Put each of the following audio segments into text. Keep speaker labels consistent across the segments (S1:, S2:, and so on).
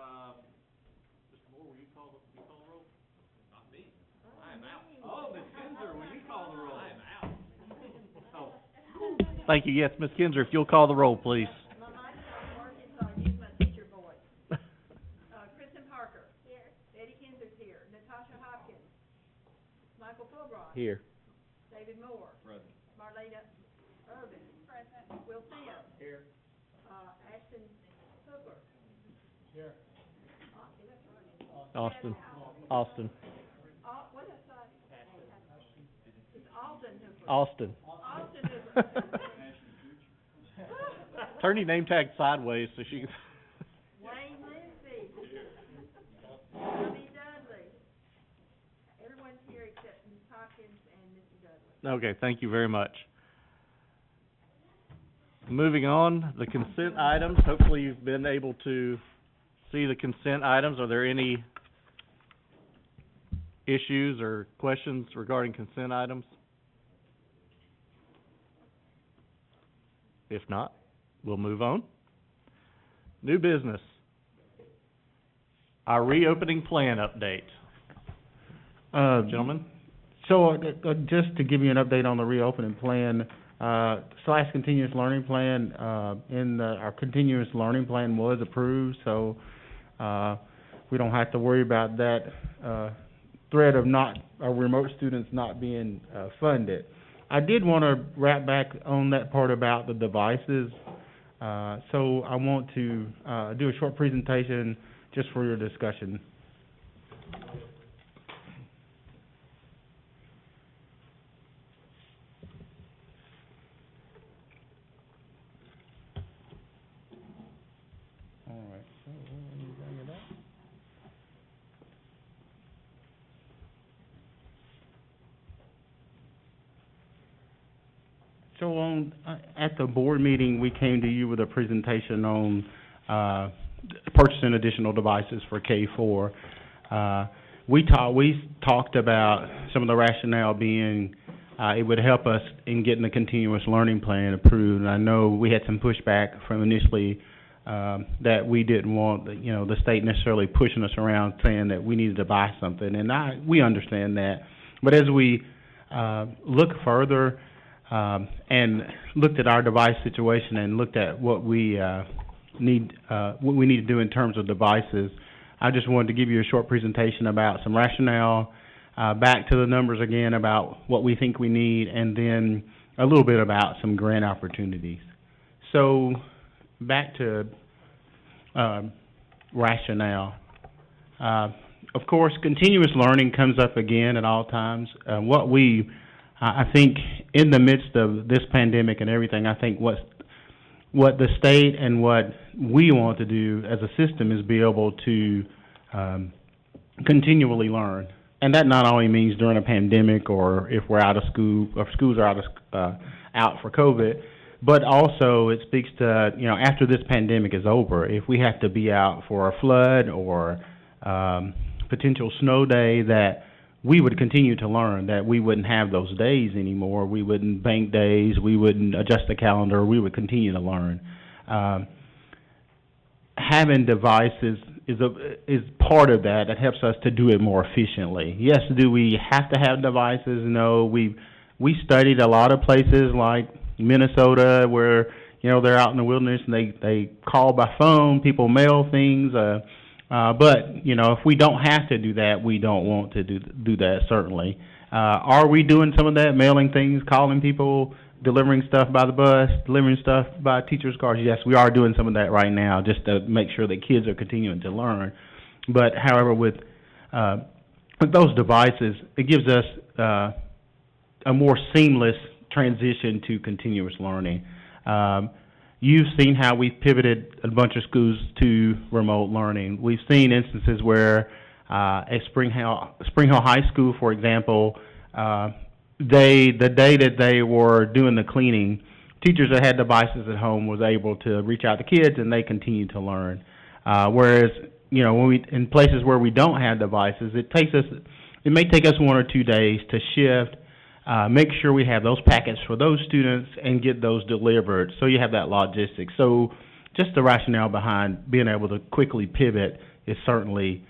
S1: Mr. Moore, will you call the roll? Not me. I am out. Oh, Ms. Kinzer, will you call the roll? I am out. Oh.
S2: Thank you. Yes, Ms. Kinzer, if you'll call the roll, please.
S3: My mic's not working, so I use my teacher voice. Kristen Parker. Here. Betty Kinzer's here. Natasha Hopkins. Michael Fulbright.
S2: Here.
S3: David Moore.
S1: Present.
S3: Marlena Irvin. Present. Will Sims.
S1: Here.
S3: Ashton Hooper.
S1: Here.
S3: That's right.
S2: Austin.
S3: What did I say? It's Alden Hooper.
S2: Austin.
S3: Austin Hooper.
S2: Turn your name tag sideways so she can...
S3: Wayne Lindsay. Debbie Dudley. Everyone's here except Ms. Hopkins and Mr. Dudley.
S2: Okay, thank you very much. Moving on, the consent items. Hopefully you've been able to see the consent items. Are there any issues or questions regarding consent items? If not, we'll move on. New business. Our reopening plan update. Gentlemen?
S4: So, just to give you an update on the reopening plan, / continuous learning plan, our continuous learning plan was approved, so, we don't have to worry about that, threat of our remote students not being, funded. I did want to wrap back on that part about the devices, so I want to, do a short presentation just for your discussion. So at the board meeting, we came to you with a presentation on purchasing additional devices for K-4. We talked about some of the rationale being it would help us in getting the continuous learning plan approved. And I know we had some pushback from initially that we didn't want the state necessarily pushing us around saying that we needed to buy something, and we understand that. But as we look further and looked at our device situation and looked at what we need to do in terms of devices, I just wanted to give you a short presentation about some rationale, back to the numbers again about what we think we need, and then a little bit about some grant opportunities. So back to rationale. Of course, continuous learning comes up again at all times. I think in the midst of this pandemic and everything, I think what the state and what we want to do as a system is be able to continually learn. And that not only means during a pandemic or if we're out of school, or schools are out for COVID, but also it speaks to, after this pandemic is over, if we have to be out for a flood or potential snow day, that we would continue to learn, that we wouldn't have those days anymore. We wouldn't bank days. We wouldn't adjust the calendar. We would continue to learn. Having devices is part of that. That helps us to do it more efficiently. Yes, do we have to have devices? No. We studied a lot of places like Minnesota where they're out in the wilderness and they call by phone. People mail things. But if we don't have to do that, we don't want to do that, certainly. Are we doing some of that, mailing things, calling people, delivering stuff by the bus, delivering stuff by teachers' cars? Yes, we are doing some of that right now just to make sure that kids are continuing to learn. But, however, with those devices, it gives us a more seamless transition to continuous learning. You've seen how we've pivoted a bunch of schools to remote learning. We've seen instances where at Spring Hill High School, for example, the day that they were doing the cleaning, teachers that had devices at home was able to reach out to kids and they continued to learn. Whereas, when in places where we don't have devices, it may take us 1 or 2 days to shift, make sure we have those packets for those students and get those delivered, so you have that logistics. So just the rationale behind being able to quickly pivot is certainly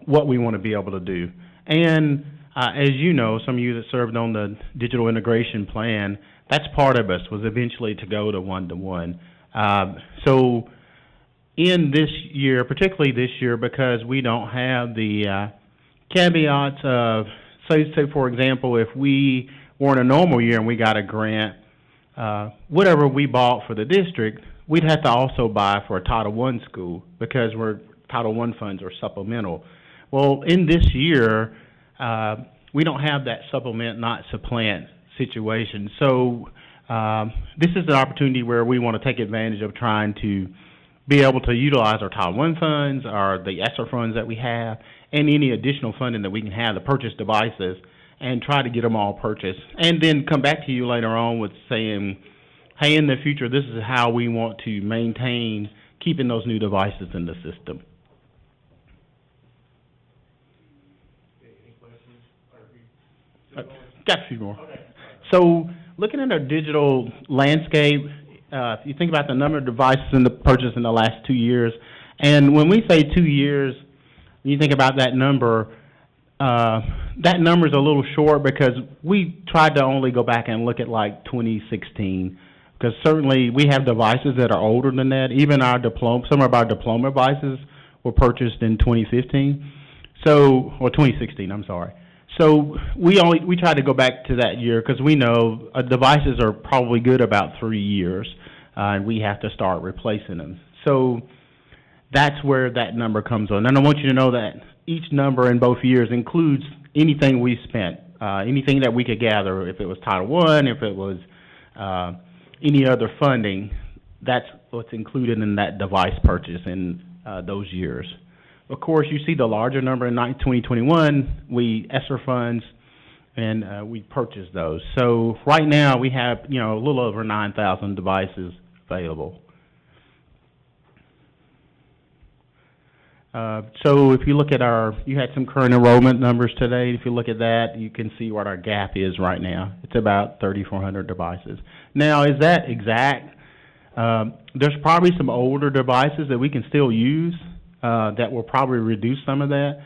S4: what we want to be able to do. And as you know, some of you that served on the digital integration plan, that's part of us, was eventually to go to one-to-one. So in this year, particularly this year, because we don't have the caveats of, say for example, if we were in a normal year and we got a grant, whatever we bought for the district, we'd have to also buy for a Title I school because Title I funds are supplemental. Well, in this year, we don't have that supplement, not supplant situation. So this is an opportunity where we want to take advantage of trying to be able to utilize our Title I funds, or the ESSER funds that we have, and any additional funding that we can have to purchase devices and try to get them all purchased. And then come back to you later on with saying, hey, in the future, this is how we want to maintain keeping those new devices in the system.
S1: Any questions?
S4: Got a few more. Okay. So looking at our digital landscape, if you think about the number of devices in the purchase in the last 2 years, and when we say 2 years, you think about that number's a little short because we tried to only go back and look at like 2016, because certainly we have devices that are older than that. Even some of our diploma devices were purchased in 2015, or 2016, I'm sorry. So we try to go back to that year because we know devices are probably good about 3 years, and we have to start replacing them. So that's where that number comes on. And I want you to know that each number in both years includes anything we spent, anything that we could gather. If it was Title I, if it was any other funding, that's what's included in that device purchase in those years. Of course, you see the larger number in 2021, we ESSER funds, and we purchased those. So right now we have, a little over 9,000 devices available. So if you look at you had some current enrollment numbers today. If you look at that, you can see what our gap is right now. It's about 3,400 devices. Now, is that exact? There's probably some older devices that we can still use that will probably reduce some of that.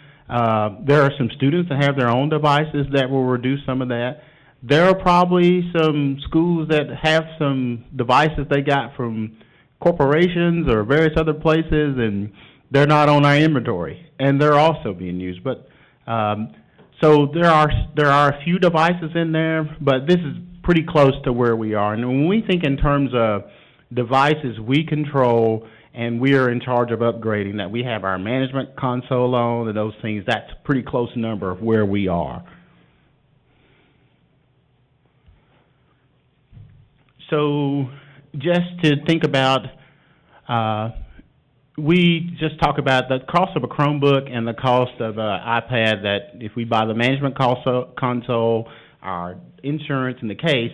S4: There are some students that have their own devices that will reduce some of that. There are probably some schools that have some devices they got from corporations or various other places, and they're not on our inventory, and they're also being used. But so there are a few devices in there, but this is pretty close to where we are. And when we think in terms of devices we control and we are in charge of upgrading, that we have our management console on and those things, that's a pretty close number of where we are. So just to think about, we just talk about the cost of a Chromebook and the cost of an iPad, that if we buy the management console, our insurance and the case,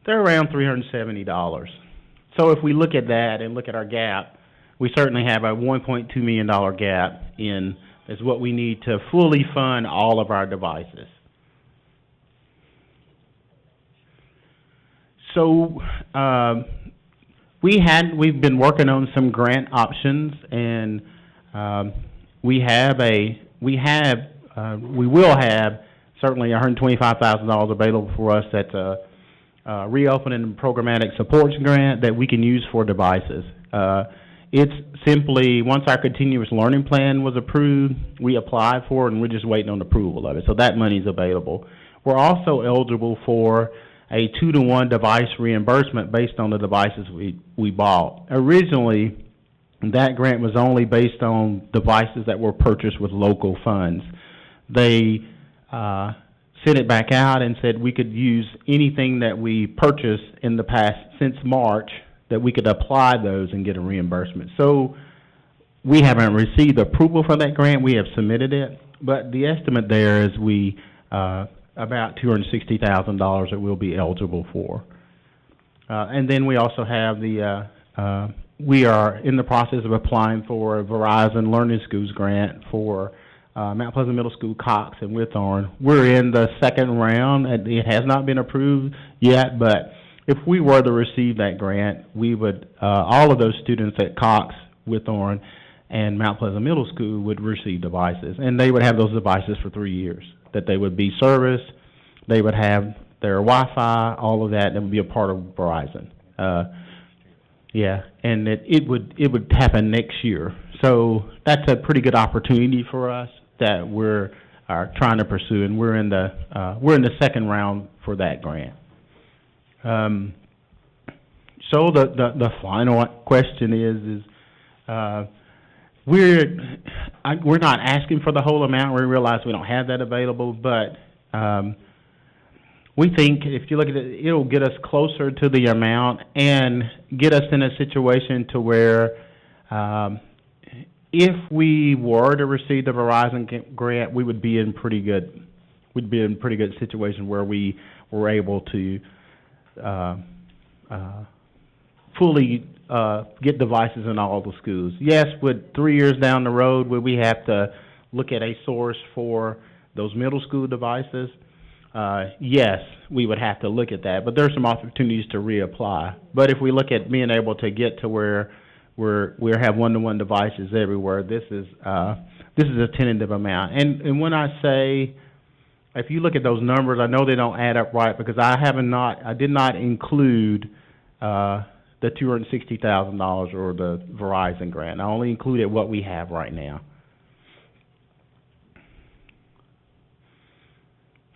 S4: they're around $370. So if we look at that and look at our gap, we certainly have a $1.2 million gap is what we need to fully fund all of our devices. So we've been working on some grant options, and we will have certainly $125,000 available for us. That's a reopening and programmatic supports grant that we can use for devices. It's simply, once our continuous learning plan was approved, we applied for it, and we're just waiting on approval of it. So that money's available. We're also eligible for a 2-to-1 device reimbursement based on the devices we bought. Originally, that grant was only based on devices that were purchased with local funds. They sent it back out and said we could use anything that we purchased in the past since March, that we could apply those and get a reimbursement. So we haven't received approval for that grant. We have submitted it, but the estimate there is about $260,000 that we'll be eligible for. And then we also have we are in the process of applying for a Verizon Learning Schools grant for Mount Pleasant Middle School, Cox, and Withorn. We're in the second round, and it has not been approved yet, but if we were to receive that grant, we would, all of those students at Cox, Withorn, and Mount Pleasant Middle School would receive devices, and they would have those devices for 3 years, that they would be serviced, they would have their Wi-Fi, all of that would be a part of Verizon. Yeah, and it would happen next year. So that's a pretty good opportunity for us that we're trying to pursue, and we're in the second round for that grant. So the final question is we're not asking for the whole amount. We realize we don't have that available, but we think if you look at it, it'll get us closer to the amount and get us in a situation to where if we were to receive the Verizon grant, we would be in pretty good situation where we were able to fully get devices in all the schools. Yes, with 3 years down the road, would we have to look at a source for those middle school devices? Yes, we would have to look at that, but there's some opportunities to reapply. But if we look at being able to get to where we have one-to-one devices everywhere, this is a tentative amount. And when I say, if you look at those numbers, I know they don't add up right because I did not include the $260,000 or the Verizon grant. I only included what we have right now.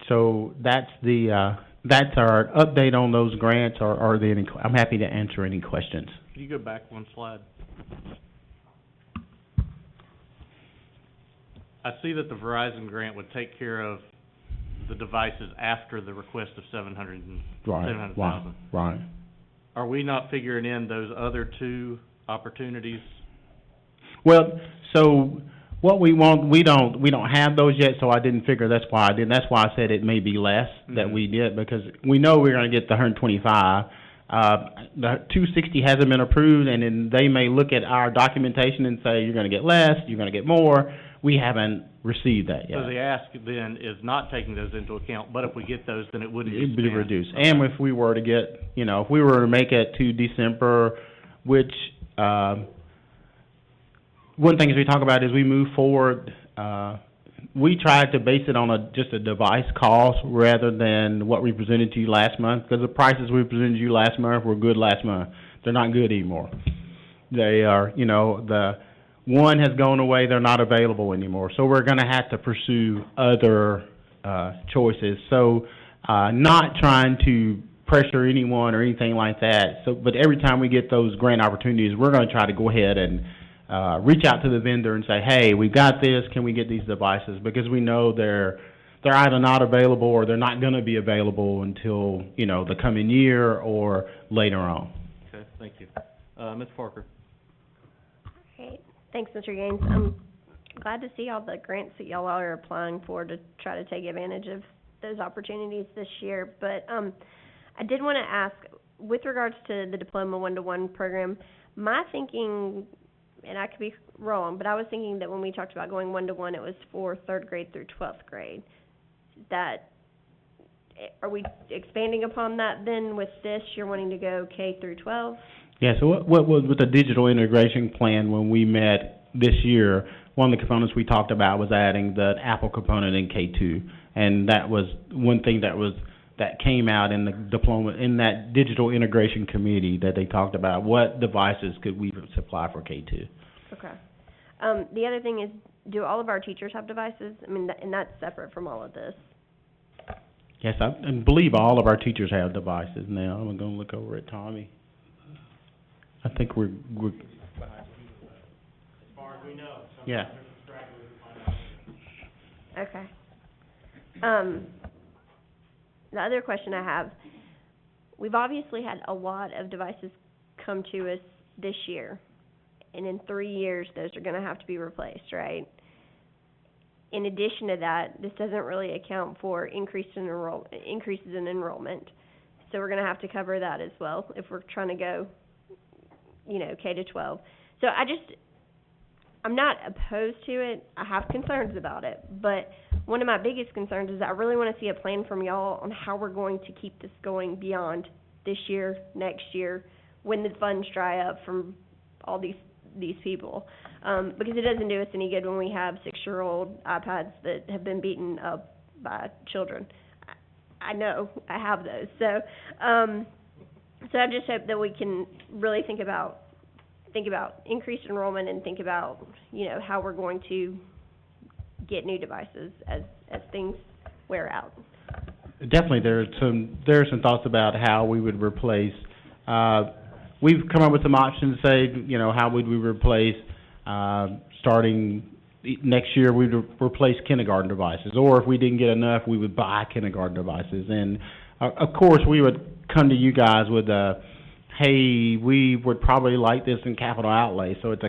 S4: So that's our update on those grants. Are there any? I'm happy to answer any questions.
S2: Can you go back one slide? I see that the Verizon grant would take care of the devices after the request of $700,000.
S4: Right.
S2: Are we not figuring in those other two opportunities?
S4: Well, so what we want, we don't have those yet, so I didn't figure. That's why I didn't. That's why I said it may be less that we did, because we know we're going to get the 125. The 260 hasn't been approved, and then they may look at our documentation and say you're going to get less, you're going to get more. We haven't received that yet.
S2: So the ask then is not taking those into account, but if we get those, then it wouldn't be
S4: It'd be
S2: spent.
S4: reduced.
S2: Okay.
S4: And if we were to get, if we were to make it to December, which one thing as we talk about is we move forward, we tried to base it on just a device cost rather than what we presented to you last month, because the prices we presented to you last month were good last month. They're not good anymore. They are, the one has gone away, they're not available anymore. So we're going to have to pursue other choices. So not trying to pressure anyone or anything like that. So, but every time we get those grant opportunities, we're going to try to go ahead and reach out to the vendor and say, hey, we've got this, can we get these devices? Because we know they're either not available or they're not going to be available until, the coming year or later on.
S2: Okay, thank you. Ms. Parker.
S5: Okay, thanks, Mr. Gaines. I'm glad to see all the grants that y'all are applying for to try to take advantage of those opportunities this year. But I did want to ask, with regards to the Diploma One-to-One program, my thinking, and I could be wrong, but I was thinking that when we talked about going one-to-one, it was for 3rd grade through 12th grade. Are we expanding upon that then with this? You're wanting to go K through 12?
S4: Yeah, so what was with the digital integration plan when we met this year, one of the components we talked about was adding the Apple component in K2. And that was one thing that came out in the diploma, in that digital integration committee that they talked about. What devices could we supply for K2?
S5: Okay. The other thing is, do all of our teachers have devices? I mean, and that's separate from all of this.
S4: Yes, I believe all of our teachers have devices now. I'm going to look over at Tommy. I think we're
S1: As far as we know.
S4: Yeah.
S5: Okay. The other question I have, we've obviously had a lot of devices come to us this year, and in 3 years, those are going to have to be replaced, right? In addition to that, this doesn't really account for increases in enrollment, so we're going to have to cover that as well if we're trying to go, K to 12. So I'm not opposed to it. I have concerns about it, but one of my biggest concerns is I really want to see a plan from y'all on how we're going to keep this going beyond this year, next year, when the funds dry up from all these people. Because it doesn't do us any good when we have 6-year-old iPads that have been beaten up by children. I know, I have those, so I just hope that we can really think about increased enrollment and think about, you know, how we're going to get new devices as things wear out.
S4: Definitely, there are some thoughts about how we would replace, we've come up with some options, say, you know, how would we replace, starting next year, we'd replace kindergarten devices, or if we didn't get enough, we would buy kindergarten devices, and, of course, we would come to you guys with hey, we would probably like this in capital outlay, so it's a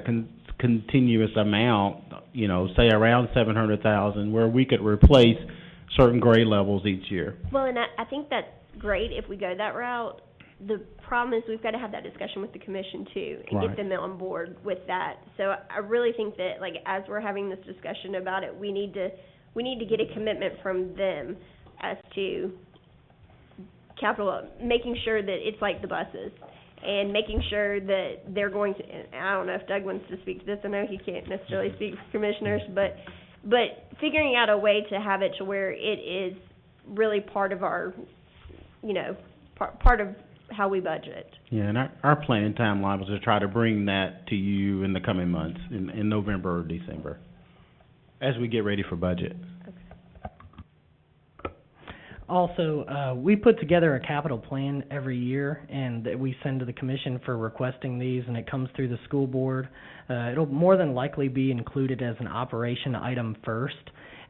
S4: continuous amount, you know, say around 700,000, where we could replace certain grade levels each year.
S5: Well, and I think that's great if we go that route. The problem is we've got to have that discussion with the commission too, and
S4: Right.
S5: get them on board with that. So I really think that, like, as we're having this discussion about it, we need to get a commitment from them as to capital, making sure that it's like the buses, and making sure that they're going to, and I don't know if Doug wants to speak to this, I know he can't necessarily speak for commissioners, but figuring out a way to have it to where it is really part of our, you know, part of how we budget.
S4: Yeah, and our planning timeline was to try to bring that to you in the coming months, in November or December, as we get ready for budget.
S6: Also, we put together a capital plan every year, and that we send to the commission for requesting these, and it comes through the school board. It'll more than likely be included as an operation item first,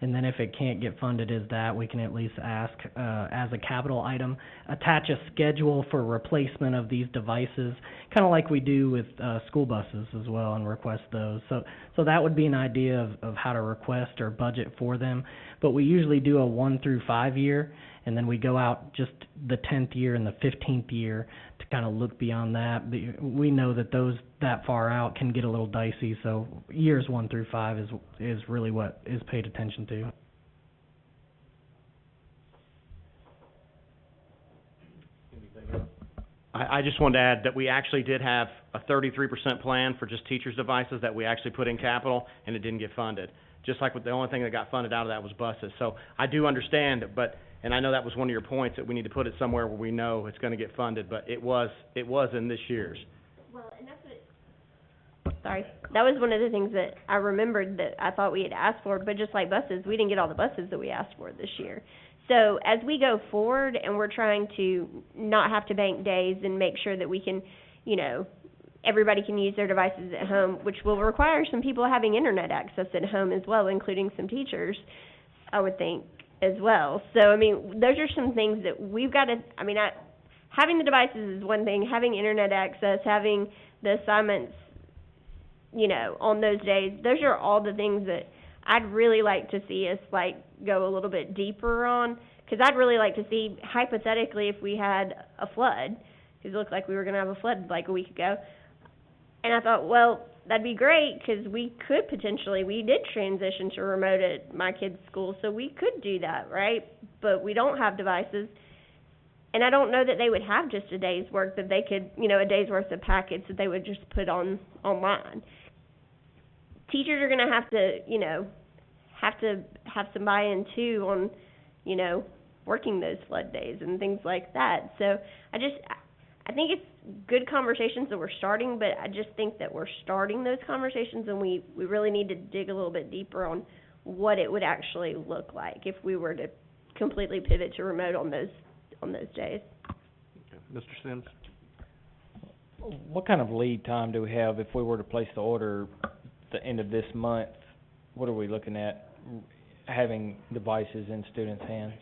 S6: and then if it can't get funded as that, we can at least ask, as a capital item, attach a schedule for replacement of these devices, kind of like we do with school buses as well, and request those. So that would be an idea of how to request or budget for them. But we usually do a 1 through 5 year, and then we go out just the 10th year and the 15th year to kind of look beyond that. We know that those that far out can get a little dicey, so years 1 through 5 is really what is paid attention to.
S7: I just wanted to add that we actually did have a 33% plan for just teachers' devices that we actually put in capital, and it didn't get funded. Just like with the only thing that got funded out of that was buses. So I do understand, and I know that was one of your points, that we need to put it somewhere where we know it's gonna get funded, but it was in this year's.
S5: Well, and that's what, sorry, that was one of the things that I remembered that I thought we had asked for, but just like buses, we didn't get all the buses that we asked for this year. So as we go forward and we're trying to not have to bank days and make sure that we can, you know, everybody can use their devices at home, which will require some people having internet access at home as well, including some teachers, I would think, as well. So, I mean, those are some things that we've got to, having the devices is one thing, having internet access, having the assignments, you know, on those days, those are all the things that I'd really like to see us, like, go a little bit deeper on, because I'd really like to see, hypothetically, if we had a flood, because it looked like we were going to have a flood like a week ago, and I thought, well, that'd be great, because we could potentially, we did transition to remote at my kids' school, so we could do that, right? But we don't have devices, and I don't know that they would have just a day's work, that they could, you know, a day's worth of packets that they would just put online. Teachers are going to have to, you know, have some buy-in too on, you know, working those flood days and things like that. So I think it's good conversations that we're starting, but I just think that we're starting those conversations, and we really need to dig a little bit deeper on what it would actually look like if we were to completely pivot to remote on those days.
S2: Okay. Mr. Sims?
S8: What kind of lead time do we have if we were to place the order the end of this month? What are we looking at having devices in students' hands?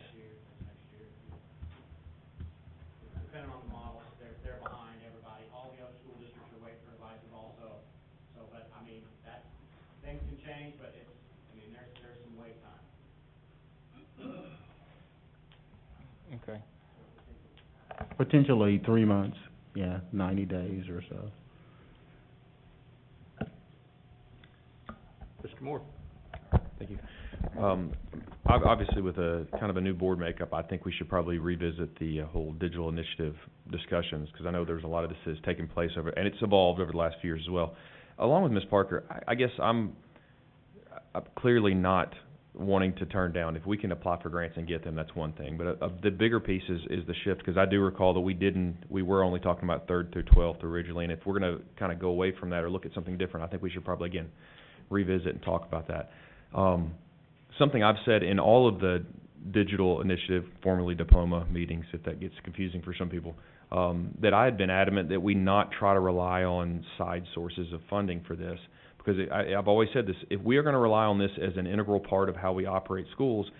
S1: Depending on the models, they're behind everybody. All the other school districts are waiting for devices also. So, but, I mean, things can change, but there's some wait time.
S8: Okay.
S4: Potentially 3 months, 90 days or so.
S2: Mr. Moore?
S9: Thank you. Obviously, with a kind of a new board makeup, I think we should probably revisit the whole digital initiative discussions, because I know there's a lot of this has taken place and it's evolved over the last few years as well. along with Ms. Parker, I guess I'm clearly not wanting to turn down. If we can apply for grants and get them, that's one thing. But the bigger piece is the shift, because I do recall that we were only talking about 3rd through 12th originally, and if we're going to kind of go away from that or look at something different, I think we should probably, again, revisit and talk about that. Something I've said in all of the digital initiative, formerly diploma meetings, if that gets confusing for some people, that I had been adamant that we not try to rely on side sources of funding for this. Because I've always said this, if we are going to rely on this as an integral part of how we operate schools,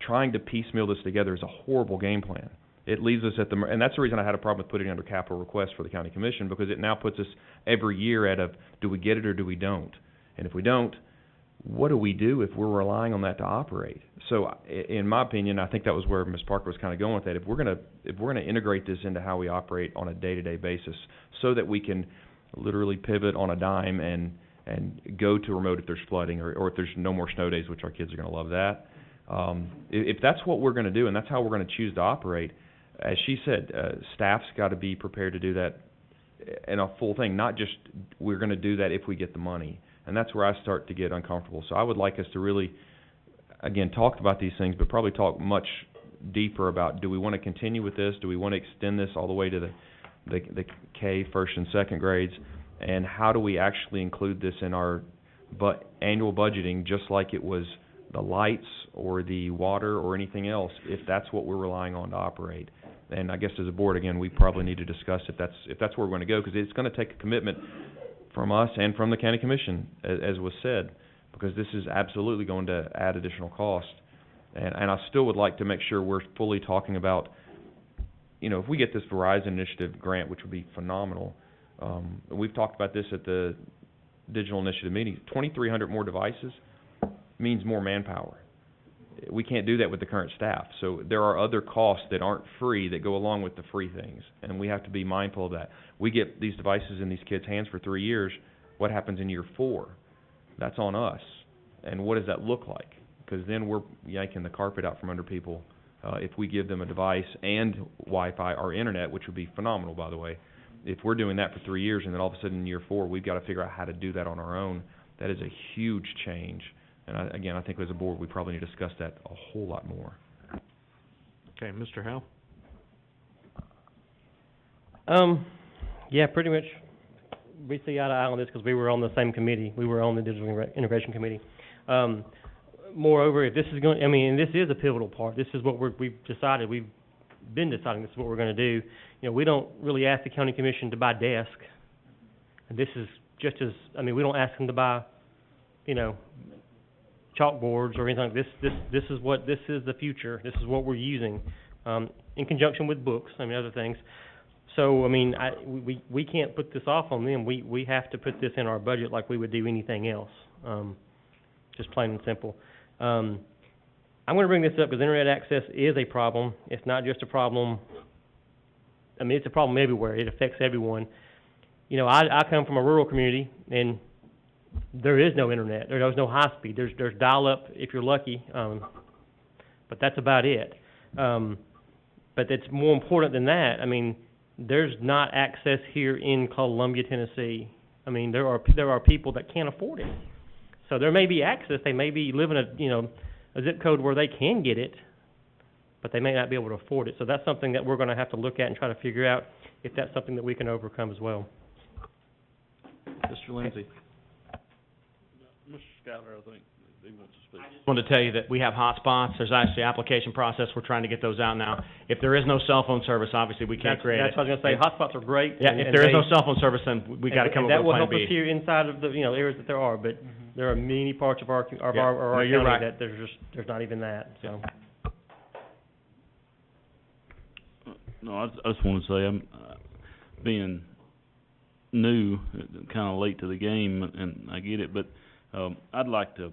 S9: trying to piecemeal this together is a horrible game plan. It leaves us at and that's the reason I had a problem with putting it under capital request for the county commission, because it now puts us every year at do we get it or do we don't? And if we don't, what do we do if we're relying on that to operate? So, in my opinion, I think that was where Ms. Parker was kind of going with that. If we're going to integrate this into how we operate on a day-to-day basis, so that we can literally pivot on a dime and go to remote if there's flooding or if there's no more snow days, which our kids are going to love that. If that's what we're going to do and that's how we're going to choose to operate, as she said, staff's got to be prepared to do that in a full thing, not just we're going to do that if we get the money. And that's where I start to get uncomfortable. So I would like us to really, again, talk about these things, but probably talk much deeper about, do we want to continue with this? Do we want to extend this all the way to the K, first and second grades? And how do we actually include this in our annual budgeting, just like it was the lights or the water or anything else, if that's what we're relying on to operate? And I guess as a board, again, we probably need to discuss if that's where we're going to go, because it's going to take a commitment from us and from the county commission, as was said, because this is absolutely going to add additional cost. And I still would like to make sure we're fully talking about, if we get this Verizon Initiative grant, which would be phenomenal. We've talked about this at the digital initiative meeting. 2,300 more devices means more manpower. We can't do that with the current staff. So there are other costs that aren't free that go along with the free things, and we have to be mindful of that. We get these devices in these kids' hands for 3 years. What happens in year 4? That's on us. And what does that look like? Because then we're yanking the carpet out from under people if we give them a device and Wi-Fi or internet, which would be phenomenal, by the way. If we're doing that for 3 years and then all of a sudden in year 4 we've got to figure out how to do that on our own, that is a huge change. And I think as a board we probably need to discuss that a whole lot more.
S2: Okay, Mr. Howe?
S10: Yeah, pretty much we see eye to eye on this because we were on the same committee. We were on the digital integration committee. Moreover, if this is going, this is a pivotal part. This is what we've decided. We've been deciding this is what we're going to do. We don't really ask the county commission to buy desks. And this is just as, we don't ask them to buy, chalkboards or anything like this. This is the future. This is what we're using, in conjunction with books, other things. So, we can't put this off on them. We have to put this in our budget like we would do anything else, just plain and simple. I'm going to bring this up because internet access is a problem. It's not just a problem. It's a problem everywhere. It affects everyone. I come from a rural community, and there is no internet. There's no high speed. There's dial-up if you're lucky, but that's about it. But it's more important than that. There's not access here in Columbia, Tennessee. There are people that can't afford it. So there may be access. They may be living a zip code where they can get it, but they may not be able to afford it. So that's something that we're going to have to look at and try to figure out if that's something that we can overcome as well.
S2: Mr. Lindsay?
S11: Mr. Schuyler, I think he wants to speak.
S7: I just wanted to tell you that we have hotspots. There's actually an application process. We're trying to get those out now. If there is no cell phone service, obviously we can't create it.
S10: That's what I was going to say. Hotspots are great.
S7: Yeah, if there is no cell phone service, then we got to come up with a plan B.
S10: That will help us here inside of the areas that there are, but there are many parts of our county
S7: right.
S10: that there's not even that. So.
S11: No, I just want to say I'm being new, kind of late to the game, and I get it, but I'd like to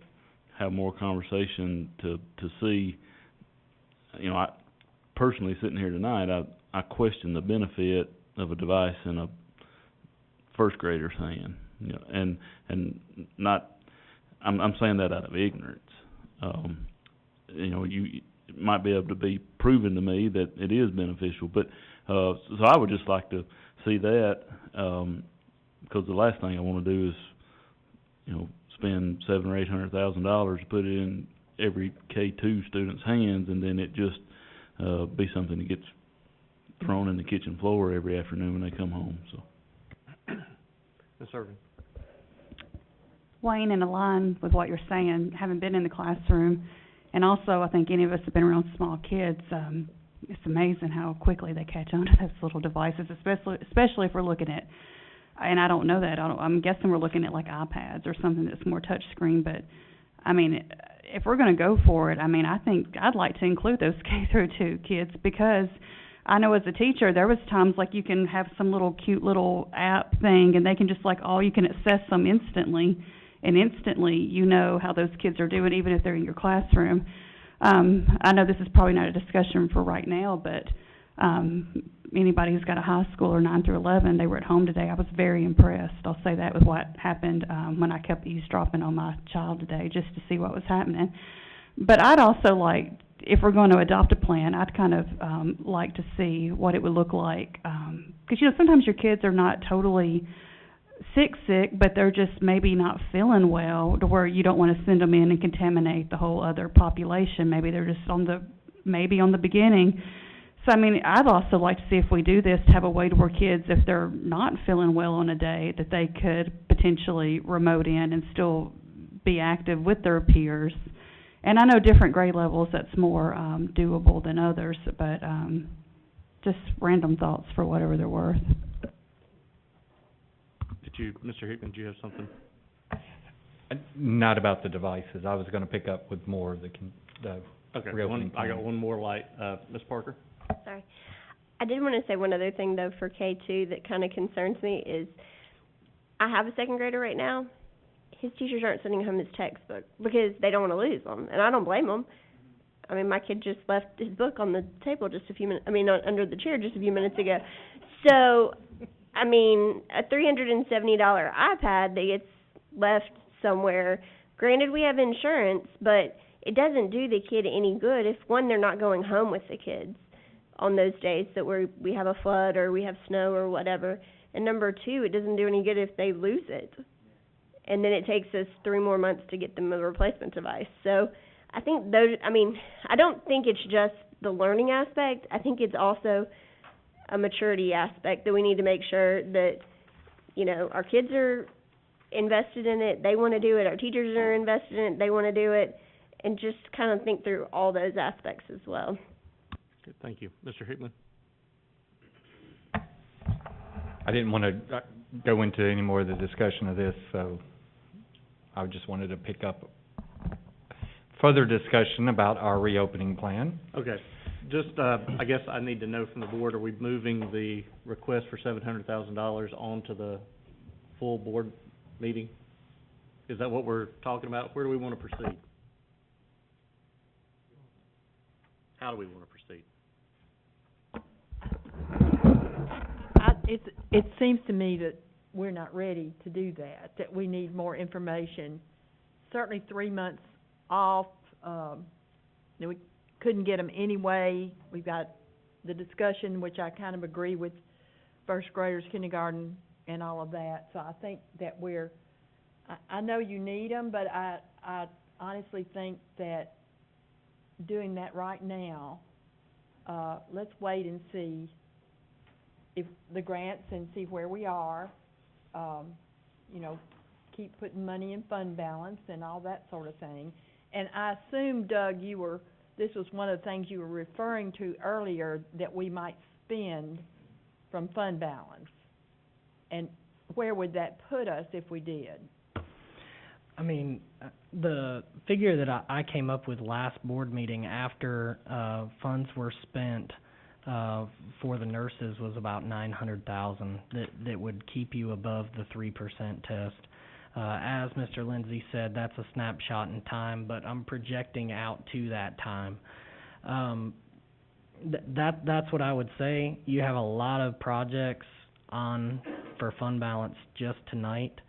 S11: have more conversation to see. I personally sitting here tonight, I question the benefit of a device in a first grader's hand, and not. I'm saying that out of ignorance. You might be able to be proven to me that it is beneficial, but so I would just like to see that, because the last thing I want to do is spend $700,000 or $800,000 to put it in every K2 student's hands, and then it just, be something that gets thrown in the kitchen floor every afternoon when they come home, so.
S2: Ms. Irvin?
S12: Wayne, in line with what you're saying, having been in the classroom, and also I think any of us have been around small kids, it's amazing how quickly they catch on to those little devices, especially if we're looking at, and I don't know that, I'm guessing we're looking at like iPads or something that's more touch screen, but I mean, if we're gonna go for it, I mean, I think I'd like to include those K-2 kids, because I know as a teacher, there was times like you can have some little cute little app thing, and they can just like, you can assess them instantly, and instantly you know how those kids are doing, even if they're in your classroom. I know this is probably not a discussion for right now, but anybody who's got a high schooler, 9 through 11, they were at home today. I was very impressed. I'll say that with what happened when I kept eavesdropping on my child today, just to see what was happening. But I'd also like, if we're going to adopt a plan, I'd kind of like to see what it would look like. Because, sometimes your kids are not totally sick, but they're just maybe not feeling well to where you don't want to send them in and contaminate the whole other population. Maybe they're just on the beginning. So, I mean, I'd also like to see if we do this, to have a way to where kids, if they're not feeling well on a day, that they could potentially remote in and still be active with their peers. And I know different grade levels, that's more doable than others, but just random thoughts for whatever they're worth.
S2: Mr. Hickman, do you have something?
S13: Not about the devices. I was gonna pick up with more of the
S2: Okay,
S13: reopening
S2: I got
S13: plan.
S2: one more light. Ms. Parker?
S5: Sorry. I did want to say one other thing, though, for K2 that kind of concerns me is, I have a second grader right now. His teachers aren't sending home his textbook because they don't want to lose them, and I don't blame them. I mean, my kid just left his book on the table just a few minutes, under the chair just a few minutes ago. So, I mean, a $370 iPad that gets left somewhere, granted we have insurance, but it doesn't do the kid any good if, one, they're not going home with the kids on those days that we have a flood or we have snow or whatever. And number two, it doesn't do any good if they lose it. And then it takes us 3 more months to get them a replacement device. So I think I don't think it's just the learning aspect. I think it's also a maturity aspect that we need to make sure that, our kids are invested in it, they want to do it, our teachers are invested in it, they want to do it, and just kind of think through all those aspects as well.
S2: Good, thank you. Mr. Hickman?
S13: I didn't want to go into any more of the discussion of this, so I just wanted to pick up further discussion about our reopening plan.
S2: Okay. Just, I guess I need to know from the board, are we moving the request for $700,000 onto the full board meeting? Is that what we're talking about? Where do we want to proceed? How do we want to proceed?
S14: It seems to me that we're not ready to do that we need more information. Certainly 3 months off, we couldn't get them anyway. We've got the discussion, which I kind of agree with, first graders, kindergarten, and all of that. So I think that I know you need them, but I honestly think that doing that right now, let's wait and see if the grants and see where we are, keep putting money in fund balance and all that sort of thing. And I assume, Doug, this was one of the things you were referring to earlier, that we might spend from fund balance. And where would that put us if we did?
S6: I mean, the figure that I came up with last board meeting after funds were spent for the nurses was about $900,000 that would keep you above the 3% test. As Mr. Lindsay said, that's a snapshot in time, but I'm projecting out to that time. That's what I would say. You have a lot of projects on for fund balance just tonight,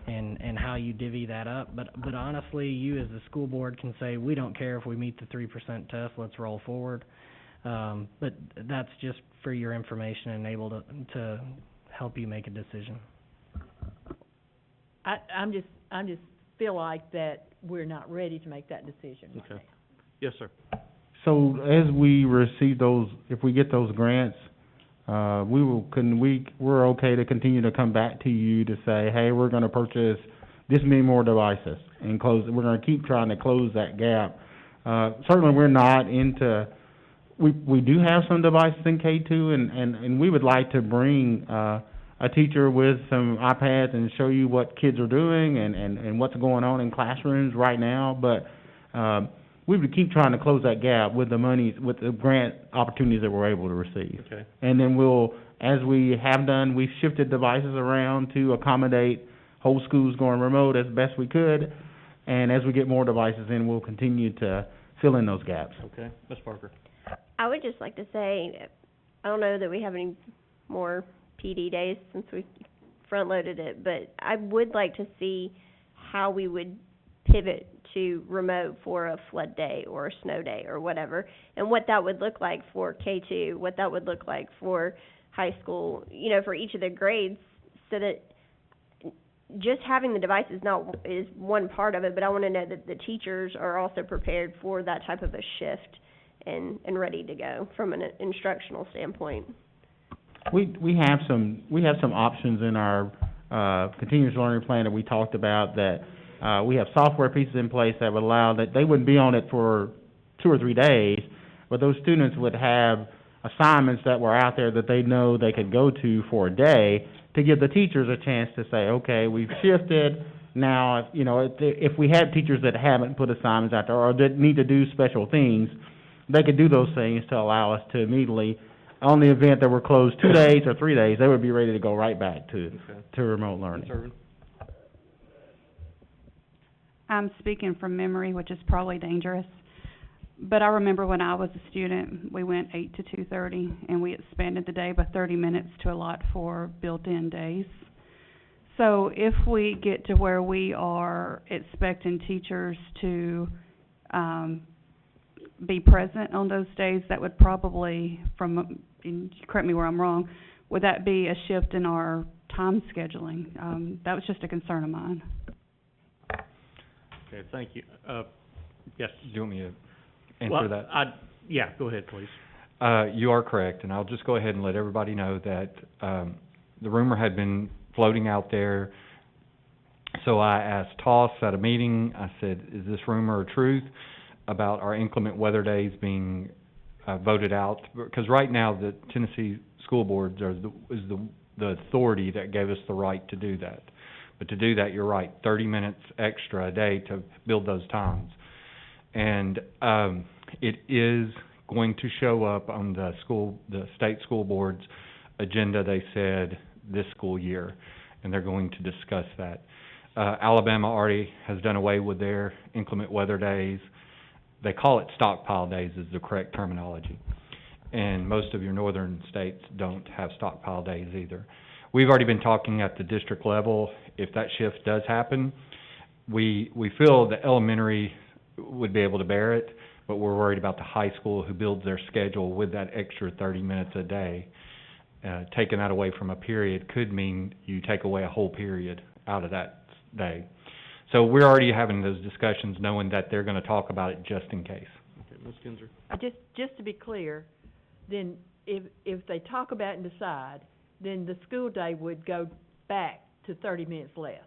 S6: and how you divvy that up. But honestly, you as the school board can say, we don't care if we meet the 3% test, let's roll forward. But that's just for your information and able to help you make a decision.
S14: I'm just just feel like that we're not ready to make that decision right now.
S2: Okay. Yes, sir.
S4: So as we receive those, if we get those grants, we're okay to continue to come back to you to say, hey, we're gonna purchase this many more devices and we're gonna keep trying to close that gap. Certainly we're not into, we do have some devices in K-2 and we would like to bring, a teacher with some iPads and show you what kids are doing and what's going on in classrooms right now, but, we would keep trying to close that gap with the monies, with the grant opportunities that we're able to receive.
S2: Okay.
S4: And then as we have done, we've shifted devices around to accommodate whole schools going remote as best we could. And as we get more devices in, we'll continue to fill in those gaps.
S2: Okay. Ms. Parker?
S5: I would just like to say, I don't know that we have any more PD days since we front-loaded it, but I would like to see how we would pivot to remote for a flood day or a snow day or whatever, and what that would look like for K-2, what that would look like for high school, for each of the grades, so that just having the device is one part of it, but I want to know that the teachers are also prepared for that type of a shift and ready to go from an instructional standpoint.
S4: We have some options in our continuous learning plan that we talked about that we have software pieces in place that would allow that they wouldn't be on it for 2 or 3 days, but those students would have assignments that were out there that they know they could go to for a day to give the teachers a chance to say, okay, we've shifted. Now, if we have teachers that haven't put assignments out there or that need to do special things, they could do those things to allow us to immediately, on the event that we're closed 2 days or 3 days, they would be ready to go right back to remote learning.
S12: I'm speaking from memory, which is probably dangerous, but I remember when I was a student, we went 8 to 2:30, and we expanded the day by 30 minutes to allot for built-in days. So if we get to where we are expecting teachers to be present on those days, that would probably, and correct me where I'm wrong, would that be a shift in our time scheduling? That was just a concern of mine.
S2: Okay, thank you. Yes?
S13: Do you want me to answer that?
S2: Yeah, go ahead, please.
S13: You are correct, and I'll just go ahead and let everybody know that, the rumor had been floating out there. So I asked Toss at a meeting, I said, is this rumor or truth about our inclement weather days being, voted out? Because right now, the Tennessee school boards is the authority that gave us the right to do that. But to do that, you're right, 30 minutes extra a day to build those times. And it is going to show up on the state school board's agenda, they said, this school year, and they're going to discuss that. Alabama already has done away with their inclement weather days. They call it stockpile days is the correct terminology. And most of your northern states don't have stockpile days either. We've already been talking at the district level. If that shift does happen, we feel the elementary would be able to bear it, but we're worried about the high school who builds their schedule with that extra 30 minutes a day. Taking that away from a period could mean you take away a whole period out of that day. So we're already having those discussions knowing that they're going to talk about it just in case.
S2: Okay, Ms. Kinzer?
S14: Just to be clear, then if they talk about it and decide, then the school day would go back to 30 minutes less.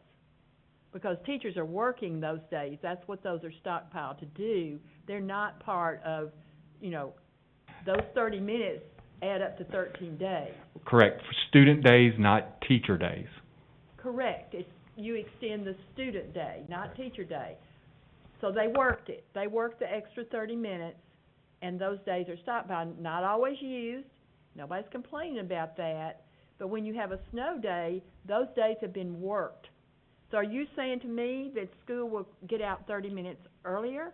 S14: Because teachers are working those days, that's what those are stockpiled to do. They're not part of, those 30 minutes add up to 13 days.
S13: Correct. For student days, not teacher days.
S14: Correct. You extend the student day, not teacher day. So they worked it. They worked the extra 30 minutes, and those days are stockpiled. Not always used. Nobody's complaining about that. But when you have a snow day, those days have been worked. So are you saying to me that school will get out 30 minutes earlier?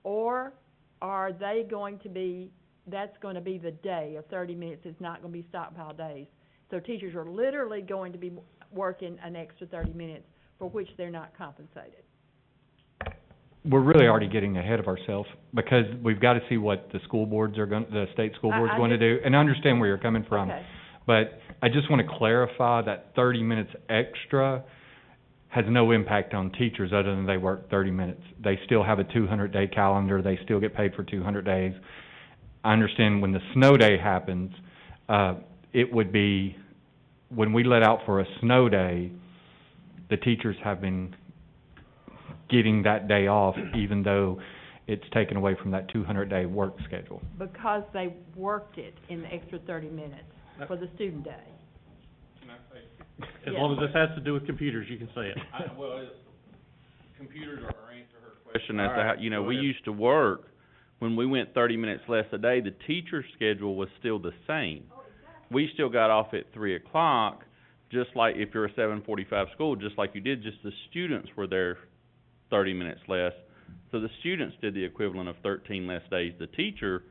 S14: Or are they going to be, that's going to be the day of 30 minutes, it's not going to be stockpile days? So teachers are literally going to be working an extra 30 minutes for which they're not compensated.
S13: We're really already getting ahead of ourselves because we've got to see what the school boards the state school board's going to do. And I understand where you're coming from.
S14: Okay.
S13: But I just want to clarify that 30 minutes extra has no impact on teachers other than they work 30 minutes. They still have a 200-day calendar, they still get paid for 200 days. I understand when the snow day happens, it would be, when we let out for a snow day, the teachers have been getting that day off, even though it's taken away from that 200-day work schedule.
S14: Because they worked it in the extra 30 minutes for the student day.
S2: As long as this has to do with computers, you can say it.
S11: Computers are answer her question as to how, you know, we used to work, when we went 30 minutes less a day, the teacher's schedule was still the same. We still got off at 3 o'clock, just like if you're a 7:45 school, just like you did, just the students were there 30 minutes less. So the students did the equivalent of 13 less days. The teacher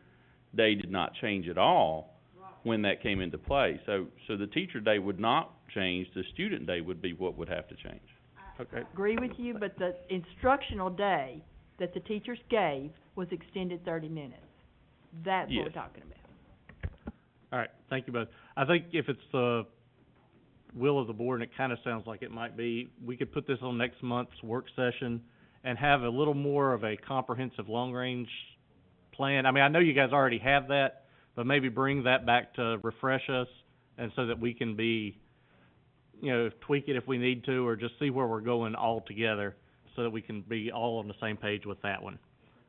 S11: day did not change at all when that came into play. So the teacher day would not change, the student day would be what would have to change.
S14: I agree with you, but the instructional day that the teachers gave was extended 30 minutes. That's what we're talking about.
S2: All right, thank you both. I think if it's the will of the board, and it kind of sounds like it might be, we could put this on next month's work session and have a little more of a comprehensive long-range plan. I mean, I know you guys already have that, but maybe bring that back to refresh us, and so that we can be, you know, tweak it if we need to, or just see where we're going all together, so that we can be all on the same page with that one.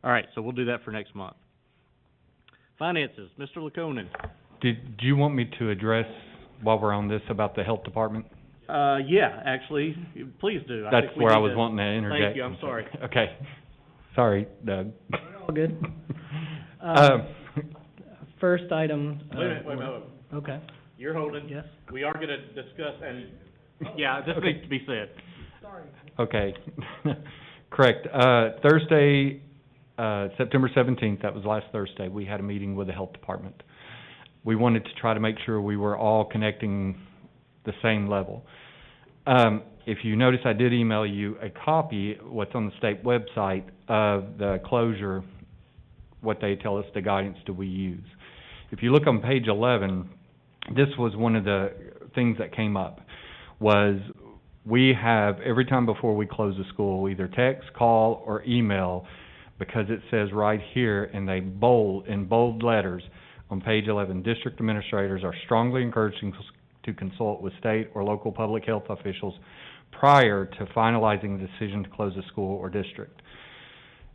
S2: All right, so we'll do that for next month. Finances, Mr. Laconin.
S13: Did you want me to address, while we're on this, about the health department?
S2: Yeah, actually, please do.
S13: That's where I was wanting to interject.
S2: Thank you, I'm sorry.
S13: Okay. Sorry, Doug.
S6: All good. First item.
S2: Wait a minute.
S6: Okay.
S2: You're holding.
S6: Yes.
S2: We are gonna discuss, and, yeah, this needs to be said.
S6: Sorry.
S13: Okay. Correct. Thursday, September 17th, that was last Thursday, we had a meeting with the health department. We wanted to try to make sure we were all connecting the same level. If you notice, I did email you a copy, what's on the state website, of the closure, what they tell us the guidance do we use. If you look on page 11, this was one of the things that came up, was we have, every time before we close the school, either text, call, or email, because it says right here in bold letters on page 11, district administrators are strongly encouraged to consult with state or local public health officials prior to finalizing the decision to close the school or district.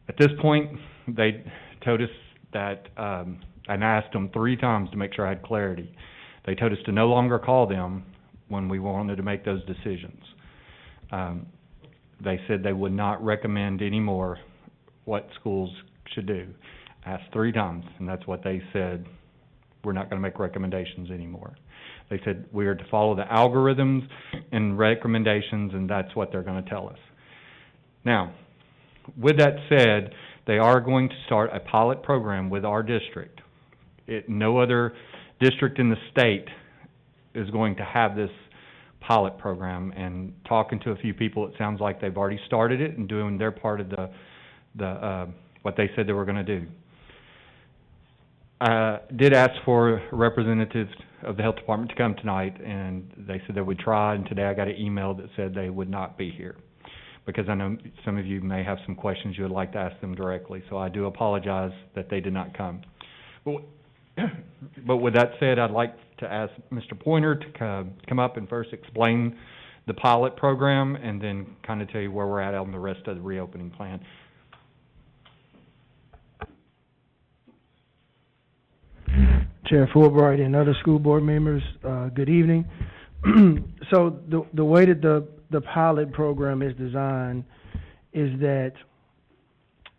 S13: At this point, they told us that, and asked them 3 times to make sure I had clarity. They told us to no longer call them when we wanted to make those decisions. They said they would not recommend anymore what schools should do. Asked 3 times, and that's what they said. We're not going to make recommendations anymore. They said we are to follow the algorithms and recommendations, and that's what they're going to tell us. Now, with that said, they are going to start a pilot program with our district. No other district in the state is going to have this pilot program, and talking to a few people, it sounds like they've already started it and doing their part of the what they said they were going to do. Did ask for representatives of the health department to come tonight, and they said they would try, and today I got an email that said they would not be here, because I know some of you may have some questions you would like to ask them directly, so I do apologize that they did not come. But with that said, I'd like to ask Mr. Pointer to come up and first explain the pilot program, and then kind of tell you where we're at on the rest of the reopening plan.
S15: Chair Fulbright and other school board members, good evening. So the way that the pilot program is designed is that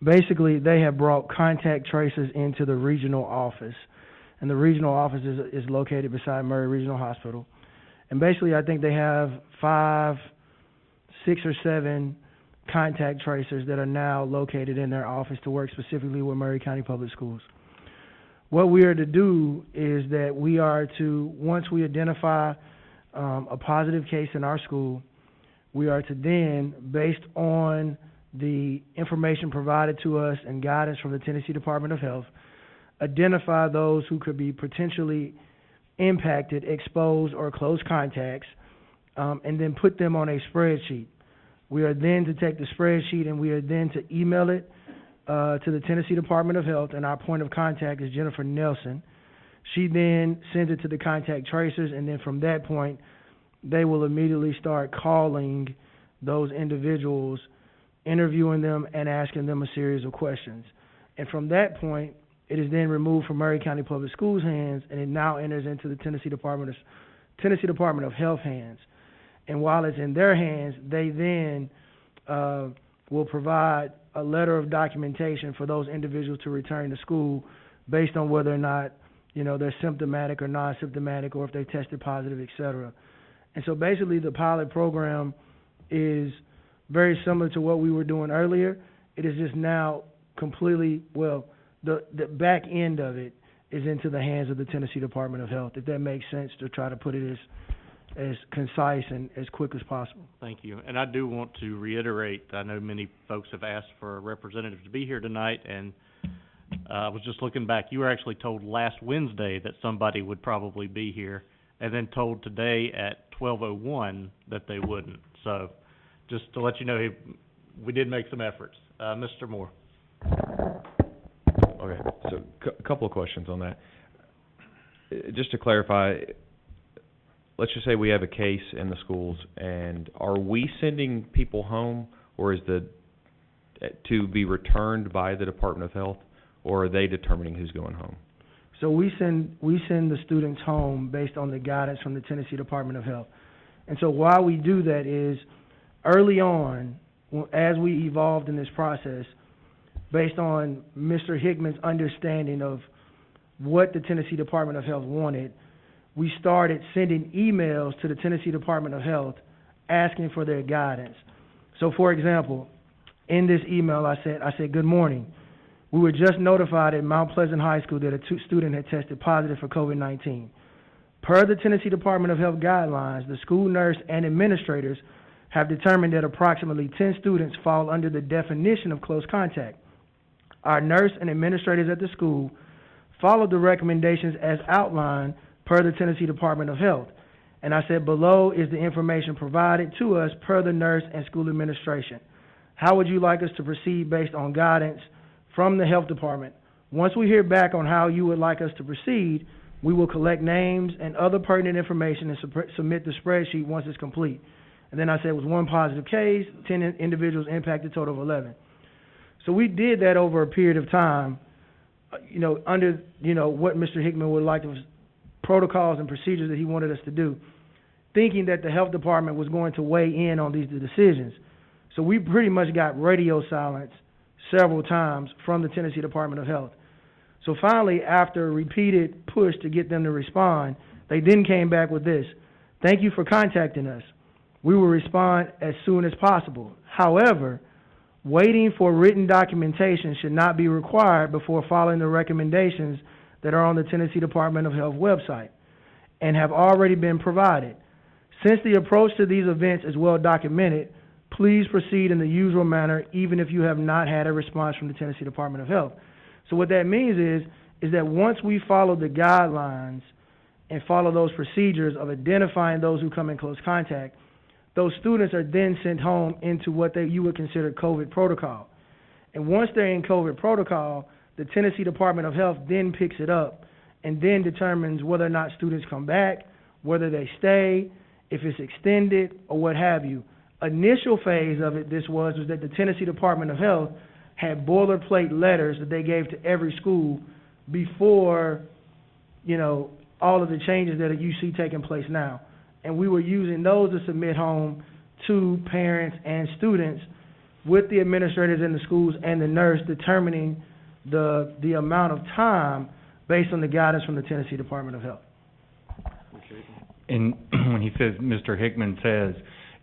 S15: basically they have brought contact tracers into the regional office, and the regional office is located beside Murray Regional Hospital. And basically I think they have 5, 6 or 7 contact tracers that are now located in their office to work specifically with Murray County Public Schools. What we are to do is that we are to, once we identify a positive case in our school, we are to then, based on the information provided to us and guidance from the Tennessee Department of Health, identify those who could be potentially impacted, exposed, or close contacts, and then put them on a spreadsheet. We are then to take the spreadsheet and we are then to email it to the Tennessee Department of Health, and our point of contact is Jennifer Nelson. She then sends it to the contact tracers, and then from that point, they will immediately start calling those individuals, interviewing them, and asking them a series of questions. And from that point, it is then removed from Maury County Public Schools' hands, and it now enters into the Tennessee Department of Health hands. And while it's in their hands, they then will provide a letter of documentation for those individuals to return to school based on whether or not, you know, they're symptomatic or non-symptomatic, or if they tested positive, et cetera. And so basically the pilot program is very similar to what we were doing earlier. It is just now completely, well, the back end of it is into the hands of the Tennessee Department of Health, if that makes sense, to try to put it as concise and as quick as possible.
S2: Thank you. And I do want to reiterate, I know many folks have asked for a representative to be here tonight, and I was just looking back, you were actually told last Wednesday that somebody would probably be here, and then told today at 12:01 that they wouldn't. So, just to let you know, we did make some efforts. Mr. Moore.
S9: Okay, so a couple of questions on that. Just to clarify, let's just say we have a case in the schools, and are we sending people home, or is to be returned by the Department of Health, or are they determining who's going home?
S15: So we send the students home based on the guidance from the Tennessee Department of Health. And so why we do that is, early on, as we evolved in this process, based on Mr. Hickman's understanding of what the Tennessee Department of Health wanted, we started sending emails to the Tennessee Department of Health asking for their guidance. So, for example, in this email I said, good morning. We were just notified at Mount Pleasant High School that a student had tested positive for COVID-19. Per the Tennessee Department of Health guidelines, the school nurse and administrators have determined that approximately 10 students fall under the definition of close contact. Our nurse and administrators at the school followed the recommendations as outlined per the Tennessee Department of Health. And I said, below is the information provided to us per the nurse and school administration. How would you like us to proceed based on guidance from the health department? Once we hear back on how you would like us to proceed, we will collect names and other pertinent information and submit the spreadsheet once it's complete. And then I said it was one positive case, 10 individuals impacted, total of 11. So we did that over a period of time, under, what Mr. Hickman would like, protocols and procedures that he wanted us to do, thinking that the health department was going to weigh in on these decisions. So we pretty much got radio silence several times from the Tennessee Department of Health. So finally, after a repeated push to get them to respond, they then came back with this: thank you for contacting us. We will respond as soon as possible. However, waiting for written documentation should not be required before following the recommendations that are on the Tennessee Department of Health website and have already been provided. Since the approach to these events is well documented, please proceed in the usual manner, even if you have not had a response from the Tennessee Department of Health. So what that means is that once we follow the guidelines and follow those procedures of identifying those who come in close contact, those students are then sent home into what you would consider COVID protocol. And once they're in COVID protocol, the Tennessee Department of Health then picks it up and then determines whether or not students come back, whether they stay, if it's extended, or what have you. Initial phase of it, was that the Tennessee Department of Health had boilerplate letters that they gave to every school before, all of the changes that you see taking place now. And we were using those to submit home to parents and students with the administrators in the schools and the nurse determining the amount of time based on the guidance from the Tennessee Department of Health.
S13: And when he says, Mr. Hickman says,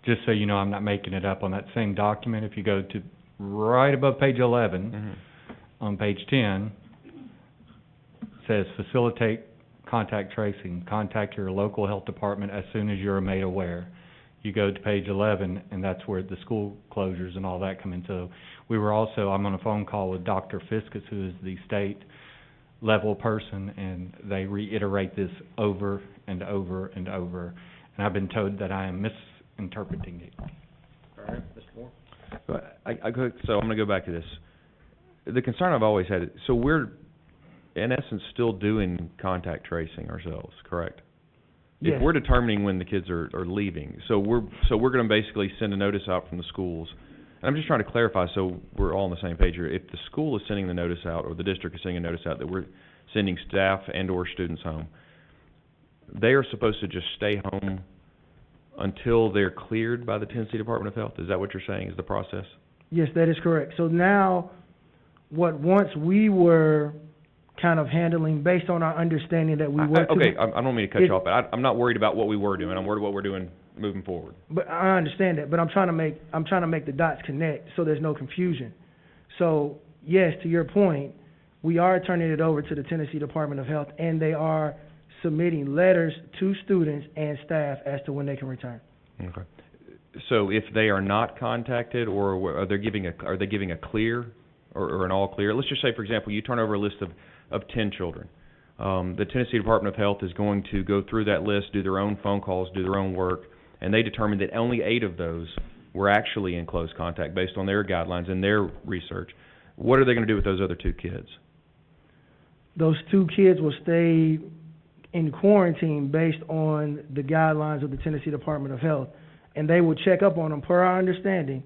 S13: just so you know, I'm not making it up, on that same document, if you go to right above page 11, on page 10, it says facilitate contact tracing, contact your local health department as soon as you're made aware. You go to page 11, and that's where the school closures and all that come into. We were also, I'm on a phone call with Dr. Fiskus, who is the state level person, and they reiterate this over and over and over. And I've been told that I am misinterpreting it.
S7: All right, Mr. Moore.
S9: But so I'm gonna go back to this. The concern I've always had, so we're, in essence, still doing contact tracing ourselves, correct?
S15: Yes.
S9: If we're determining when the kids are leaving, so we're gonna basically send a notice out from the schools. And I'm just trying to clarify so we're all on the same page here. If the school is sending the notice out, or the district is sending a notice out that we're sending staff and or students home, they are supposed to just stay home until they're cleared by the Tennessee Department of Health? Is that what you're saying is the process?
S15: Yes, that is correct. So now, what once we were kind of handling based on our understanding that we were to...
S9: Okay, I don't mean to cut you off, but I'm not worried about what we were doing. I'm worried about what we're doing moving forward.
S15: But I understand that, but I'm trying to make the dots connect so there's no confusion. So, yes, to your point, we are turning it over to the Tennessee Department of Health, and they are submitting letters to students and staff as to when they can return.
S9: Okay. So if they are not contacted, or are they giving a clear or an all clear? Let's just say, for example, you turn over a list of 10 children. The Tennessee Department of Health is going to go through that list, do their own phone calls, do their own work, and they determined that only 8 of those were actually in close contact based on their guidelines and their research. What are they going to do with those other 2 kids?
S15: Those 2 kids will stay in quarantine based on the guidelines of the Tennessee Department of Health, and they will check up on them per our understanding.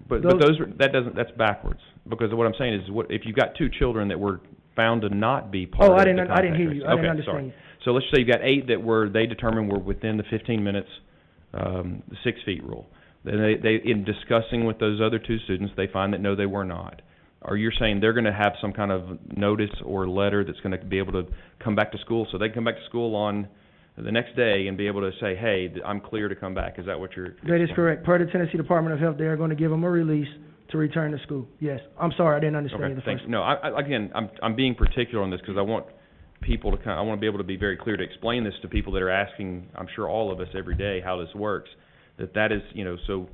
S9: But that's backwards, because what I'm saying is, what if you've got 2 children that were found to not be part of the contact
S15: I didn't hear you.
S9: tracing?
S15: I didn't
S9: Okay,
S15: understand
S9: sorry.
S15: you.
S9: So let's say you've got 8 that they determined were within the 15 minutes, the 6 feet rule. Then they in discussing with those other 2 students, they find that no, they were not. Are you saying they're going to have some kind of notice or letter that's going to be able to come back to school, so they can come back to school on the next day and be able to say, hey, I'm clear to come back? Is that what you're...
S15: That is correct. Per the Tennessee Department of Health, they are going to give them a release to return to school. Yes. I'm sorry, I didn't understand you the
S9: thanks.
S15: first.
S9: No, I'm being particular on this because I want people to I want to be able to be very clear to explain this to people that are asking, I'm sure all of us every day, how this works. That is, so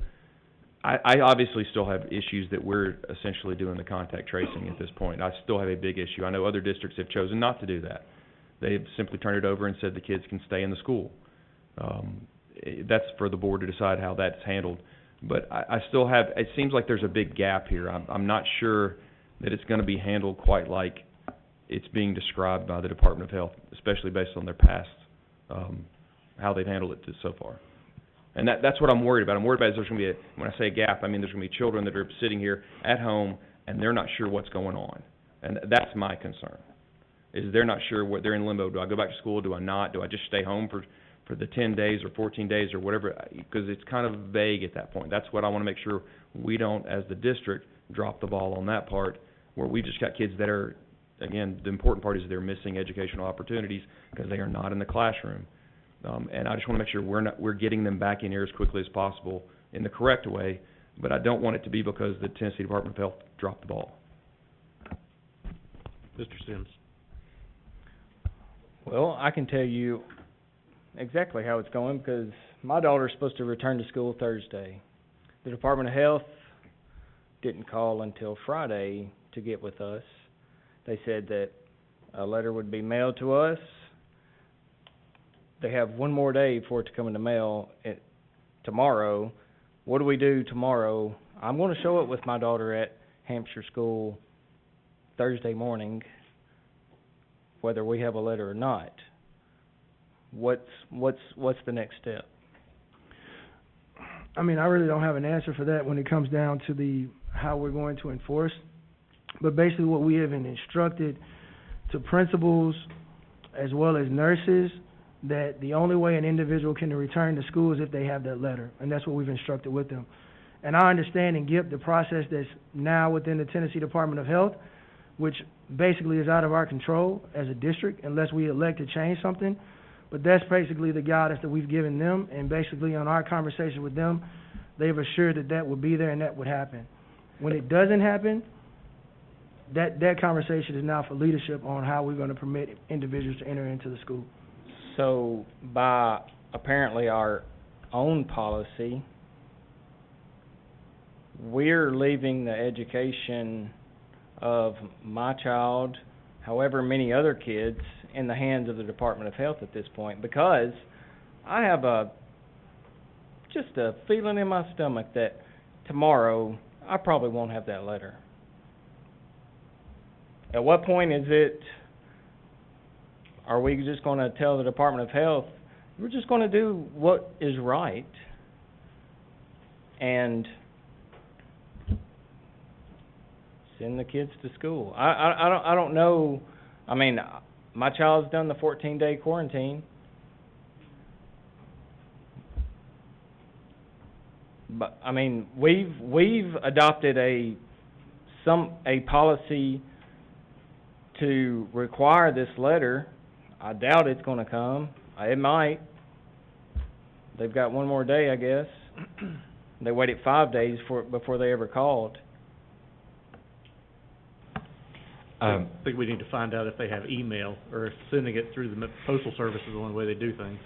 S9: I obviously still have issues that we're essentially doing the contact tracing at this point. I still have a big issue. I know other districts have chosen not to do that. They've simply turned it over and said the kids can stay in the school. That's for the board to decide how that's handled. But I still have, it seems like there's a big gap here. I'm not sure that it's going to be handled quite like it's being described by the Department of Health, especially based on their past, how they've handled it so far. And that's what I'm worried about. I'm worried about is there's going to be when I say a gap, I mean there's going to be children that are sitting here at home and they're not sure what's going on. And that's my concern, is they're not sure what, they're in limbo. Do I go back to school? Do I not? Do I just stay home for the 10 days or 14 days or whatever? Because it's kind of vague at that point. That's what I want to make sure we don't, as the district, drop the ball on that part, where we've just got kids that are, again, the important part is they're missing educational opportunities because they are not in the classroom. And I just want to make sure we're getting them back in here as quickly as possible in the correct way, but I don't want it to be because the Tennessee Department of Health dropped the ball.
S2: Mr. Sims.
S8: Well, I can tell you exactly how it's going because my daughter's supposed to return to school Thursday. The Department of Health didn't call until Friday to get with us. They said that a letter would be mailed to us. They have one more day for it to come in the mail tomorrow. What do we do tomorrow? I'm going to show it with my daughter at Hampshire School Thursday morning, whether we have a letter or not. What's the next step?
S15: I mean, I really don't have an answer for that when it comes down to how we're going to enforce. But basically what we have instructed to principals as well as nurses, that the only way an individual can return to school is if they have that letter. And that's what we've instructed with them. And I understand and get the process that's now within the Tennessee Department of Health, which basically is out of our control as a district unless we elect to change something. But that's basically the guidance that we've given them, and basically on our conversation with them, they've assured that that would be there and that would happen. When it doesn't happen, that conversation is now for leadership on how we're going to permit individuals to enter into the school.
S8: So by apparently our own policy, we're leaving the education of my child, however many other kids, in the hands of the Department of Health at this point, because I have just a feeling in my stomach that tomorrow, I probably won't have that letter. At what point is it, are we just gonna tell the Department of Health, we're just gonna do what is right, and send the kids to school? I don't know, I mean, my child's done the 14-day quarantine. But, I mean, we've adopted a policy to require this letter. I doubt it's gonna come. It might. They've got one more day, I guess. They waited 5 days before they ever called.
S2: I think we need to find out if they have email, or if sending it through the postal service is the only way they do things.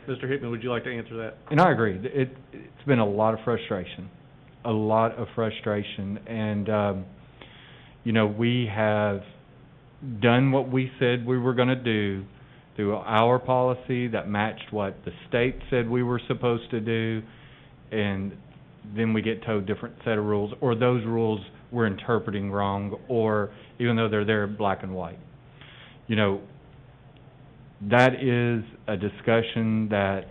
S2: Mr. Hickman, would you like to answer that?
S13: And I agree. It's been a lot of frustration, and, you know, we have done what we said we were gonna do through our policy that matched what the state said we were supposed to do, and then we get told different set of rules, or those rules we're interpreting wrong, or even though they're there black and white. You know, that is a discussion that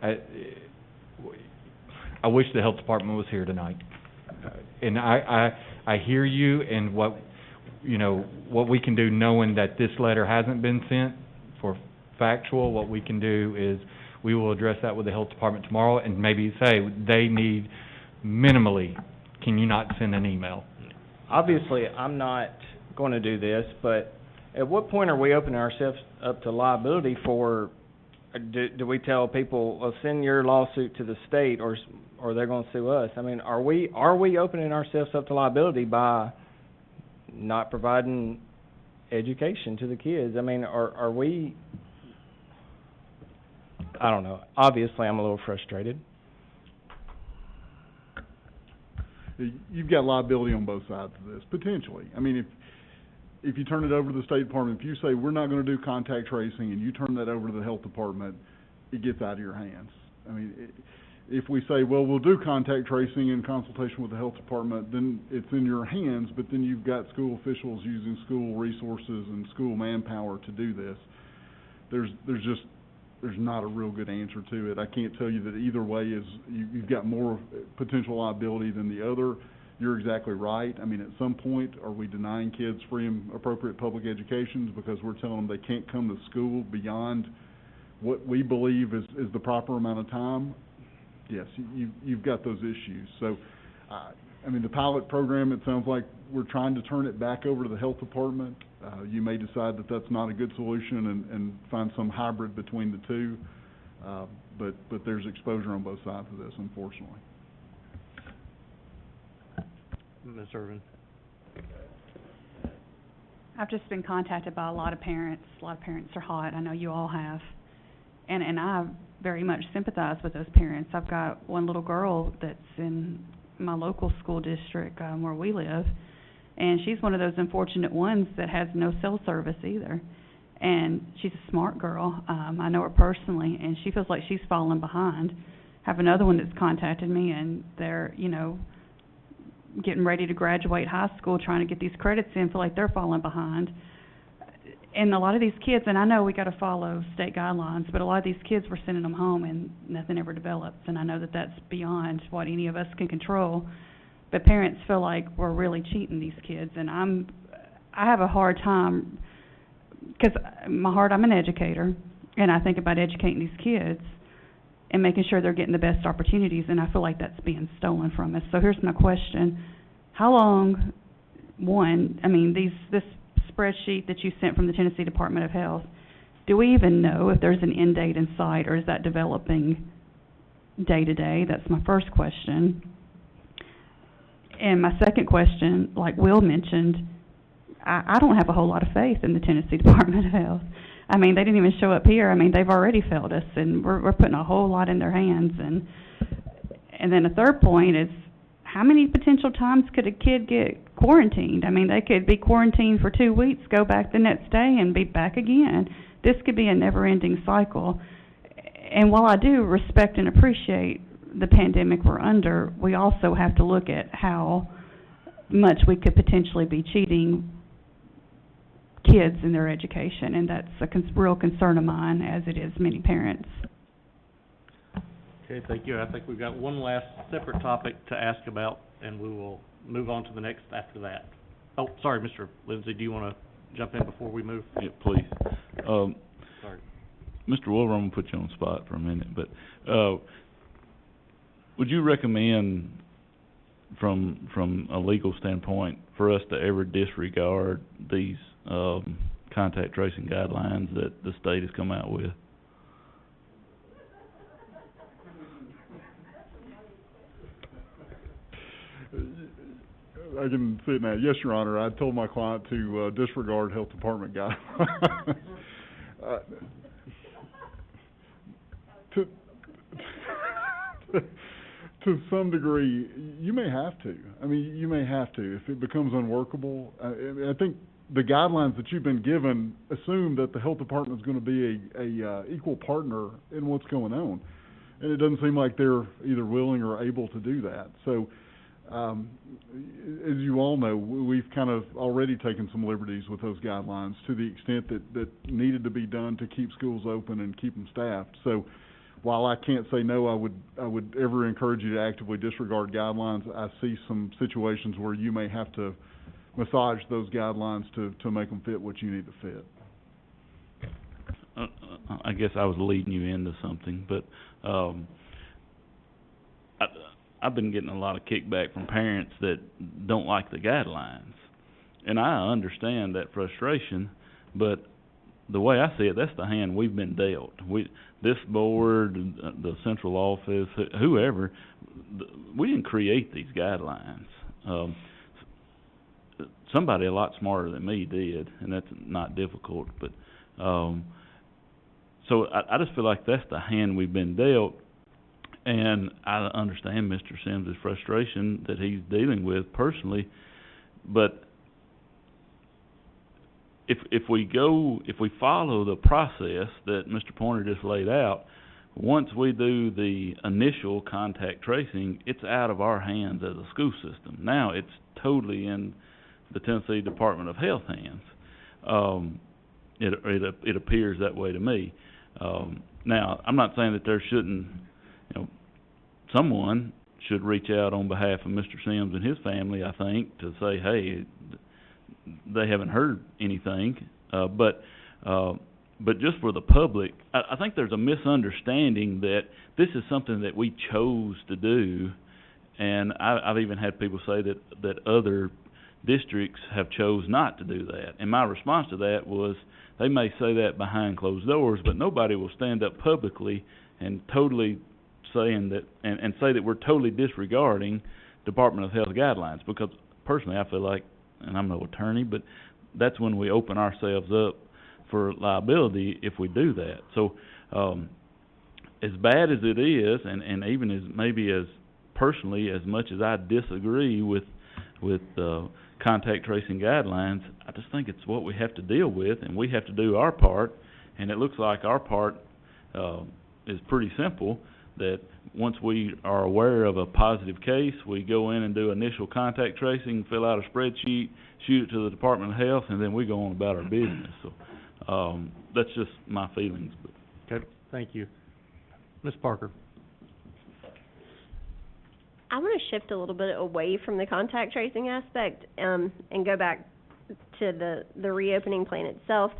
S13: I wish the health department was here tonight. And I hear you, and what we can do, knowing that this letter hasn't been sent for factual, what we can do is we will address that with the health department tomorrow, and maybe say they need minimally, can you not send an email?
S8: Obviously, I'm not going to do this, but at what point are we opening ourselves up to liability for, do we tell people, well, send your lawsuit to the state, or they're going to sue us? I mean, are we opening ourselves up to liability by not providing education to the kids? I mean, are we, I don't know. Obviously, I'm a little frustrated.
S16: You've got liability on both sides of this, potentially. I mean, if you turn it over to the State Department, if you say, we're not gonna do contact tracing, and you turn that over to the Health Department, it gets out of your hands. I mean, if we say, well, we'll do contact tracing in consultation with the Health Department, then it's in your hands, but then you've got school officials using school resources and school manpower to do this. There's not a real good answer to it. I can't tell you that either way is, you've got more potential liability than the other. You're exactly right. I mean, at some point, are we denying kids free and appropriate public educations because we're telling them they can't come to school beyond what we believe is the proper amount of time? Yes, you've got those issues. So, I mean, the pilot program, it sounds like we're trying to turn it back over to the health department. You may decide that that's not a good solution and find some hybrid between the two. But there's exposure on both sides of this, unfortunately.
S2: Ms. Irvin?
S12: I've just been contacted by a lot of parents. A lot of parents are hot. I know you all have. And I very much sympathize with those parents. I've got one little girl that's in my local school district, where we live, and she's one of those unfortunate ones that has no cell service either. And she's a smart girl. I know her personally, and she feels like she's falling behind. I have another one that's contacted me, and they're, getting ready to graduate high school, trying to get these credits in, feel like they're falling behind. And a lot of these kids, and I know we got to follow state guidelines, but a lot of these kids, we're sending them home and nothing ever develops. And I know that that's beyond what any of us can control. But parents feel like we're really cheating these kids, and I have a hard time, because in my heart I'm an educator, and I think about educating these kids and making sure they're getting the best opportunities, and I feel like that's being stolen from us. So here's my question: how long? This spreadsheet that you sent from the Tennessee Department of Health, do we even know if there's an end date in sight, or is that developing day to day? That's my first question. And my second question, like Will mentioned, I don't have a whole lot of faith in the Tennessee Department of Health. I mean, they didn't even show up here. I mean, they've already failed us, and we're putting a whole lot in their hands. And then a third point is, how many potential times could a kid get quarantined? I mean, they could be quarantined for 2 weeks, go back the next day, and be back again. This could be a never-ending cycle. And while I do respect and appreciate the pandemic we're under, we also have to look at how much we could potentially be cheating kids in their education, and that's a real concern of mine, as it is many parents.
S2: Okay, thank you. I think we've got one last separate topic to ask about, and we will move on to the next after that. Oh, sorry, Mr. Lindsay, do you want to jump in before we move?
S11: Yeah, please.
S2: Sorry.
S11: Mr. Wilbur, I'm gonna put you on the spot for a minute, but, would you recommend from a legal standpoint for us to ever disregard these, contact tracing guidelines that the state has come out with?
S16: I can see it now. Yes, Your Honor, I told my client to disregard health department guidelines. To some degree, you may have to. I mean, you may have to if it becomes unworkable. I think the guidelines that you've been given assume that the health department is going to be a equal partner in what's going on, and it doesn't seem like they're either willing or able to do that. So, as you all know, we've kind of already taken some liberties with those guidelines to the extent that needed to be done to keep schools open and keep them staffed. So, while I can't say no, I would ever encourage you to actively disregard guidelines. I see some situations where you may have to massage those guidelines to make them fit what you need to fit.
S11: I guess I was leading you into something, but, I've been getting a lot of kickback from parents that don't like the guidelines. And I understand that frustration, but the way I see it, that's the hand we've been dealt. This board, the central office, whoever, we didn't create these guidelines. Somebody a lot smarter than me did, and that's not difficult, but, so I just feel like that's the hand we've been dealt. And I understand Mr. Sims' frustration that he's dealing with personally, but if we follow the process that Mr. Pointer just laid out, once we do the initial contact tracing, it's out of our hands as a school system. Now it's totally in the Tennessee Department of Health hands. It appears that way to me. Now, I'm not saying that there shouldn't, someone should reach out on behalf of Mr. Sims and his family, I think, to say, hey, they haven't heard anything, but just for the public, I think there's a misunderstanding that this is something that we chose to do, and I've even had people say that other districts have chose not to do that, and my response to that was, they may say that behind closed doors, but nobody will stand up publicly and totally saying that, and say that we're totally disregarding Department of Health guidelines, because personally I feel like, and I'm no attorney, but that's when we open ourselves up for liability if we do that. So, as bad as it is, and even as maybe as personally as much as I disagree with contact tracing guidelines, I just think it's what we have to deal with, and we have to do our part, and it looks like our part is pretty simple, that once we are aware of a positive case, we go in and do initial contact tracing, fill out a spreadsheet, shoot it to the Department of Health, and then we go on about our business. So, that's just my feelings.
S2: Okay, thank you. Ms. Parker?
S5: I want to shift a little bit away from the contact tracing aspect, and go back to the reopening plan itself.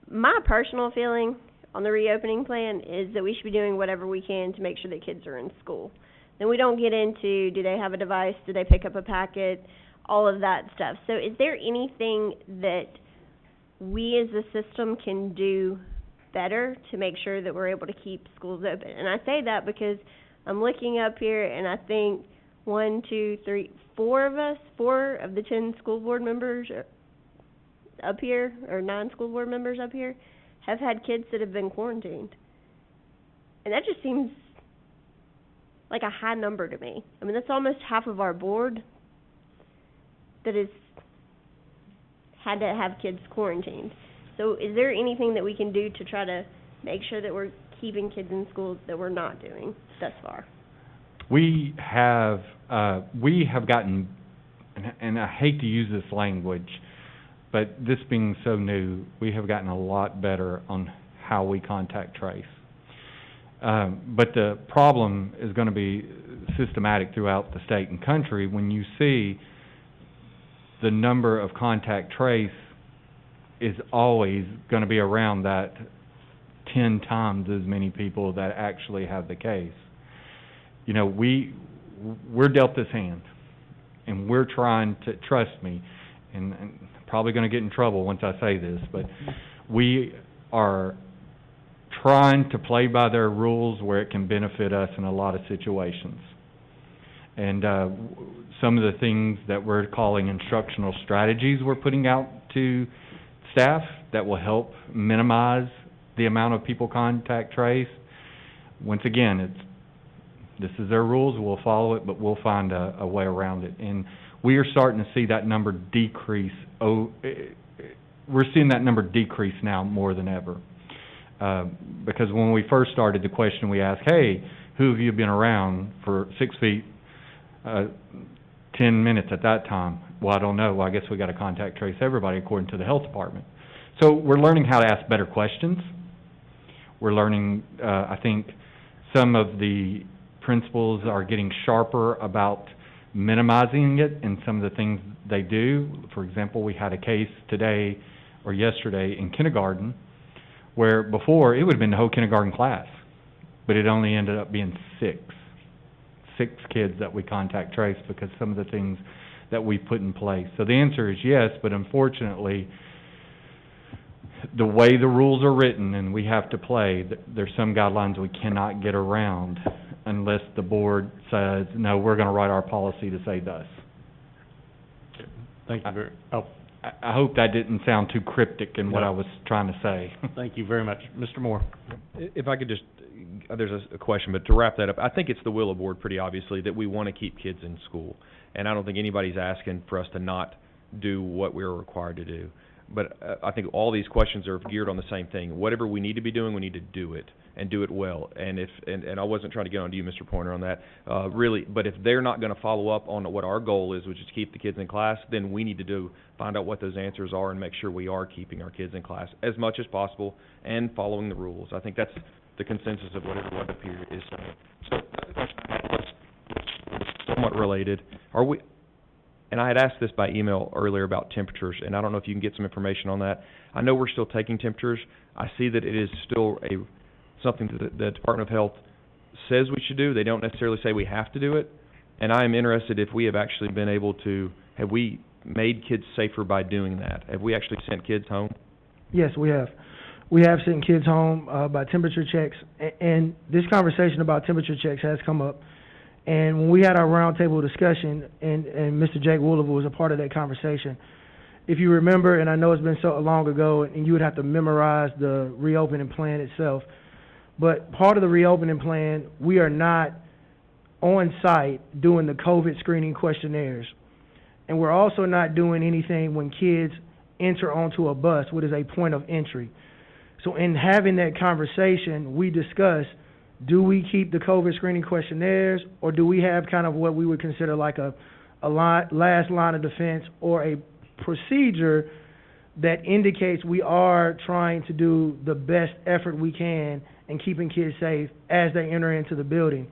S5: My personal feeling on the reopening plan is that we should be doing whatever we can to make sure that kids are in school. Then we don't get into, do they have a device, do they pick up a packet, all of that stuff. So is there anything that we as a system can do better to make sure that we're able to keep schools open? And I say that because I'm looking up here, and I think 1, 2, 3, 4 of us, 4 of the 10 school board members up here, or 9 school board members up here, have had kids that have been quarantined. And that just seems like a high number to me. I mean, that's almost half of our board that has had to have kids quarantined. So is there anything that we can do to try to make sure that we're keeping kids in schools that we're not doing thus far?
S13: we have gotten, and I hate to use this language, but this being so new, we have gotten a lot better on how we contact trace. But the problem is gonna be systematic throughout the state and country when you see the number of contact trace is always gonna be around that 10 times as many people that actually have the case. You know, we're dealt this hand, and we're trying to, trust me, and probably gonna get in trouble once I say this, but we are trying to play by their rules where it can benefit us in a lot of situations. And some of the things that we're calling instructional strategies we're putting out to staff that will help minimize the amount of people contact trace. Once again, this is their rules, we'll follow it, but we'll find a way around it. And we are starting to see that number decrease. We're seeing that number decrease now more than ever. Because when we first started, the question we asked, hey, who have you been around for 6 feet, 10 minutes at that time? Well, I don't know. Well, I guess we got to contact trace everybody according to the health department. So we're learning how to ask better questions. We're learning, I think, some of the principals are getting sharper about minimizing it in some of the things they do. For example, we had a case today or yesterday in kindergarten where before it would have been the whole kindergarten class, but it only ended up being six kids that we contact trace because some of the things that we put in place. So the answer is yes, but unfortunately, the way the rules are written and we have to play, there's some guidelines we cannot get around unless the board says, no, we're gonna write our policy to say thus.
S2: Thank you very,
S13: I hope that didn't sound too cryptic in what I was trying to say.
S2: thank you very much. Mr. Moore?
S9: If I could just, there's a question, but to wrap that up, I think it's the will of board pretty obviously that we want to keep kids in school. And I don't think anybody's asking for us to not do what we're required to do. But I think all these questions are geared on the same thing. Whatever we need to be doing, we need to do it, and do it well. And I wasn't trying to get on to you, Mr. Pointer, on that, really, but if they're not gonna follow up on what our goal is, which is keep the kids in class, then we need to find out what those answers are and make sure we are keeping our kids in class as much as possible and following the rules. I think that's the consensus of what the period is saying. So, somewhat related, and I had asked this by email earlier about temperatures, and I don't know if you can get some information on that. I know we're still taking temperatures. I see that it is still something that the Department of Health says we should do. They don't necessarily say we have to do it. And I am interested if we have actually been able to, have we made kids safer by doing that? Have we actually sent kids home?
S15: Yes, we have. We have sent kids home by temperature checks, and this conversation about temperature checks has come up. And when we had our roundtable discussion, and Mr. Jake Wooliver was a part of that conversation, if you remember, and I know it's been so long ago, and you would have to memorize the reopening plan itself, but part of the reopening plan, we are not on site doing the COVID screening questionnaires. And we're also not doing anything when kids enter onto a bus, which is a point of entry. So in having that conversation, we discussed, do we keep the COVID screening questionnaires, or do we have kind of what we would consider like a last line of defense, or a procedure that indicates we are trying to do the best effort we can in keeping kids safe as they enter into the building.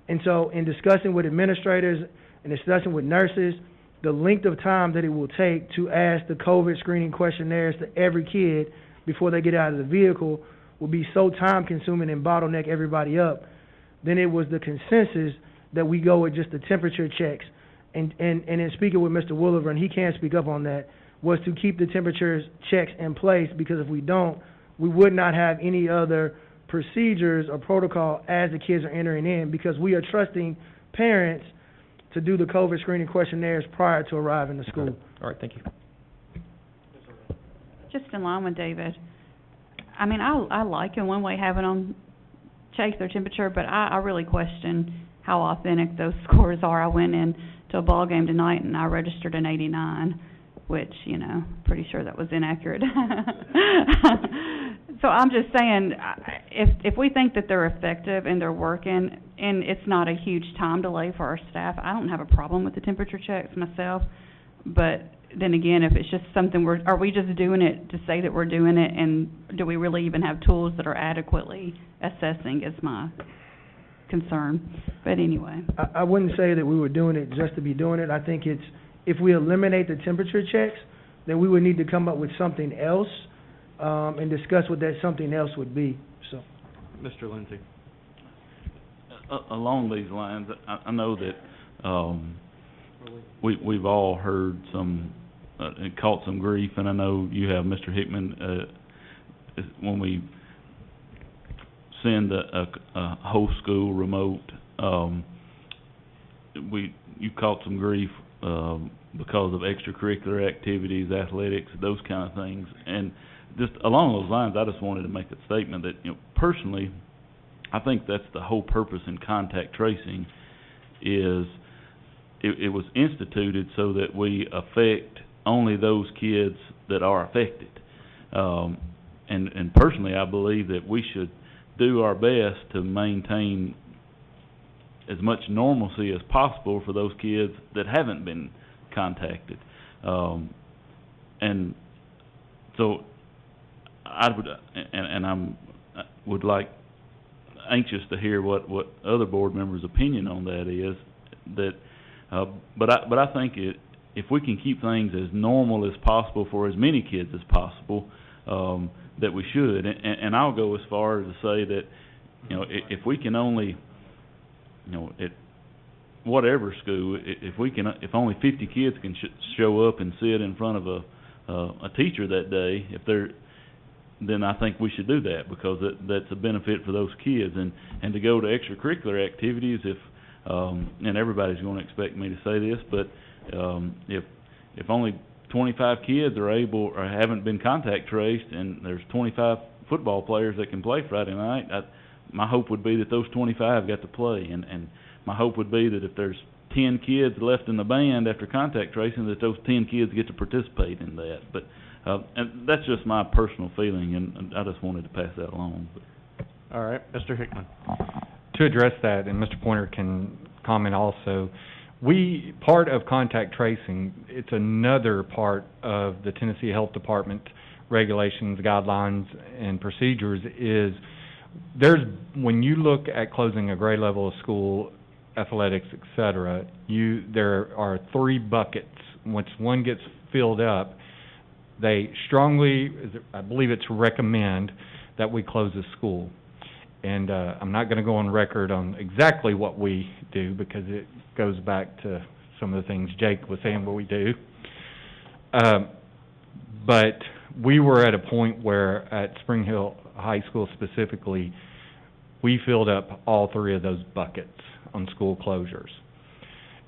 S15: And so in discussing with administrators and discussing with nurses, the length of time that it will take to ask the COVID screening questionnaires to every kid before they get out of the vehicle will be so time-consuming and bottleneck everybody up, then it was the consensus that we go with just the temperature checks. And in speaking with Mr. Wooliver, and he can speak up on that, was to keep the temperature checks in place, because if we don't, we would not have any other procedures or protocol as the kids are entering in, because we are trusting parents to do the COVID screening questionnaires prior to arriving to school.
S9: All right, thank you.
S12: Just in line with David, I mean, I like in one way having them check their temperature, but I really question how authentic those scores are. I went in to a ball game tonight and I registered an 89, which, pretty sure that was inaccurate. So I'm just saying, if we think that they're effective and they're working, and it's not a huge time delay for our staff, I don't have a problem with the temperature checks myself. But then again, if it's just something are we just doing it to say that we're doing it, and do we really even have tools that are adequately assessing is my concern. But anyway.
S15: I wouldn't say that we were doing it just to be doing it. I think if we eliminate the temperature checks, then we would need to come up with something else, and discuss what that something else would be, so.
S2: Mr. Lindsey?
S11: Along these lines, I know that, we've all heard some, and caught some grief, and I know you have, Mr. Hickman, when we send a whole school remote, you caught some grief, because of extracurricular activities, athletics, those kind of things. And just along those lines, I just wanted to make a statement that, personally, I think that's the whole purpose in contact tracing is it was instituted so that we affect only those kids that are affected. And personally, I believe that we should do our best to maintain as much normalcy as possible for those kids that haven't been contacted. And so I would like anxious to hear what other board members' opinion on that is. But I think if we can keep things as normal as possible for as many kids as possible, that we should. And I'll go as far as to say that, if we can only, at whatever school, if only 50 kids can show up and sit in front of a teacher that day, then I think we should do that, because that's a benefit for those kids. And to go to extracurricular activities, and everybody's going to expect me to say this, but if only 25 kids are able or haven't been contact traced, and there's 25 football players that can play Friday night, my hope would be that those 25 got to play, and my hope would be that if there's 10 kids left in the band after contact tracing, that those 10 kids get to participate in that. But and that's just my personal feeling, and I just wanted to pass that along.
S2: All right, Mr. Hickman.
S13: To address that, and Mr. Pointer can comment also, part of contact tracing, it's another part of the Tennessee Health Department regulations, guidelines, and procedures is when you look at closing a grade level of school, athletics, et cetera, there are 3 buckets. Once one gets filled up, they strongly, I believe it's recommend that we close the school. And I'm not going to go on record on exactly what we do, because it goes back to some of the things Jake was saying what we do. But we were at a point where at Spring Hill High School specifically, we filled up all 3 of those buckets on school closures.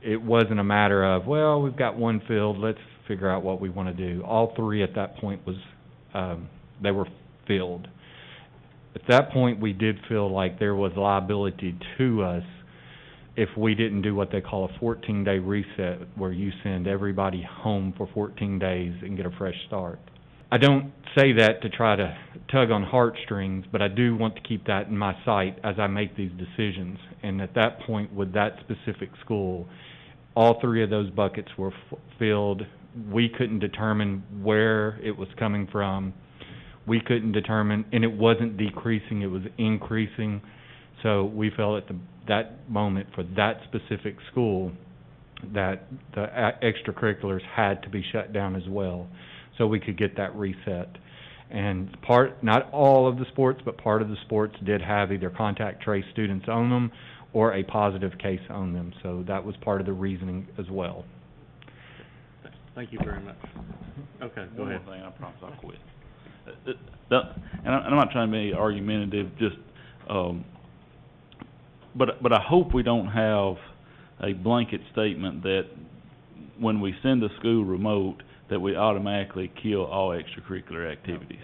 S13: It wasn't a matter of, well, we've got one filled, let's figure out what we want to do. All 3 at that point they were filled. At that point, we did feel like there was liability to us if we didn't do what they call a 14-day reset, where you send everybody home for 14 days and get a fresh start. I don't say that to try to tug on heartstrings, but I do want to keep that in my sight as I make these decisions. And at that point, with that specific school, all 3 of those buckets were filled. We couldn't determine where it was coming from. We couldn't determine, and it wasn't decreasing, it was increasing. So we felt at that moment for that specific school that the extracurriculars had to be shut down as well, so we could get that reset. And not all of the sports, but part of the sports did have either contact trace students on them or a positive case on them. So that was part of the reasoning as well.
S2: Thank you very much. Okay, go ahead.
S11: One more thing, I promise I'll quit. And I'm not trying to be argumentative, just, but I hope we don't have a blanket statement that when we send a school remote, that we automatically kill all extracurricular activities.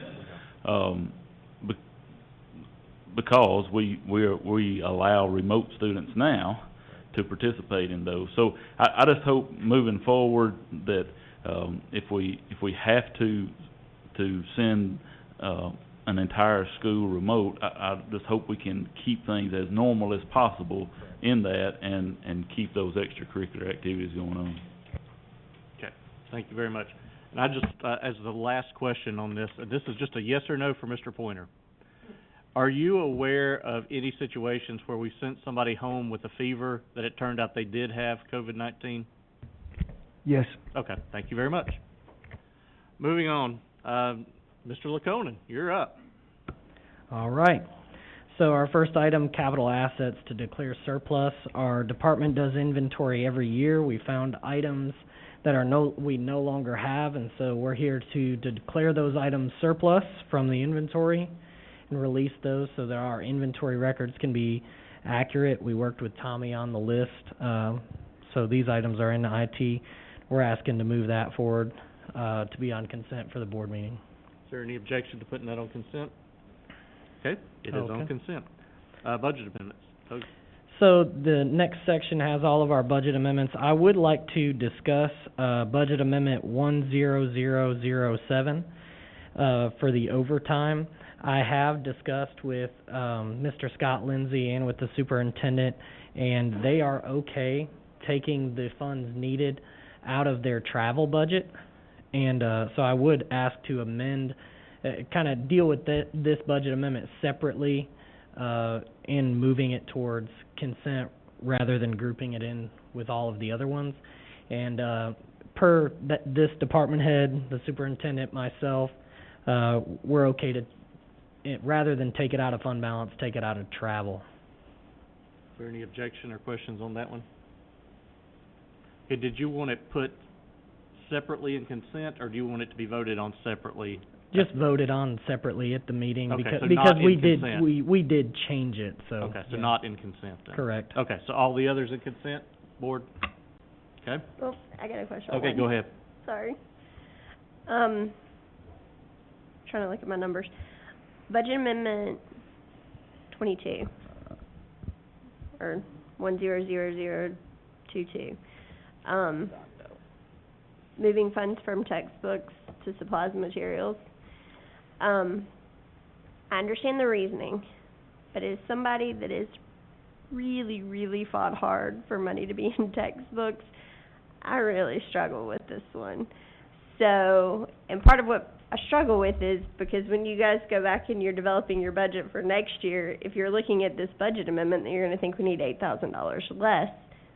S11: Because we allow remote students now to participate in those. So I just hope moving forward that if we have to send an entire school remote, I just hope we can keep things as normal as possible in that and keep those extracurricular activities going on.
S2: Okay, thank you very much. And I just, as the last question on this, this is just a yes or no for Mr. Pointer. Are you aware of any situations where we sent somebody home with a fever that it turned out they did have COVID-19?
S15: Yes.
S2: Okay, thank you very much. Moving on, Mr. Laconin, you're up.
S6: All right. So our first item, capital assets to declare surplus. Our department does inventory every year. We found items that we no longer have, and so we're here to declare those items surplus from the inventory and release those so that our inventory records can be accurate. We worked with Tommy on the list, so these items are in IT. We're asking to move that forward to be on consent for the board meeting.
S2: Is there any objection to putting that on consent? Okay, it is on
S6: Okay.
S2: consent. Budget amendments. Okay.
S6: So the next section has all of our budget amendments. I would like to discuss budget amendment 10007 for the overtime. I have discussed with Mr. Scott Lindsay and with the superintendent, and they are okay taking the funds needed out of their travel budget. And so I would ask to amend, kind of deal with this budget amendment separately in moving it towards consent rather than grouping it in with all of the other ones. And this department head, the superintendent, myself, we're okay to, rather than take it out of fund balance, take it out of travel.
S2: Is there any objection or questions on that one? Okay, did you want it put separately in consent, or do you want it to be voted on separately?
S6: Just voted on separately at the meeting
S2: Okay,
S6: because
S2: so
S6: because
S2: not in
S6: we did
S2: consent.
S6: we did change it, so.
S2: Okay, so
S6: yeah.
S2: not in consent then?
S6: Correct.
S2: Okay, so all the others in consent, board? Okay?
S5: Oh, I got a question on
S2: Okay,
S5: one.
S2: go ahead.
S5: Sorry. Trying to look at my numbers. Budget amendment 22, or 100022. Moving funds from textbooks to supplies and materials. I understand the reasoning, but as somebody that is really, really fought hard for money to be in textbooks, I really struggle with this one. So, and part of what I struggle with is because when you guys go back and you're developing your budget for next year, if you're looking at this budget amendment, then you're going to think we need $8,000 less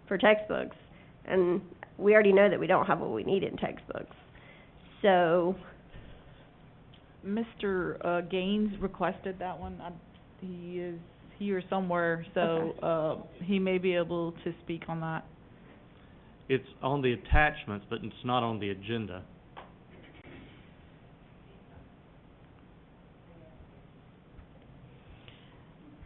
S5: for textbooks. And we already know that we don't have what we need in textbooks. So,
S17: Mr. Gaines requested that one. He is here somewhere, so he may be able to speak on that.
S2: It's on the attachments, but it's not on the agenda.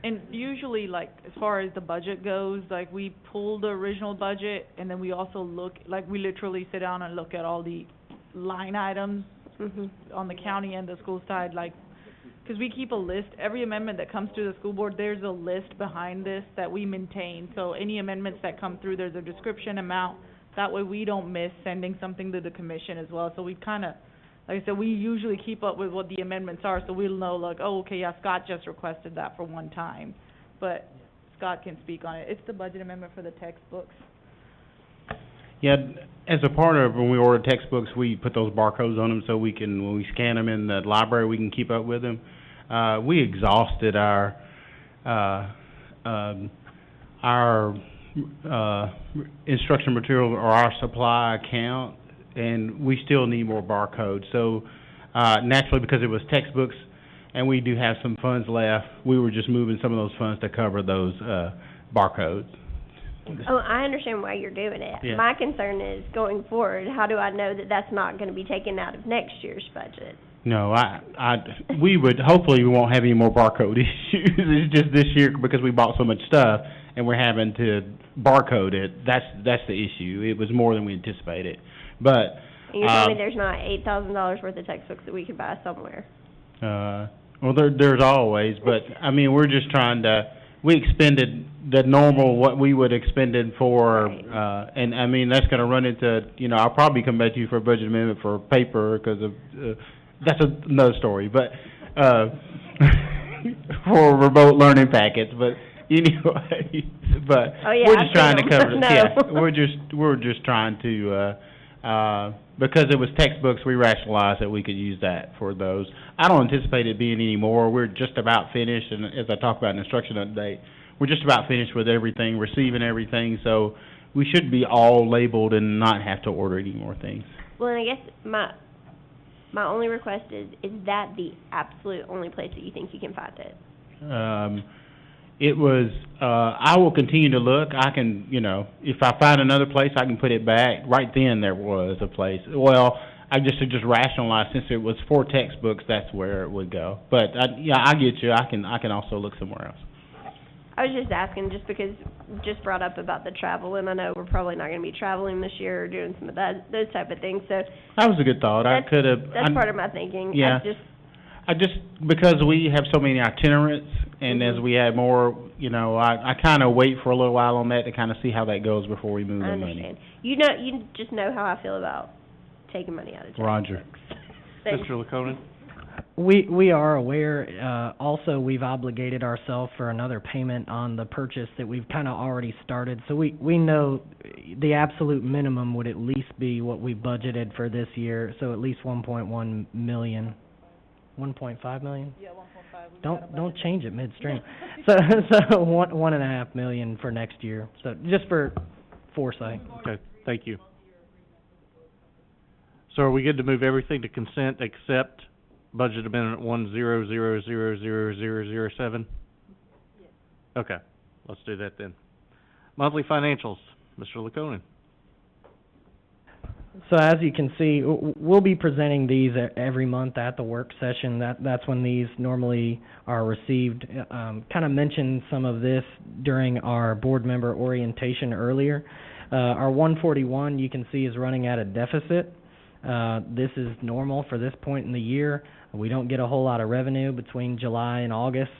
S17: And usually, like, as far as the budget goes, like, we pull the original budget, and then we also look, like, we literally sit down and look at all the line items on the county and the school side, like, because we keep a list. Every amendment that comes through the school board, there's a list behind this that we maintain. So any amendments that come through, there's a description amount. That way we don't miss sending something to the commission as well. So we kind of, like I said, we usually keep up with what the amendments are, so we'll know, like, oh, okay, yeah, Scott just requested that for one time. But Scott can speak on it. It's the budget amendment for the textbooks.
S4: Yeah, as a part of, when we order textbooks, we put those barcodes on them so we can, when we scan them in the library, we can keep up with them. We exhausted our instruction material or our supply account, and we still need more barcodes. So, naturally, because it was textbooks and we do have some funds left, we were just moving some of those funds to cover those barcodes.
S5: oh, I understand why you're doing it.
S4: Yeah.
S5: My concern is going forward, how do I know that that's not going to be taken out of next year's budget?
S4: No, we would, hopefully we won't have any more barcode issues. It's just this year because we bought so much stuff and we're having to barcode it. That's the issue. It was more than we anticipated. But,
S5: And you're telling me there's not $8,000 worth of textbooks that we could buy somewhere?
S4: well, there's always, but, I mean, we're just trying to, we expended the normal, what we would expended for, and, I mean, that's gonna run into, I'll probably come back to you for a budget amendment for paper, because of, that's another story, but, for remote learning packets, but anyway, but
S5: Oh, yeah,
S4: we're
S5: I've
S4: just trying to
S5: seen 'em.
S4: cover,
S5: No.
S4: yeah, we're just trying to, because it was textbooks, we rationalized that we could use that for those. I don't anticipate it being any more. We're just about finished, and as I talk about in instruction update, we're just about finished with everything, receiving everything, so we should be all labeled and not have to order any more things.
S5: Well, and I guess my only request is that the absolute only place that you think you can find it?
S4: It was, I will continue to look. I can, if I find another place, I can put it back. Right then, there was a place. Well, I just rationalized, since it was 4 textbooks, that's where it would go. But, I get you. I can also look somewhere else.
S5: I was just asking, just because, just brought up about the travel, and I know we're probably not gonna be traveling this year or doing some of those type of things, so.
S4: That was a good thought.
S5: That's part of my thinking.
S4: Yeah. Because we have so many itinerants, and as we add more, I kind of wait for a little while on that to kind of see how that goes before we move
S5: I
S4: the money.
S5: understand. You just know how I feel about taking money out of tax.
S4: Roger.
S5: Thanks.
S2: Mr. Laconin?
S6: We are aware, also, we've obligated ourselves for another payment on the purchase that we've kind of already started. So we know the absolute minimum would at least be what we budgeted for this year, so at least 1.1 million. 1.5 million?
S17: Yeah, 1.5.
S6: Don't change it midstream. So 1.5 million for next year. So just for foresight.
S2: Okay, thank you. So are we good to move everything to consent except budget amendment 100000007?
S17: Yes.
S2: Okay, let's do that then. Monthly financials, Mr. Laconin.
S6: So as you can see, we'll be presenting these every month at the work session. That's when these normally are received. Kind of mentioned some of this during our board member orientation earlier. Our 141, you can see, is running at a deficit. This is normal for this point in the year. We don't get a whole lot of revenue between July and August.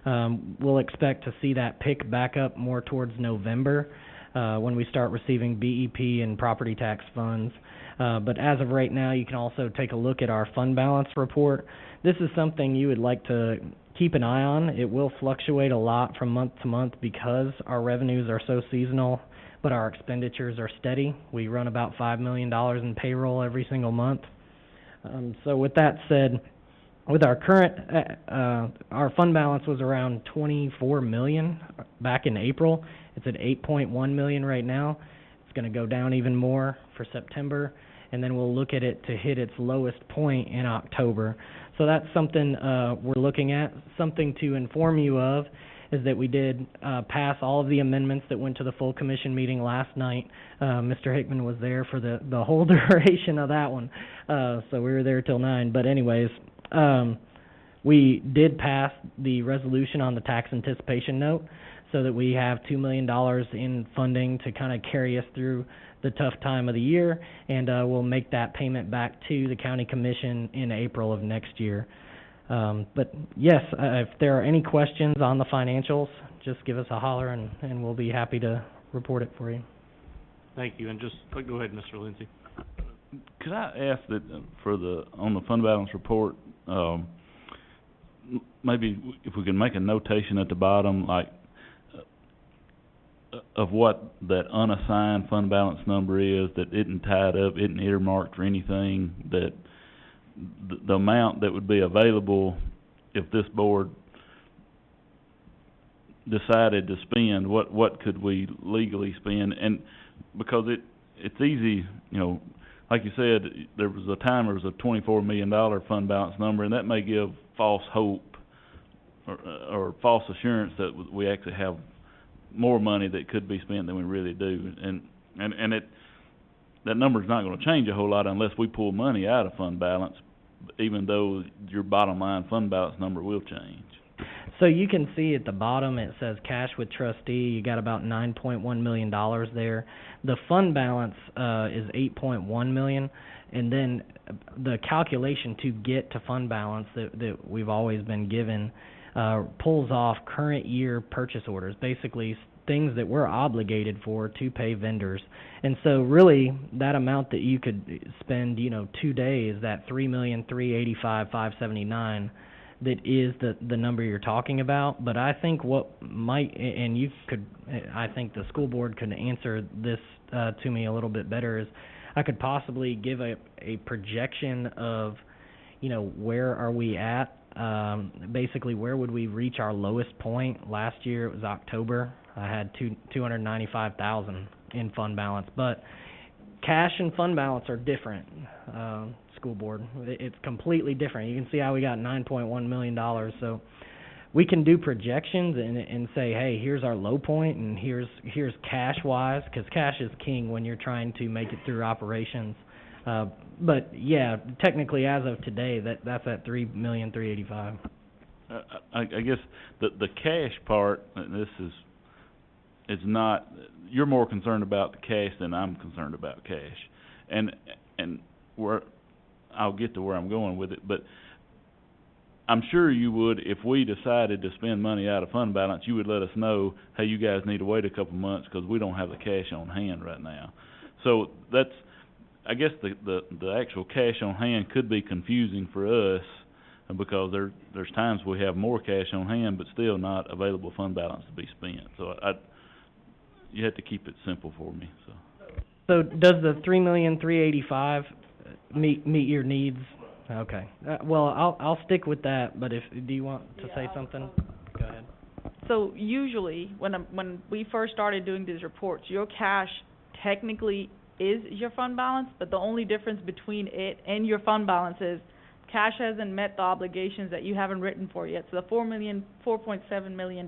S6: We'll expect to see that pick back up more towards November, when we start receiving BEP and property tax funds. But as of right now, you can also take a look at our fund balance report. This is something you would like to keep an eye on. It will fluctuate a lot from month to month because our revenues are so seasonal, but our expenditures are steady. We run about $5 million in payroll every single month. So with that said, with our current, our fund balance was around 24 million back in April. It's at 8.1 million right now. It's going to go down even more for September, and then we'll look at it to hit its lowest point in October. So that's something we're looking at. Something to inform you of is that we did pass all of the amendments that went to the full commission meeting last night. Mr. Hickman was there for the whole duration of that one, so we were there till 9. But anyways, we did pass the resolution on the tax anticipation note, so that we have $2 million in funding to kind of carry us through the tough time of the year, and we'll make that payment back to the county commission in April of next year. But yes, if there are any questions on the financials, just give us a holler, and we'll be happy to report it for you.
S2: Thank you, and just, go ahead, Mr. Lindsey.
S11: Could I ask that on the fund balance report, maybe if we can make a notation at the bottom, like, of what that unassigned fund balance number is that isn't tied up, isn't earmarked for anything, that the amount that would be available if this board decided to spend, what could we legally spend? And because it's easy, like you said, there was a time there was a $24 million fund balance number, and that may give false hope or false assurance that we actually have more money that could be spent than we really do, and that number's not going to change a whole lot unless we pull money out of fund balance, even though your bottom line fund balance number will change.
S6: So you can see at the bottom it says cash with trustee. You got about $9.1 million there. The fund balance is $8.1 million, and then the calculation to get to fund balance that we've always been given pulls off current year purchase orders, basically things that we're obligated for to pay vendors. And so really that amount that you could spend, 2 days, that $3,385,579, that is the number you're talking about, but I think what might, and you could, I think the school board could answer this, to me a little bit better, is I could possibly give a projection of, you know, where are we at, basically where would we reach our lowest point. Last year, it was October, I had $295,000 in fund balance, but cash and fund balance are different, school board. It's completely different. You can see how we got $9.1 million, so we can do projections and say, hey, here's our low point, and here's cash-wise, because cash is king when you're trying to make it through operations. But, yeah, technically, as of today, that's at $3,385,000.
S11: I guess the cash part, it's not, you're more concerned about the cash than I'm concerned about cash. And where, I'll get to where I'm going with it, but I'm sure you would, if we decided to spend money out of fund balance, you would let us know, hey, you guys need to wait a couple months because we don't have the cash on hand right now. So that's, I guess the actual cash on hand could be confusing for us, because there's times we have more cash on hand but still not available fund balance to be spent. So you have to keep it simple for me.
S6: So does the $3,385,000 meet your needs? Okay. Well, I'll stick with that. But do you want to say something? Go ahead.
S17: So usually, when we first started doing these reports, your cash technically is your fund balance, but the only difference between it and your fund balance is cash hasn't met the obligations that you haven't written for yet. So the $4.7 million.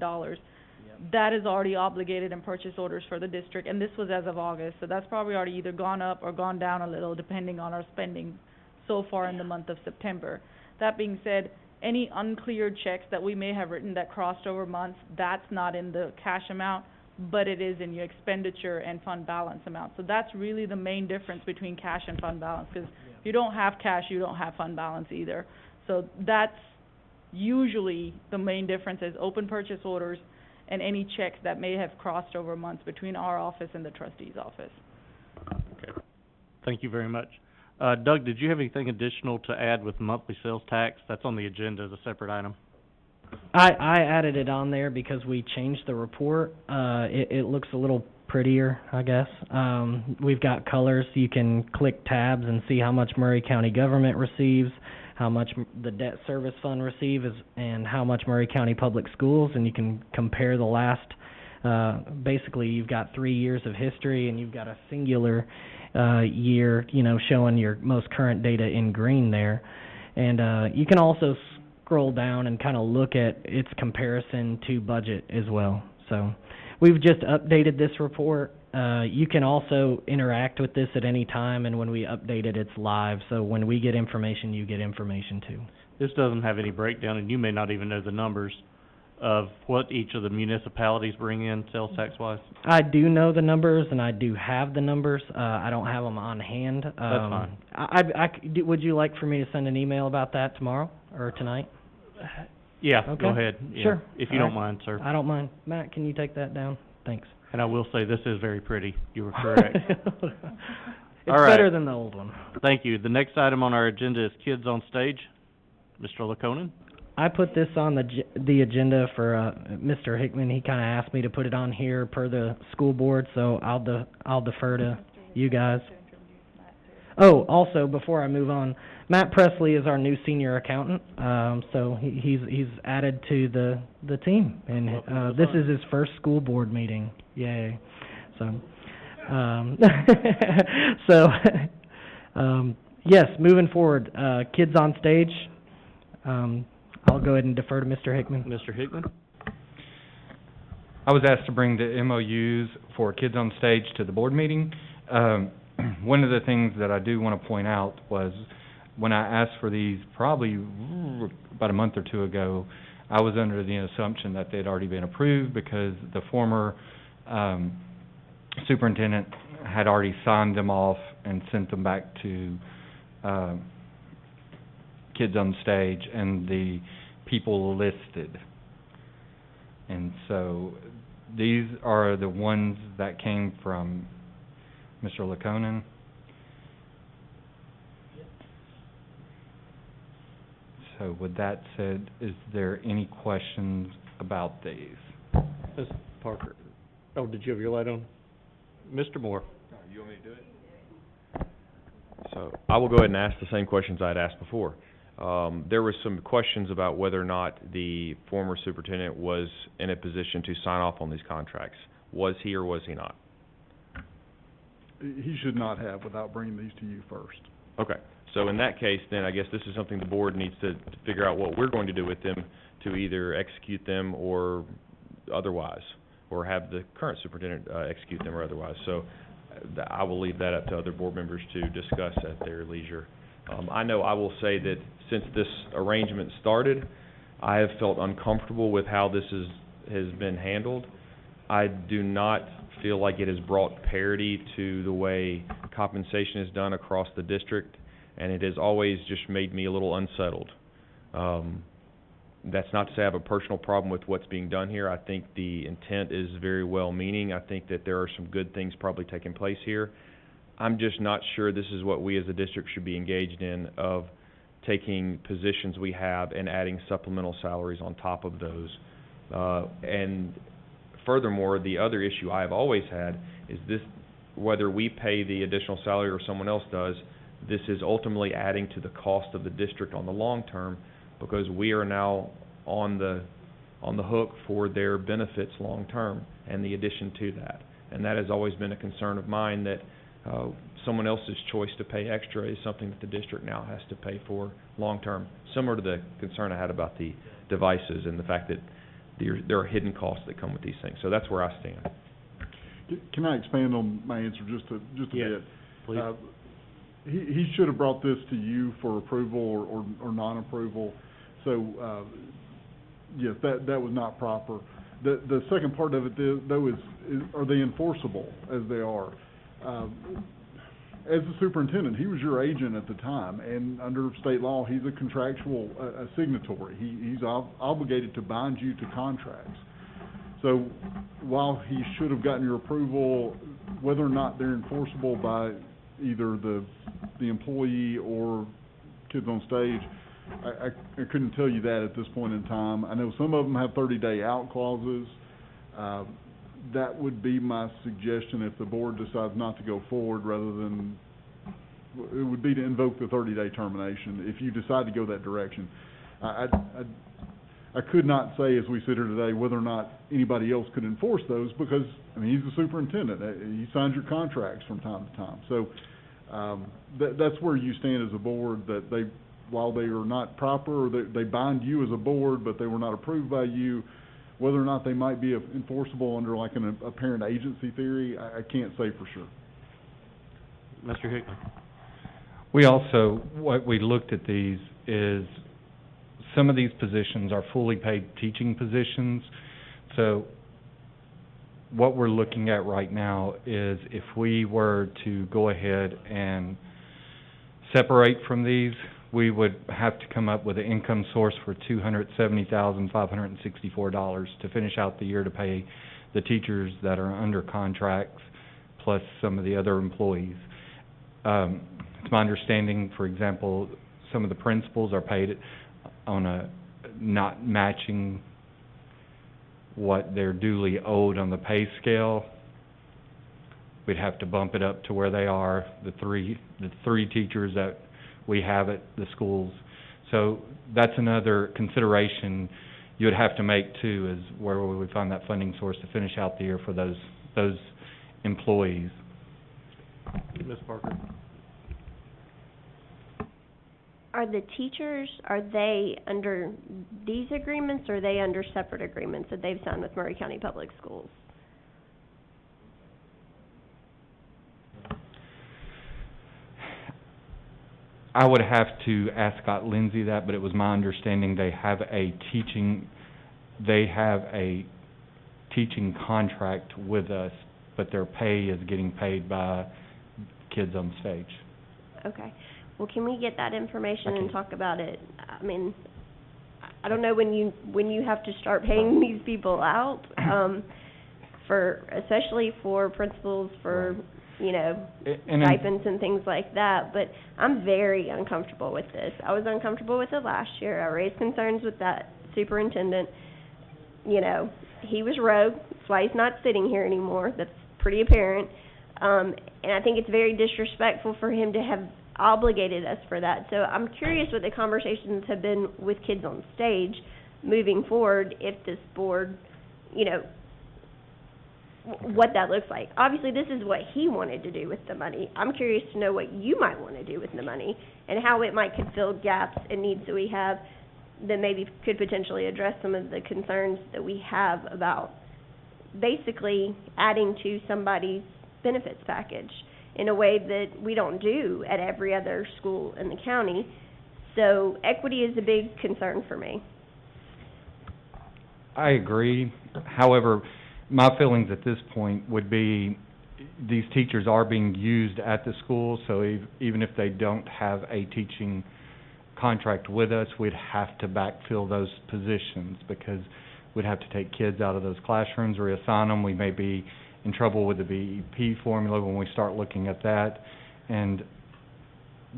S17: That is already obligated in purchase orders for the district, and this was as of August, so that's probably already either gone up or gone down a little, depending on our spending so far in the month of September. That being said, any uncleared checks that we may have written that crossed over months, that's not in the cash amount, but it is in your expenditure and fund balance amount. So that's really the main difference between cash and fund balance, because if you don't have cash, you don't have fund balance either. So that's usually the main difference, is open purchase orders and any checks that may have crossed over months between our office and the trustee's office.
S2: Okay. Thank you very much. Doug, did you have anything additional to add with monthly sales tax? That's on the agenda as a separate item.
S6: I added it on there because we changed the report. It looks a little prettier, I guess. We've got colors. You can click tabs and see how much Murray County government receives, how much the debt service fund receives, and how much Murray County Public Schools, and you can compare the last, basically you've got 3 years of history, and you've got a singular year, you know, showing your most current data in green there. And you can also scroll down and kind of look at its comparison to budget as well. So we've just updated this report. You can also interact with this at any time, and when we update it, it's live. So when we get information, you get information too.
S2: This doesn't have any breakdown, and you may not even know the numbers of what each of the municipalities bring in sales tax-wise.
S6: I do know the numbers, and I do have the numbers. I don't have them on hand.
S2: That's fine.
S6: Would you like for me to send an email about that tomorrow or tonight?
S2: Yeah,
S6: Okay.
S2: Go ahead. Yeah,
S6: Sure.
S2: if you don't mind, sir.
S6: I don't mind. Matt, can you take that down? Thanks.
S2: And I will say, this is very pretty. You were correct.
S6: It's
S2: All right.
S6: better than the old one.
S2: Thank you. The next item on our agenda is Kids on Stage. Mr. Laconin?
S6: I put this on the agenda for Mr. Hickman. He kind of asked me to put it on here per the school board, so I'll defer to you guys. Oh, also, before I move on, Matt Presley is our new senior accountant, so he's added to the team, and this is his first school board meeting. Yay! So, yes, moving forward, Kids on Stage. I'll go ahead and defer to Mr. Hickman.
S2: Mr. Hickman?
S13: I was asked to bring the MOUs for Kids on Stage to the board meeting. One of the things that I do want to point out was when I asked for these probably about a month or two ago, I was under the assumption that they'd already been approved because the former superintendent had already signed them off and sent them back to Kids on Stage and the people listed. And so these are the ones that came from Mr. Laconin. So with that said, is there any questions about these?
S2: Ms. Parker, oh, did you have your light on? Mr. Moore?
S9: You want me to do it? So, I will go ahead and ask the same questions I had asked before. There was some questions about whether or not the former superintendent was in a position to sign off on these contracts. Was he or was he not?
S16: He should not have without bringing these to you first.
S9: Okay, so in that case, then I guess this is something the board needs to figure out what we're going to do with them to either execute them or otherwise, or have the current superintendent execute them or otherwise. So I will leave that up to other board members to discuss at their leisure. I know I will say that since this arrangement started, I have felt uncomfortable with how this has been handled. I do not feel like it has brought parity to the way compensation is done across the district, and it has always just made me a little unsettled. That's not to say I have a personal problem with what's being done here. I think the intent is very well-meaning. I think that there are some good things probably taking place here. I'm just not sure this is what we as a district should be engaged in, of taking positions we have and adding supplemental salaries on top of those. And furthermore, the other issue I have always had is this, whether we pay the additional salary or someone else does, this is ultimately adding to the cost of the district on the long term, because we are now on the hook for their benefits long term and the addition to that. And that has always been a concern of mine, that someone else's choice to pay extra is something that the district now has to pay for long term, similar to the concern I had about the devices and the fact that there are hidden costs that come with these things. So that's where I stand.
S16: Can I expand on my answer just a
S2: Yes,
S16: bit?
S2: please.
S16: He should have brought this to you for approval or non-approval. So, yes, that was not proper. The second part of it, though, is are they enforceable as they are? As the superintendent, he was your agent at the time, and under state law, he's a contractual signatory. He's obligated to bind you to contracts. So while he should have gotten your approval, whether or not they're enforceable by either the employee or kids on stage, I couldn't tell you that at this point in time. I know some of them have 30-day out clauses. That would be my suggestion if the board decides not to go forward, rather than, it would be to invoke the 30-day termination if you decide to go that direction. I could not say, as we sit here today, whether or not anybody else could enforce those, because, I mean, he's the superintendent. He signs your contracts from time to time. So, that's where you stand as a board, that while they are not proper, or they bind you as a board, but they were not approved by you, whether or not they might be enforceable under like an apparent agency theory, I can't say for sure.
S2: Mr. Hickman?
S13: We also, what we looked at these is, some of these positions are fully paid teaching positions. So what we're looking at right now is, if we were to go ahead and separate from these, we would have to come up with an income source for $270,564 to finish out the year to pay the teachers that are under contracts, plus some of the other employees. It's my understanding, for example, some of the principals are paid on a not matching what they're duly owed on the pay scale. We'd have to bump it up to where they are, the three teachers that we have at the schools. So that's another consideration you would have to make too, is where would we find that funding source to finish out the year for those employees.
S2: Ms. Parker?
S5: Are the teachers, are they under these agreements, or are they under separate agreements that they've signed with Murray County Public Schools?
S13: I would have to ask Scott Lindsay that, but it was my understanding they have a teaching contract with us, but their pay is getting paid by kids on stage.
S5: Okay. Well, can we get that information and
S13: Okay.
S5: talk about it? I mean, I don't know when you have to start paying these people out, especially for principals, for you know,
S13: And
S5: stipends and things like that, but I'm very uncomfortable with this. I was uncomfortable with it last year. I raised concerns with that superintendent. You know, he was rogue, that's why he's not sitting here anymore, that's pretty apparent. And I think it's very disrespectful for him to have obligated us for that. So I'm curious what the conversations have been with Kids on Stage moving forward, if this board, you know, what that looks like. Obviously, this is what he wanted to do with the money. I'm curious to know what you might want to do with the money and how it might could fill gaps and needs that we have that maybe could potentially address some of the concerns that we have about basically adding to somebody's benefits package in a way that we don't do at every other school in the county. So equity is a big concern for me.
S13: I agree. However, my feelings at this point would be these teachers are being used at the school, so even if they don't have a teaching contract with us, we'd have to backfill those positions because we'd have to take kids out of those classrooms, reassign them. We may be in trouble with the BEP formula when we start looking at that, and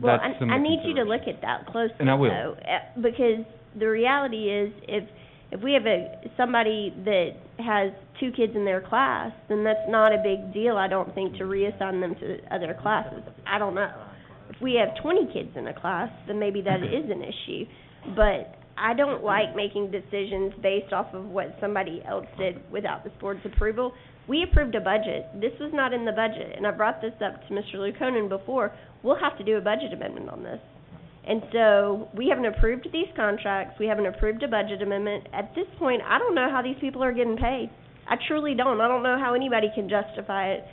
S5: Well,
S13: that's some of
S5: I
S13: the
S5: need you to
S13: considerations.
S5: look at that closely,
S13: And I will.
S5: though, because the reality is, if we have somebody that has 2 kids in their class, then that's not a big deal, I don't think, to reassign them to other classes. I don't know. If we have 20 kids in a class, then maybe that is an issue. But I don't like making decisions based off of what somebody else did without this board's approval. We approved a budget. This was not in the budget, and I brought this up to Mr. Lukonen before. We'll have to do a budget amendment on this. And so, we haven't approved these contracts, we haven't approved a budget amendment. At this point, I don't know how these people are getting paid. I truly don't. I don't know how anybody can justify it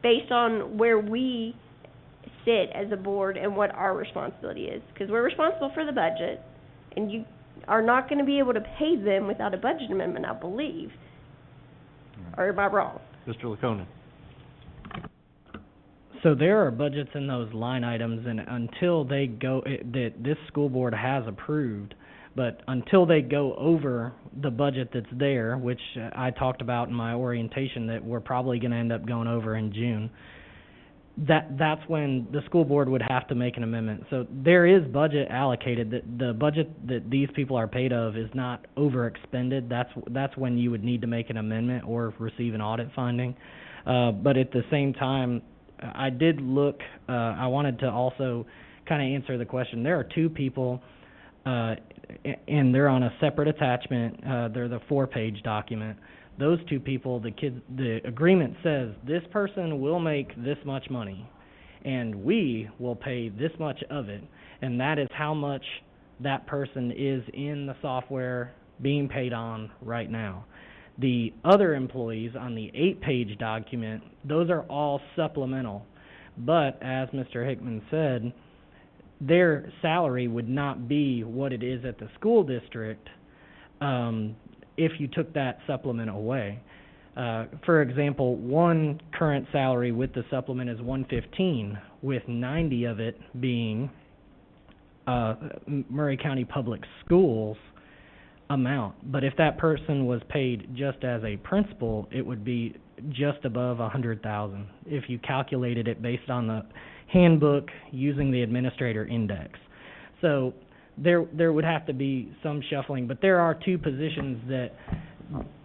S5: based on where we sit as a board and what our responsibility is. Because we're responsible for the budget, and you are not gonna be able to pay them without a budget amendment, I believe. Or am I wrong?
S2: Mr. Lukonen.
S6: So there are budgets in those line items, and until they go, that this school board has approved, but until they go over the budget that's there, which I talked about in my orientation that we're probably gonna end up going over in June, that's when the school board would have to make an amendment. So there is budget allocated, that the budget that these people are paid of is not overexpended. That's when you would need to make an amendment or receive an audit finding. But at the same time, I did look, I wanted to also kind of answer the question. There are 2 people, and they're on a separate attachment, they're the 4-page document. Those 2 people, the agreement says, this person will make this much money, and we will pay this much of it, and that is how much that person is in the software being paid on right now. The other employees on the 8-page document, those are all supplemental, but as Mr. Hickman said, their salary would not be what it is at the school district, if you took that supplement away. For example, one current salary with the supplement is $115, with 90 of it being Murray County Public Schools amount. But if that person was paid just as a principal, it would be just above $100,000 if you calculated it based on the handbook using the administrator index. So there would have to be some shuffling, but there are 2 positions that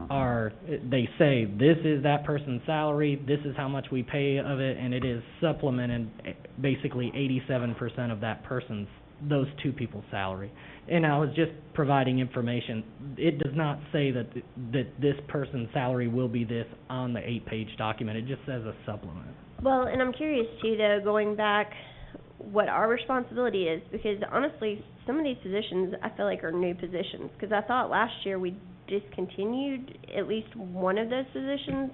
S6: are, they say, this is that person's salary, this is how much we pay of it, and it is supplemented basically 87% of that person's, those 2 people's salary. And I was just providing information. It does not say that this person's salary will be this on the 8-page document. It just says a supplement.
S5: Well, and I'm curious too, though, going back, what our responsibility is, because honestly, some of these positions I feel like are new positions, because I thought last year we discontinued at least one of those positions,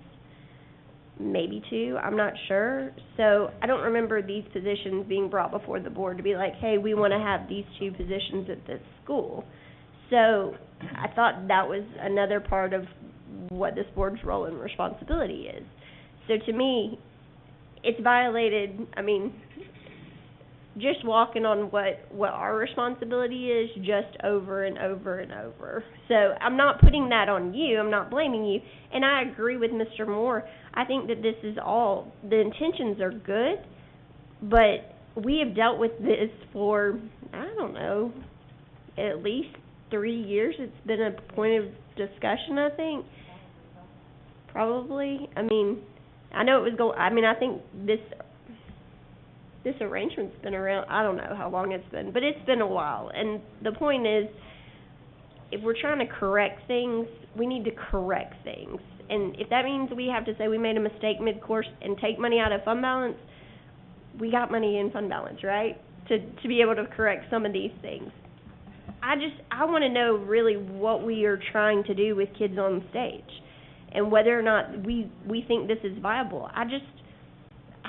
S5: maybe 2, I'm not sure. So I don't remember these positions being brought before the board to be like, hey, we want to have these 2 positions at this school. So I thought that was another part of what this board's role and responsibility is. So to me, it's violated, I mean, just walking on what our responsibility is just over and over and over. So I'm not putting that on you, I'm not blaming you, and I agree with Mr. Moore. I think that this is all, the intentions are good, but we have dealt with this for, I don't know, at least 3 years. It's been a point of discussion, I think, probably. I mean, I know it was I think this arrangement's been around, I don't know how long it's been, but it's been a while. And the point is, if we're trying to correct things, we need to correct things. And if that means we have to say we made a mistake mid-course and take money out of fund balance, we got money in fund balance, right? To be able to correct some of these things. I want to know really what we are trying to do with kids on stage and whether or not we think this is viable. I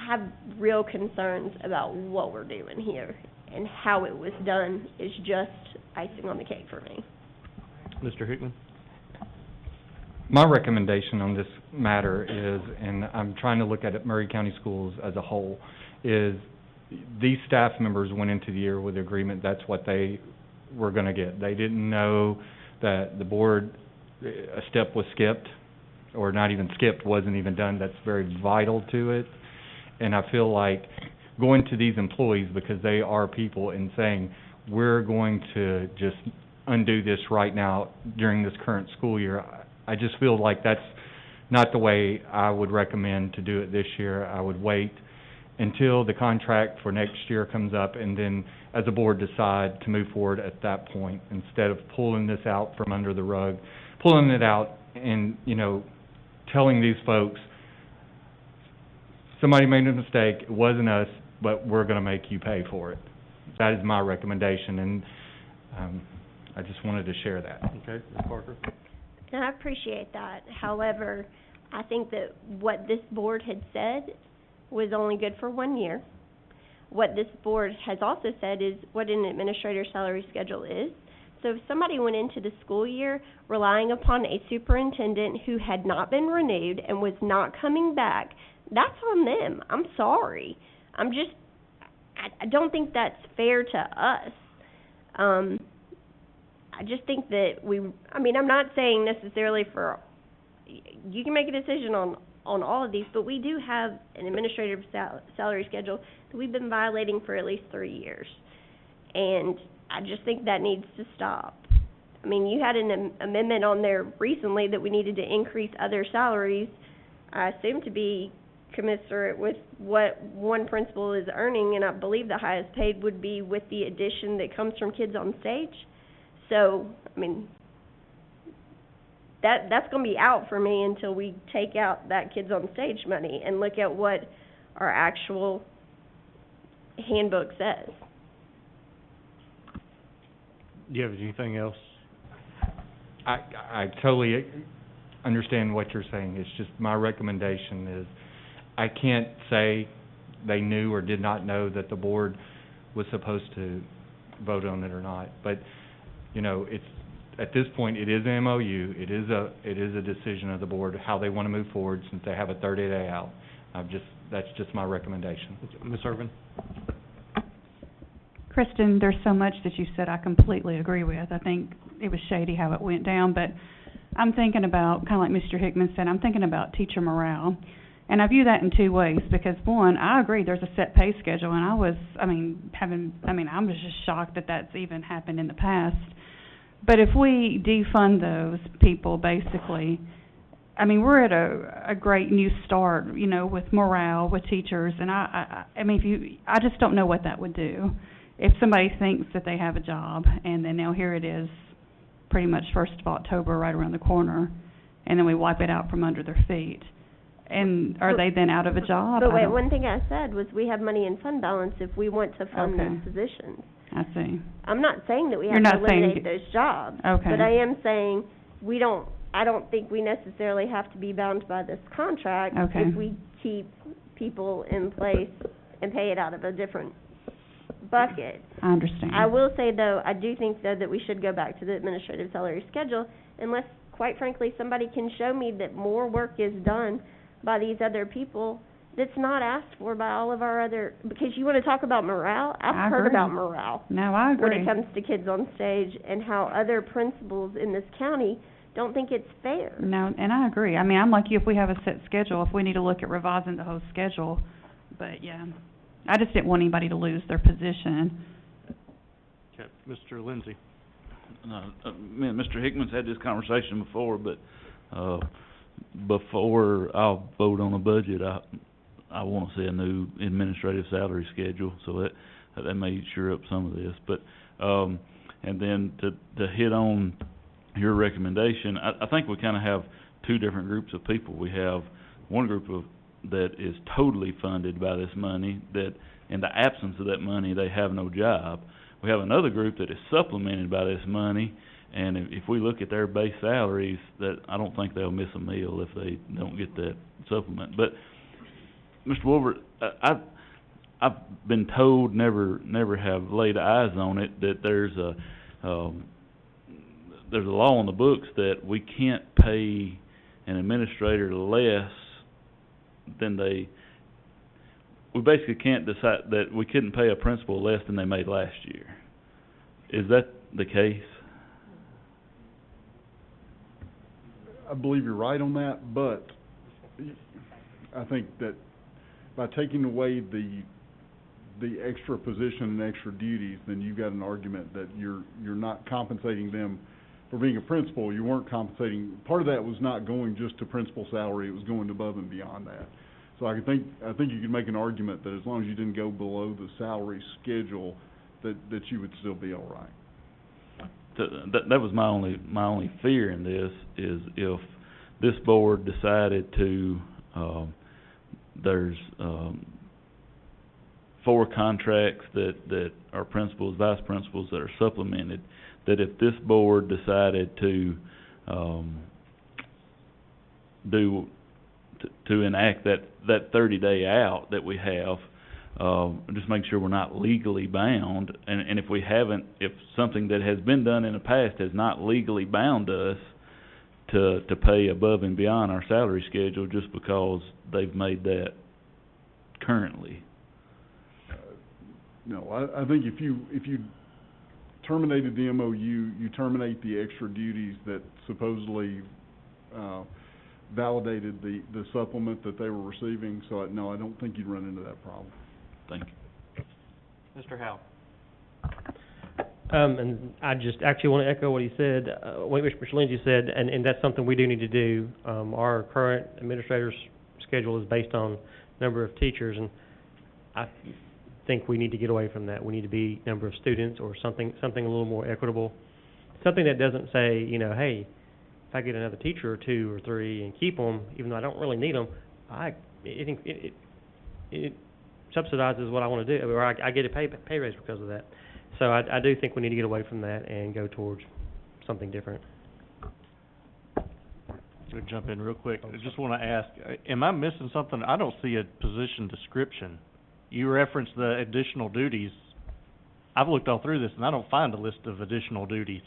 S5: have real concerns about what we're doing here, and how it was done is just icing on the cake for me.
S2: Mr. Hickman?
S13: My recommendation on this matter is, and I'm trying to look at it, Murray County Schools as a whole, is these staff members went into the year with the agreement that's what they were going to get. They didn't know that the board, a step was skipped, or not even skipped, wasn't even done. That's very vital to it. And I feel like going to these employees, because they are people, and saying, we're going to just undo this right now during this current school year, I just feel like that's not the way I would recommend to do it this year. I would wait until the contract for next year comes up, and then as a board decide to move forward at that point, instead of pulling this out from under the rug, pulling it out and, telling these folks, somebody made a mistake, it wasn't us, but we're going to make you pay for it. That is my recommendation, and I just wanted to share that.
S2: Okay, Ms. Parker?
S5: And I appreciate that. However, I think that what this board had said was only good for 1 year. What this board has also said is what an administrator's salary schedule is. So if somebody went into the school year relying upon a superintendent who had not been renewed and was not coming back, that's on them. I'm sorry. I don't think that's fair to us. I just think that I'm not saying necessarily you can make a decision on all of these, but we do have an administrative salary schedule that we've been violating for at least 3 years. And I just think that needs to stop. You had an amendment on there recently that we needed to increase other salaries, I assume to be commensurate with what one principal is earning, and I believe the highest paid would be with the addition that comes from kids on stage. So, that's going to be out for me until we take out that kids on stage money and look at what our actual handbook says.
S2: Do you have anything else?
S13: I totally understand what you're saying. It's just my recommendation is I can't say they knew or did not know that the board was supposed to vote on it or not. But, it's at this point, it is an MOU. It is a decision of the board how they want to move forward since they have a 30-day out. That's just my recommendation.
S2: Ms. Irvin?
S12: Kristen, there's so much that you said I completely agree with. I think it was shady how it went down, but I'm thinking about, kind of like Mr. Hickman said, I'm thinking about teacher morale. And I view that in two ways, because one, I agree there's a set pay schedule, and I'm just shocked that that's even happened in the past. But if we defund those people, basically, we're at a great new start, with morale, with teachers, and I just don't know what that would do. If somebody thinks that they have a job, and then now here it is, pretty much 1st of October, right around the corner, and then we wipe it out from under their feet. And are they then out of a job?
S5: But wait, one thing I said was we have money in fund balance if we want to fund those positions.
S12: I see.
S5: I'm not saying that we have to eliminate those jobs.
S12: Okay.
S5: But I am saying I don't think we necessarily have to be bound by this contract if we keep people in place and pay it out of a different bucket.
S12: I understand.
S5: I will say, though, I do think, though, that we should go back to the administrative salary schedule unless, quite frankly, somebody can show me that more work is done by these other people that's not asked for by all of our other, because you wanna talk about morale?
S12: I
S5: I've heard
S12: agree.
S5: about morale
S12: No, I
S5: when
S12: agree.
S5: it comes to kids on stage and how other principals in this county don't think it's fair.
S12: No, and I agree. I mean, I'm like you, if we have a set schedule, if we need to look at revising the whole schedule, but yeah. I just didn't want anybody to lose their position.
S2: Okay, Mr. Lindsey.
S11: Me and Mr. Hickman's had this conversation before, but, before I'll vote on a budget, I wanna see a new administrative salary schedule, so that may sure up some of this, but, and then to hit on your recommendation, I think we kinda have two different groups of people. We have one group that is totally funded by this money, that in the absence of that money, they have no job. We have another group that is supplemented by this money, and if we look at their base salaries, that I don't think they'll miss a meal if they don't get that supplement. But, Mr. Wolbert, I've been told, never have laid eyes on it, that there's a law on the books that we can't pay an administrator less than we basically can't decide that we couldn't pay a principal less than they made last year. Is that the case?
S16: I believe you're right on that, but I think that by taking away the extra position and extra duties, then you've got an argument that you're not compensating them for being a principal. You weren't compensating, part of that was not going just to principal salary, it was going above and beyond that. So I think you could make an argument that as long as you didn't go below the salary schedule, that you would still be all right.
S11: That was my only fear in this, is if this board decided to, there's 4 contracts that are principals, vice principals that are supplemented, that if this board decided to enact that 30-day out that we have, just make sure we're not legally bound, and if something that has been done in the past has not legally bound us to pay above and beyond our salary schedule just because they've made that currently.
S16: No, I think if you terminated the MOU, you terminate the extra duties that supposedly validated the supplement that they were receiving, so no, I don't think you'd run into that problem.
S11: Thank you.
S2: Mr. Howe.
S10: And I just actually want to echo what he said, what Mr. Lindsey said, and that's something we do need to do. Our current administrator's schedule is based on number of teachers, and I think we need to get away from that. We need to be number of students or something a little more equitable. Something that doesn't say, hey, if I get another teacher or 2 or 3 and keep them, even though I don't really need them, it subsidizes what I want to do, or I get a pay raise because of that. So I do think we need to get away from that and go towards something different.
S2: I'll jump in real quick. I just want to ask, am I missing something? I don't see a position description. You referenced the additional duties. I've looked all through this and I don't find a list of additional duties.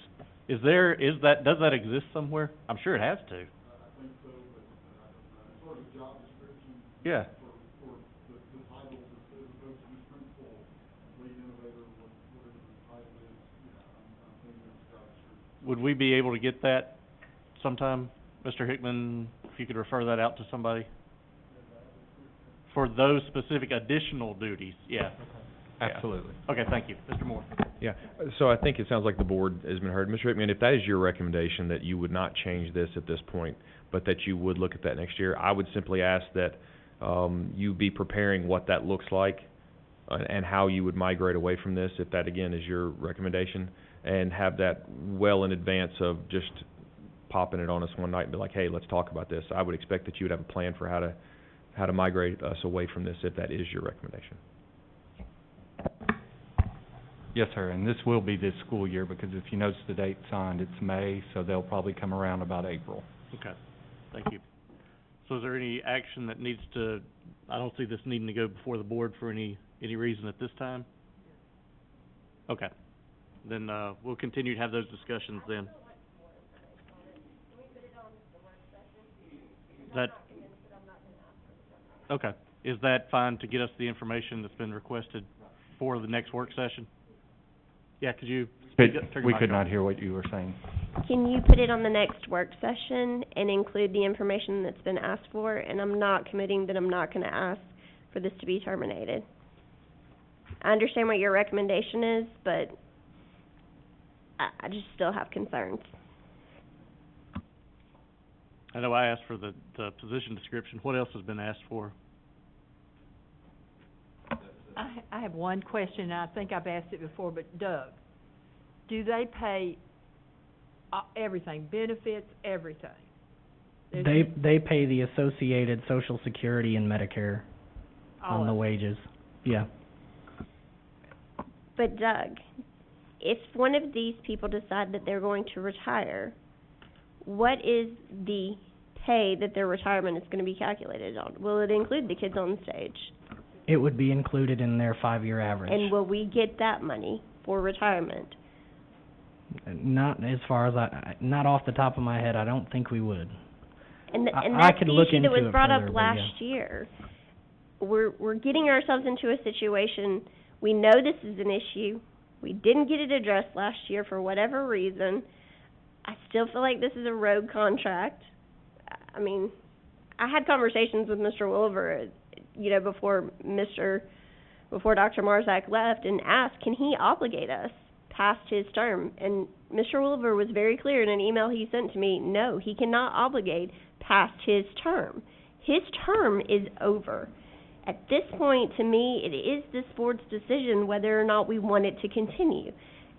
S2: Does that exist somewhere? I'm sure it has to.
S16: I think so, but sort of job description.
S2: Yeah.
S16: For the titles, as opposed to just principal, lead innovator, whatever the title is, I'm thinking it's job description.
S2: Would we be able to get that sometime? Mr. Hickman, if you could refer that out to somebody? For those specific additional duties, yeah.
S9: Absolutely.
S2: Okay, thank you. Mr. Moore.
S9: Yeah, so I think it sounds like the board has been heard. Mr. Hickman, if that is your recommendation, that you would not change this at this point, but that you would look at that next year, I would simply ask that you be preparing what that looks like and how you would migrate away from this, if that, again, is your recommendation, and have that well in advance of just popping it on us one night and be like, hey, let's talk about this. I would expect that you would have a plan for how to migrate us away from this, if that is your recommendation.
S13: Yes, sir, and this will be this school year, because if you notice the date signed, it's May, so they'll probably come around about April.
S2: Okay, thank you. So is there any action that needs to, I don't see this needing to go before the board for any reason at this time? Okay, then, we'll continue to have those discussions then. Okay, Is that fine to get us the information that's been requested for the next work session? Yeah, could you speak up, turn your
S13: We
S2: mic
S13: could
S2: on?
S13: not hear what you were saying.
S5: Can you put it on the next work session and include the information that's been asked for? And I'm not committing that I'm not gonna ask for this to be terminated. I understand what your recommendation is, but I just still have concerns.
S2: I know I asked for the position description. What else has been asked for?
S14: I have one question, and I think I've asked it before, but Doug, do they pay everything, benefits, everything?
S6: They pay the associated Social Security and Medicare
S14: All
S6: on the
S14: of it.
S6: wages. Yeah.
S5: But Doug, if one of these people decide that they're going to retire, what is the pay that their retirement is gonna be calculated on? Will it include the kids on stage?
S6: It would be included in their 5-year average.
S5: And will we get that money for retirement?
S6: Not as far as not off the top of my head, I don't think we would.
S5: And
S6: I
S5: that's
S6: could
S5: the
S6: look
S5: issue that
S6: into
S5: was
S6: it
S5: brought
S6: further,
S5: up
S6: but
S5: last year. We're getting ourselves into a situation, we know this is an issue, we didn't get it addressed last year for whatever reason. I still feel like this is a rogue contract. I mean, I had conversations with Mr. Wilver, before Dr. Marzak left, and asked, can he obligate us past his term? And Mr. Wilver was very clear in an email he sent to me, no, he cannot obligate past his term. His term is over. At this point, to me, it is this board's decision whether or not we want it to continue.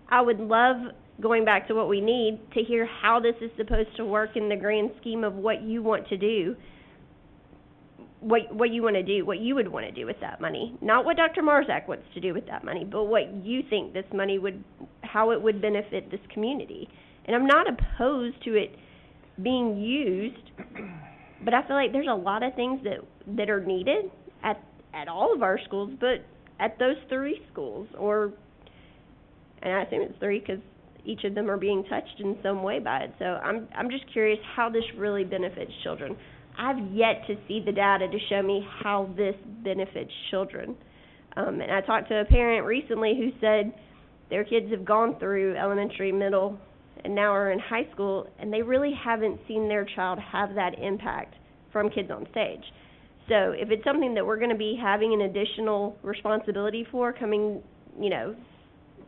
S5: I would love, going back to what we need, to hear how this is supposed to work in the grand scheme of what you want to do, what you want to do, what you would want to do with that money. Not what Dr. Marzak wants to do with that money, but what you think this money how it would benefit this community. And I'm not opposed to it being used, but I feel like there's a lot of things that are needed at all of our schools, but at those 3 schools, and I assume it's 3 because each of them are being touched in some way by it. So I'm just curious how this really benefits children. I've yet to see the data to show me how this benefits children. And I talked to a parent recently who said their kids have gone through elementary, middle, and now are in high school, and they really haven't seen their child have that impact from kids on stage. So if it's something that we're going to be having an additional responsibility for coming,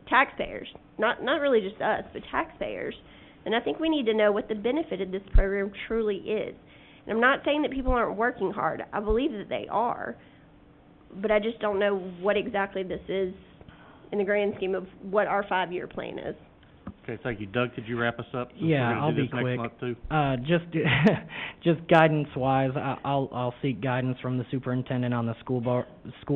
S5: taxpayers, not really just us, but taxpayers, then I think we need to know what the benefit of this program truly is. And I'm not saying that people aren't working hard. I believe that they are, but I just don't know what exactly this is in the grand scheme of what our 5-year plan is.
S2: Okay, thank you. Doug, could you wrap us up? Since
S6: Yeah,
S2: we're gonna
S6: I'll
S2: do
S6: be
S2: this next
S6: quick.
S2: month too.
S6: Just guidance-wise, I'll seek guidance from the superintendent on the school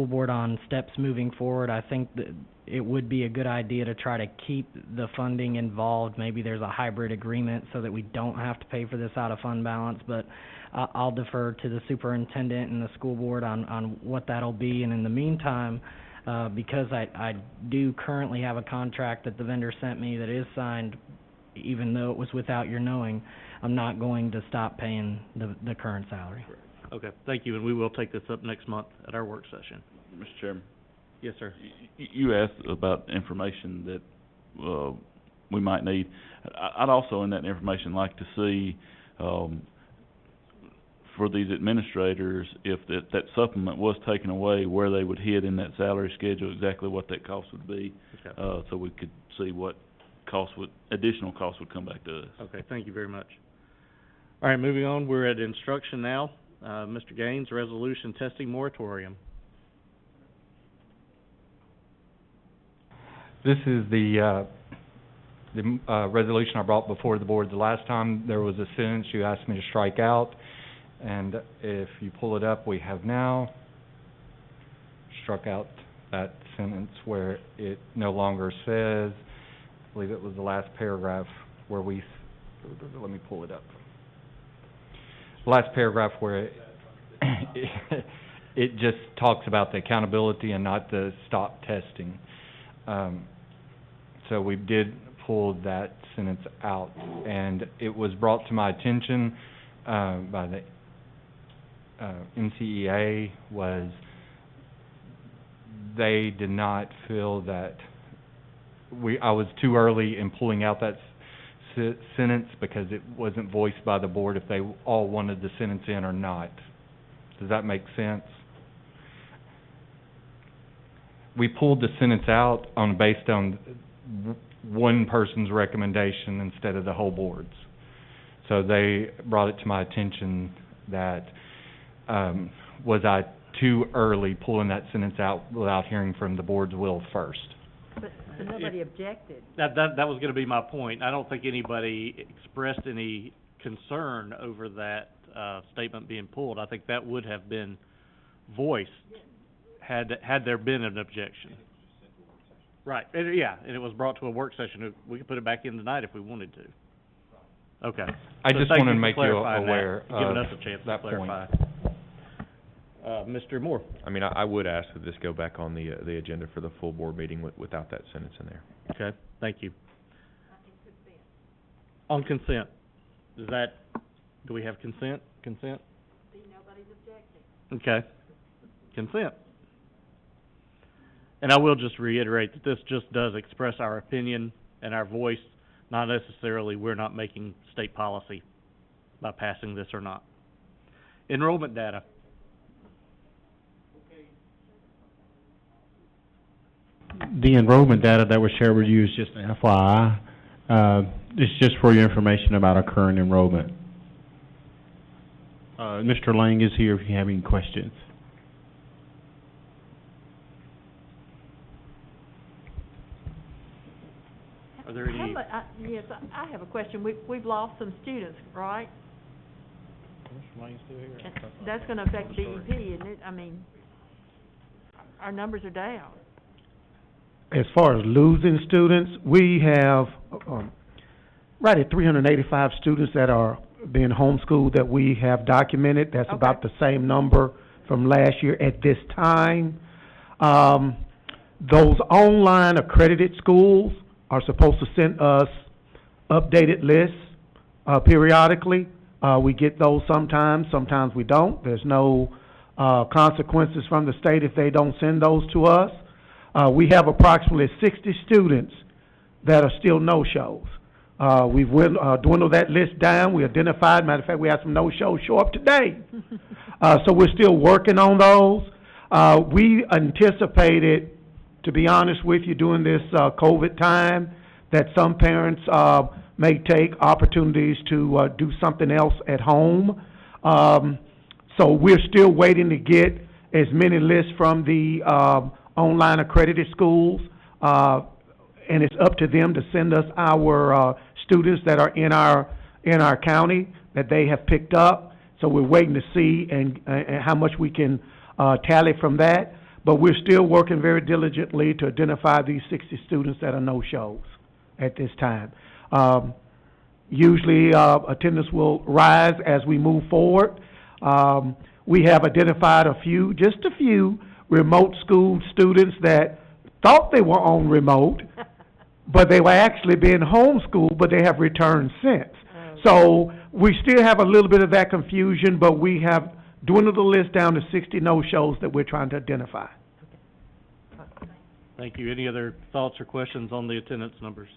S6: board on steps moving forward. I think that it would be a good idea to try to keep the funding involved. Maybe there's a hybrid agreement so that we don't have to pay for this out of fund balance, but I'll defer to the superintendent and the school board on what that'll be. And in the meantime, because I do currently have a contract that the vendor sent me that is signed, even though it was without your knowing, I'm not going to stop paying the current salary.
S2: Okay, thank you, and we will take this up next month at our work session.
S11: Mr. Chairman.
S2: Yes, sir.
S11: You asked about information that, we might need. I'd also in that information like to see, for these administrators, if that supplement was taken away, where they would hit in that salary schedule, exactly what that cost would be.
S2: Okay.
S11: So we could see what additional costs would come back to us.
S2: Okay, thank you very much. All right, moving on, we're at instruction now. Mr. Gaines, resolution testing moratorium.
S13: This is the resolution I brought before the board the last time. There was a sentence you asked me to strike out, and if you pull it up, we have now struck out that sentence where it no longer says, I believe it was the last paragraph where let me pull it up. The last paragraph where it just talks about the accountability and not the stop testing. So we did pull that sentence out, and it was brought to my attention by NCEA was they did not feel that I was too early in pulling out that sentence because it wasn't voiced by the board if they all wanted the sentence in or not. Does that make sense? We pulled the sentence out based on one person's recommendation instead of the whole board's. So they brought it to my attention that, was I too early pulling that sentence out without hearing from the board's will first?
S14: But nobody objected.
S2: That was gonna be my point. I don't think anybody expressed any concern over that, statement being pulled. I think that would have been voiced had there been an objection. Right, and it was brought to a work session. We could put it back in tonight if we wanted to. Okay.
S13: I
S2: So
S13: just
S2: thank
S13: wanted to
S2: for
S13: make you
S2: clarifying that,
S13: aware
S2: giving
S13: of
S2: us a chance to
S13: that point.
S2: clarify. Mr. Moore?
S9: I mean, I would ask that this go back on the agenda for the full board meeting without that sentence in there.
S2: Okay, thank you. On consent, do we have consent? Consent?
S14: Nobody's objecting.
S2: Okay. Consent. And I will just reiterate that this just does express our opinion and our voice, not necessarily we're not making state policy by passing this or not. Enrollment data.
S4: The enrollment data that was shared with you is just an FYI. It's just for your information about our current enrollment. Mr. Lang is here if you have any questions.
S2: Are there any?
S14: Yes, I have a question. We've lost some students, right?
S2: Mr. Lang still here?
S14: And that's gonna affect BEP, isn't it? I mean, our numbers are down.
S18: As far as losing students, we have, right at 385 students that are being homeschooled that we have documented. That's
S14: Okay.
S18: about the same number from last year at this time. Those online accredited schools are supposed to send us updated lists, periodically. We get those sometimes we don't. There's no, consequences from the state if they don't send those to us. We have approximately 60 students that are still no-shows. We've dwindled that list down. We identified, matter of fact, we had some no-shows show up today. So we're still working on those. We anticipated, to be honest with you, during this COVID time, that some parents may take opportunities to do something else at home. So we're still waiting to get as many lists from the online accredited schools, and it's up to them to send us our students that are in our county that they have picked up. So we're waiting to see and how much we can tally from that. But we're still working very diligently to identify these 60 students that are no-shows at this time. Usually attendance will rise as we move forward. We have identified just a few remote school students that thought they were on remote, but they were actually being homeschooled, but they have returned since. So we still have a little bit of that confusion, but we have dwindled the list down to 60 no-shows that we're trying to identify.
S2: Thank you. Any other thoughts or questions on the attendance numbers?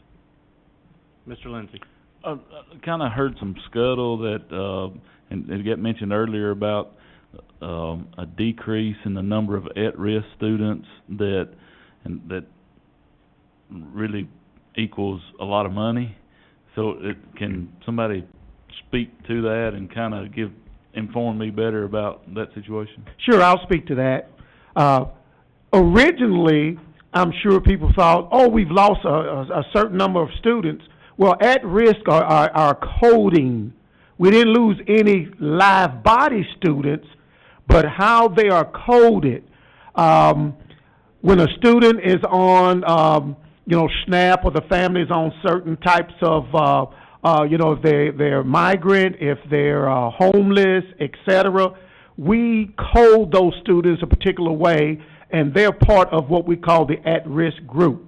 S2: Mr. Lindsey?
S11: Kinda heard some scuttle that, and it got mentioned earlier about, a decrease in the number of at-risk students that really equals a lot of money. So can somebody speak to that and kinda inform me better about that situation?
S18: Sure, I'll speak to that. Originally, I'm sure people thought, oh, we've lost a certain number of students. Well, at risk are coding. We didn't lose any live body students, but how they are coded. When a student is on, SNAP, or the family is on certain types of, if they're migrant, if they're homeless, etc., we code those students a particular way, and they're part of what we call the at-risk group.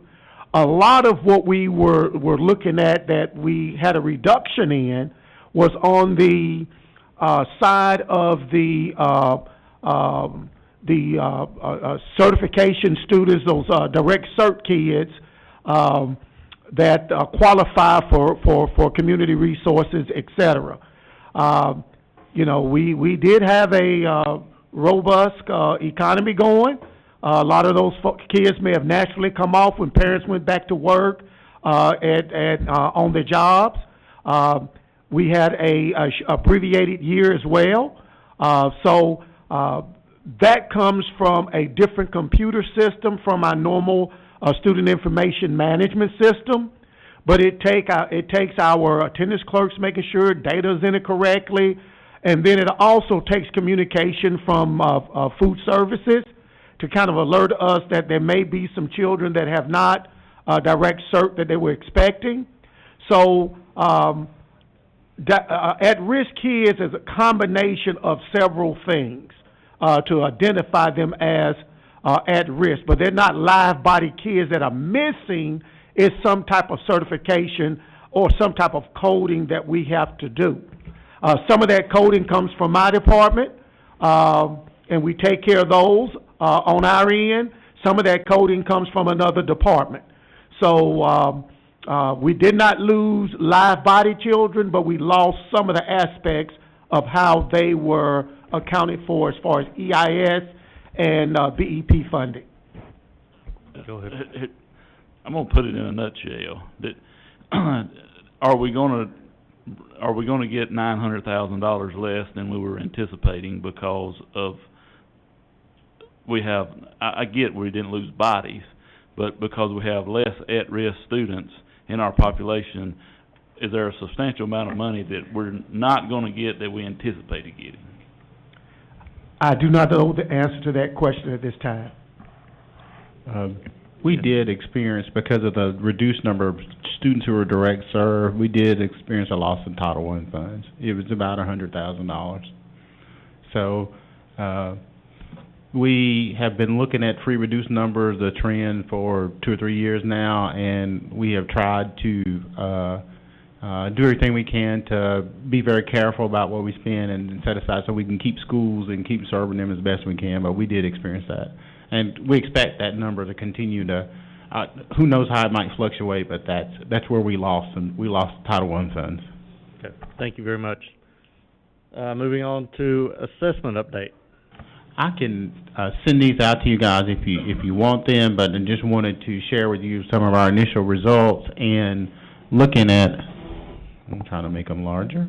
S18: A lot of what we were looking at that we had a reduction in was on the side of the certification students, those direct cert kids that qualify for community resources, et cetera. You know, we did have a robust economy going. A lot of those kids may have naturally come off when parents went back to work on their jobs. We had a abbreviated year as well. So that comes from a different computer system from our normal student information management system. But it takes our attendance clerks making sure data's in it correctly, and then it also takes communication from food services to kind of alert us that there may be some children that have not direct cert that they were expecting. So at-risk kids is a combination of several things to identify them as at risk, but they're not live body kids that are missing. Is some type of certification or some type of coding that we have to do. Some of that coding comes from my department, and we take care of those on our end. Some of that coding comes from another department. So we did not lose live body children, but we lost some of the aspects of how they were accounted for as far as EIS and BEP funding.
S11: Go ahead. I'm gonna put it in a nutshell. That are we gonna get $900,000 less than we were anticipating because of I get we didn't lose bodies, but because we have less at-risk students in our population, is there a substantial amount of money that we're not gonna get that we anticipated getting?
S18: I do not know the answer to that question at this time.
S4: We did experience, because of the reduced number of students who were direct served, we did experience a loss in Title I funds. It was about $100,000. So, we have been looking at free reduced numbers, the trend, for 2 or 3 years now, and we have tried to do everything we can to be very careful about what we spend and set aside so we can keep schools and keep serving them as best we can, but we did experience that. And we expect that number to continue to, who knows how it might fluctuate, but that's where we lost, and we lost Title I funds.
S2: Okay, thank you very much. Moving on to assessment update.
S4: I can send these out to you guys if you want them, but I just wanted to share with you some of our initial results and looking at, I'm trying to make them larger.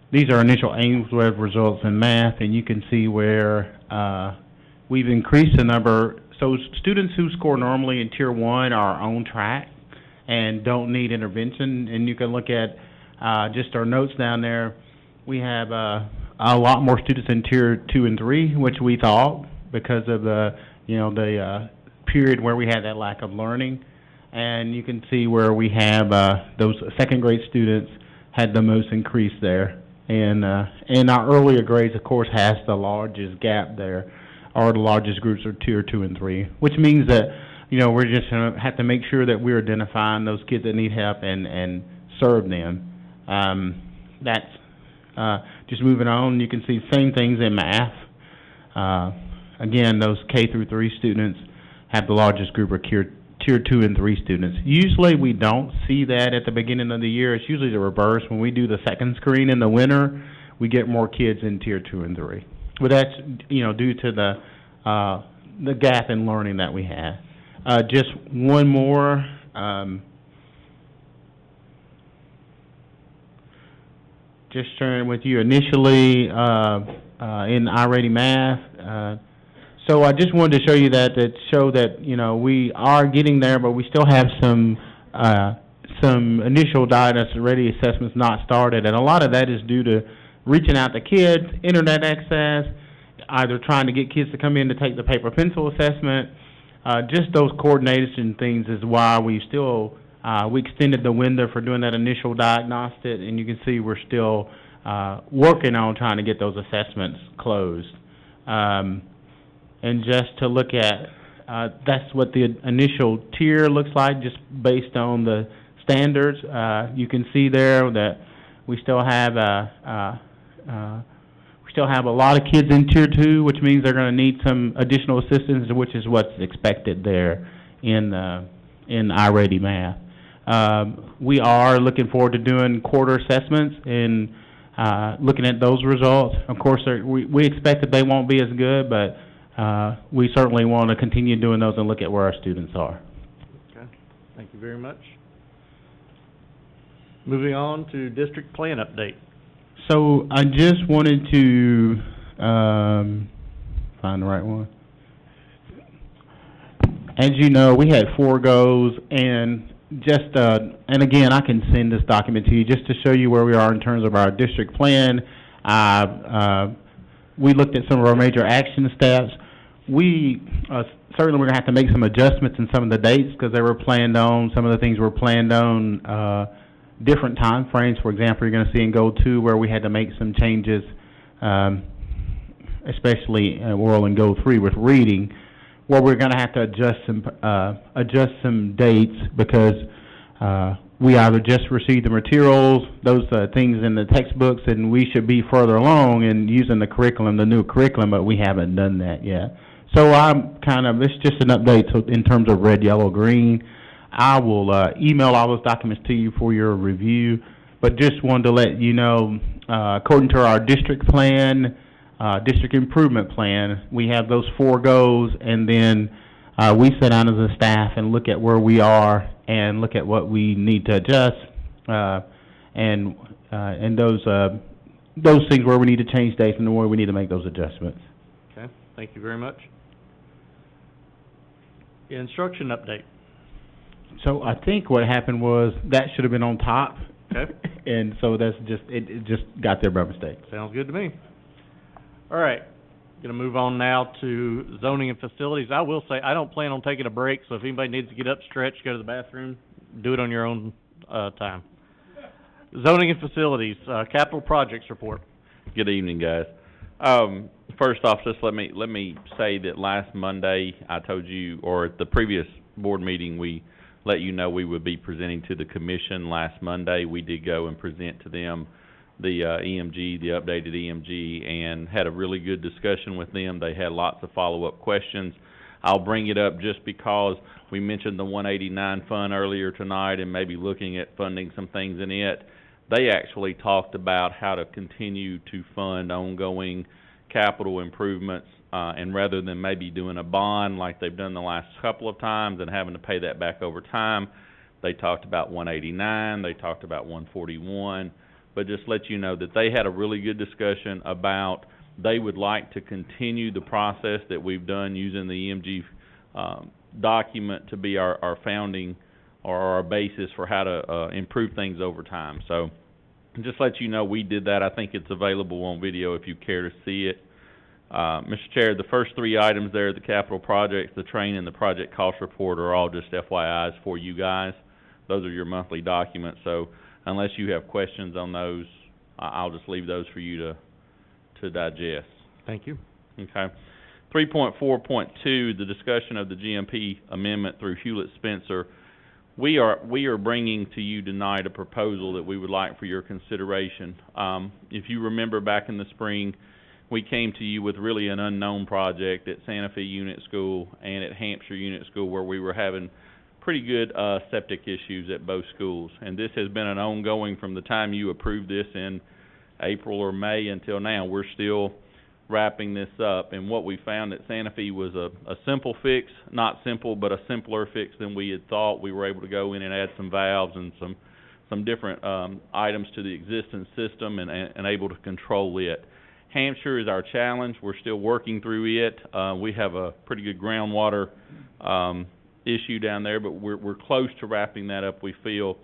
S4: These are initial Ames Web results in math, and you can see where we've increased the number. So students who score normally in Tier 1 are on track and don't need intervention. And you can look at just our notes down there. We have a lot more students in Tier 2 and 3, which we thought, because of the period where we had that lack of learning. And you can see where we have those second grade students had the most increase there. And our earlier grades, of course, has the largest gap there, or the largest groups are Tier 2 and 3, which means that, we're just going to have to make sure that we're identifying those kids that need help and serve them. That's just moving on. You can see same things in math. Again, those K through 3 students have the largest group of Tier 2 and 3 students. Usually we don't see that at the beginning of the year. It's usually the reverse. When we do the second screen in the winter, we get more kids in Tier 2 and 3. But that's, due to the gap in learning that we have. Just one more, just sharing with you initially, in iReady Math, so I just wanted to show you that we are getting there, but we still have some initial data ready assessments not started, and a lot of that is due to reaching out to kids, internet access, either trying to get kids to come in to take the paper pencil assessment. Just those coordination things is why we extended the window for doing that initial diagnostic, and you can see we're still working on trying to get those assessments closed. And just to look at, that's what the initial tier looks like, just based on the standards. You can see there that We still have, we still have a lot of kids in Tier 2, which means they're gonna need some additional assistance, which is what's expected there in iReady Math. We are looking forward to doing quarter assessments and, looking at those results. Of course, we expect that they won't be as good, but, we certainly wanna continue doing those and look at where our students are.
S2: Okay, thank you very much. Moving on to district plan update.
S4: So I just wanted to, find the right one. As you know, we had 4 goes, and just, and again, I can send this document to you just to show you where we are in terms of our district plan. We looked at some of our major action steps. We, certainly we're gonna have to make some adjustments in some of the dates, because they were planned on, some of the things were planned on, different time frames. For example, you're gonna see in Goal 2 where we had to make some changes, especially, well, in Goal 3 with reading, where we're gonna have to adjust some dates, because, we either just received the materials, those, things in the textbooks, and we should be further along in using the curriculum, the new curriculum, but we haven't done that yet. So it's just an update in terms of red, yellow, green. I will, email all those documents to you for your review, but just wanted to let you know, according to our district plan, district improvement plan, we have those 4 goals, and then, we sit down as a staff and look at where we are and look at what we need to adjust, and those things where we need to change dates and where we need to make those adjustments.
S2: Okay, thank you very much. Instruction update.
S4: So I think what happened was that should have been on top.
S2: Okay.
S4: And so that's just, it just got there by mistake.
S2: Sounds good to me. All right, gonna move on now to zoning and facilities. I will say, I don't plan on taking a break, so if anybody needs to get up, stretch, go to the bathroom, do it on your own, time. Zoning and facilities, capital projects report.
S19: Good evening, guys. First off, just let me say that last Monday, I told you, or at the previous board meeting, we let you know we would be presenting to the commission last Monday. We did go and present to them the EMG, the updated EMG, and had a really good discussion with them. They had lots of follow-up questions. I'll bring it up just because we mentioned the 189 fund earlier tonight and maybe looking at funding some things in it. They actually talked about how to continue to fund ongoing capital improvements, and rather than maybe doing a bond like they've done the last couple of times and having to pay that back over time, they talked about 189, they talked about 141, but just let you know that they had a really good discussion about they would like to continue the process that we've done using the EMG document to be our founding or our basis for how to improve things over time. So just let you know we did that. I think it's available on video if you care to see it. Mr. Chair, the first 3 items there, the capital projects, the train, and the project cost report are all just FYIs for you guys. Those are your monthly documents, so unless you have questions on those, I'll just leave those for you to digest.
S2: Thank you.
S19: Okay. 3.4.2, the discussion of the GMP amendment through Hewlett Spencer. We are bringing to you tonight a proposal that we would like for your consideration. If you remember back in the spring, we came to you with really an unknown project at Santa Fe Unit School and at Hampshire Unit School, where we were having pretty good septic issues at both schools. And this has been an ongoing from the time you approved this in April or May until now. We're still wrapping this up, and what we found at Santa Fe was a simple fix, not simple, but a simpler fix than we had thought. We were able to go in and add some valves and some different items to the existing system and able to control it. Hampshire is our challenge. We're still working through it. We have a pretty good groundwater issue down there, but we're close to wrapping that up, we feel.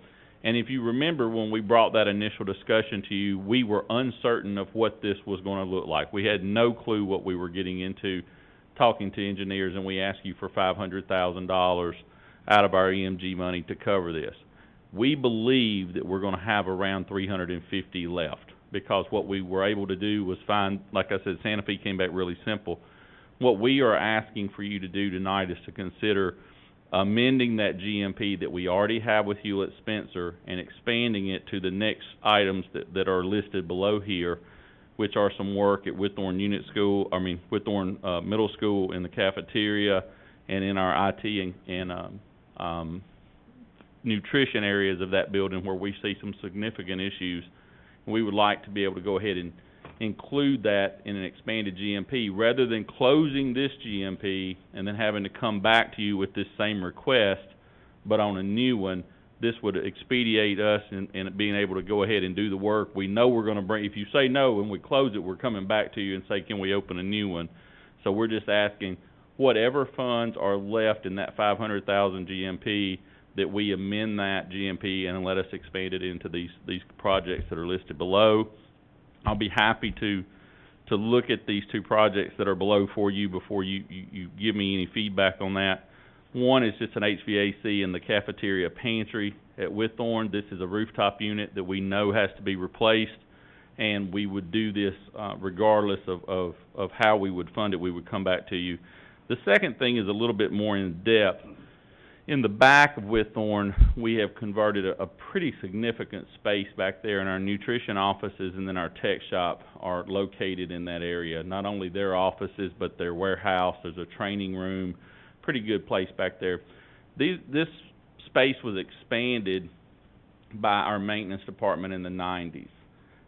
S19: And if you remember when we brought that initial discussion to you, we were uncertain of what this was going to look like. We had no clue what we were getting into talking to engineers, and we asked you for $500,000 out of our EMG money to cover this. We believe that we're going to have around $350 left, because what we were able to do was find, like I said, Santa Fe came back really simple. What we are asking for you to do tonight is to consider amending that GMP that we already have with Hewlett Spencer and expanding it to the next items that are listed below here, which are some work at Whitthorne Whitthorne Middle School in the cafeteria and in our IT and nutrition areas of that building where we see some significant issues. We would like to be able to go ahead and include that in an expanded GMP rather than closing this GMP and then having to come back to you with this same request, but on a new one. This would expedite us in being able to go ahead and do the work. We know we're going to bring, if you say no when we close it, we're coming back to you and say, can we open a new one? So we're just asking whatever funds are left in that 500,000 GMP, that we amend that GMP and let us expand it into these projects that are listed below. I'll be happy to look at these two projects that are below for you before you give me any feedback on that. One is just an HVAC in the cafeteria pantry at Whitthorne. This is a rooftop unit that we know has to be replaced, and we would do this regardless of how we would fund it. We would come back to you. The second thing is a little bit more in depth. In the back of Whitthorne, we have converted a pretty significant space back there, and our nutrition offices and then our tech shop are located in that area. Not only their offices, but their warehouse. There's a training room, pretty good place back there. This space was expanded by our maintenance department in the 90s,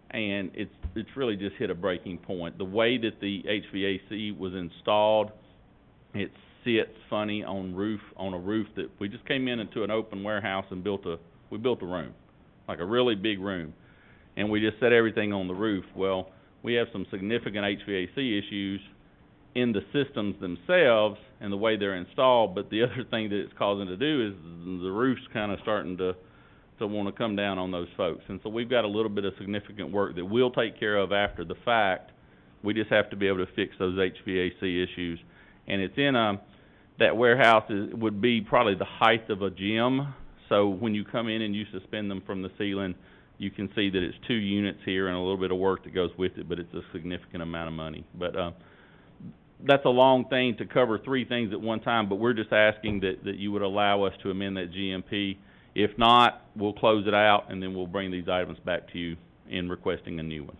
S19: and it's really just hit a breaking point. The way that the HVAC was installed, it sits funny on a roof that we just came into an open warehouse and built a room, like a really big room, and we just set everything on the roof. Well, we have some significant HVAC issues in the systems themselves and the way they're installed, but the other thing that it's causing to do is the roof's kind of starting to want to come down on those folks. And so we've got a little bit of significant work that we'll take care of after the fact. We just have to be able to fix those HVAC issues. And it's in that warehouse would be probably the height of a gym. So when you come in and you suspend them from the ceiling, you can see that it's 2 units here and a little bit of work that goes with it, but it's a significant amount of money. But that's a long thing to cover 3 things at one time, but we're just asking that you would allow us to amend that GMP. If not, we'll close it out, and then we'll bring these items back to you in requesting a new one.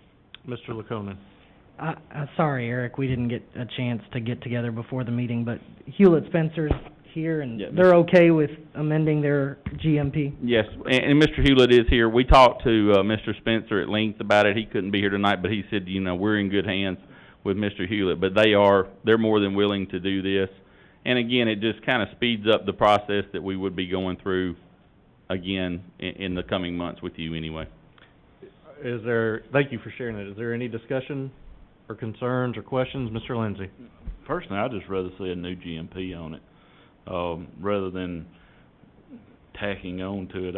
S2: Mr. Laconin.
S6: Sorry, Eric, we didn't get a chance to get together before the meeting, but Hewlett Spencer's here, and they're okay with amending their GMP?
S19: Yes, and Mr. Hewlett is here. We talked to Mr. Spencer at length about it. He couldn't be here tonight, but he said, we're in good hands with Mr. Hewlett, but they're more than willing to do this. And again, it just kind of speeds up the process that we would be going through again in the coming months with you anyway.
S2: Thank you for sharing that. Is there any discussion or concerns or questions? Mr. Lindsay?
S11: Personally, I'd just rather see a new GMP on it, rather than tacking on to it.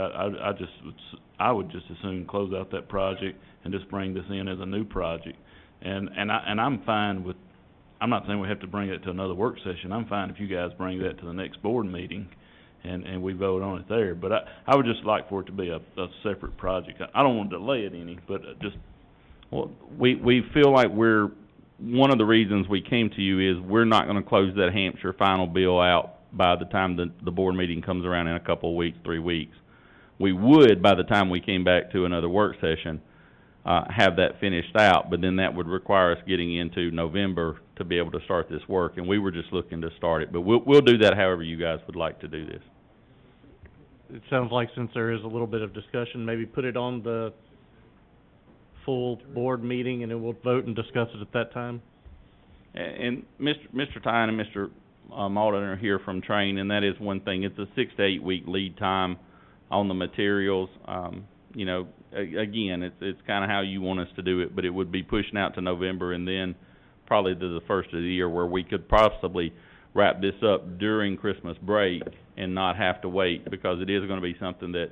S11: I would just as soon close out that project and just bring this in as a new project. And I'm fine with, I'm not saying we have to bring it to another work session. I'm fine if you guys bring that to the next board meeting and we vote on it there. But I would just like for it to be a separate project. I don't want to delay it any, but
S19: Well, we feel like one of the reasons we came to you is we're not going to close that Hampshire final bill out by the time the board meeting comes around in a couple of weeks, 3 weeks. We would, by the time we came back to another work session, have that finished out, but then that would require us getting into November to be able to start this work, and we were just looking to start it. But we'll do that however you guys would like to do this.
S2: It sounds like since there is a little bit of discussion, maybe put it on the full board meeting, and then we'll vote and discuss it at that time.
S19: And Mr. Tyne and Mr. Malden are here from Train, and that is one thing. It's a 6 to 8 week lead time on the materials. Again, it's kind of how you want us to do it, but it would be pushing out to November and then probably to the first of the year, where we could possibly wrap this up during Christmas break and not have to wait, because it is going to be something that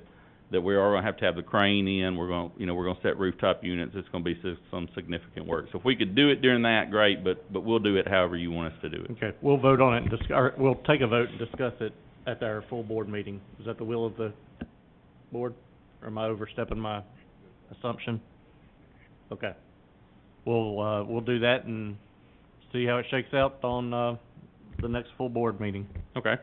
S19: we are going to have the crane in. We're going to set rooftop units. It's going to be some significant work. So if we could do it during that, great, but we'll do it however you want us to do it.
S2: Okay, we'll vote on it and we'll take a vote and discuss it at our full board meeting. Is that the will of the board, or am I overstepping my assumption? Okay. We'll do that and see how it shakes out on the next full board meeting.
S19: Okay.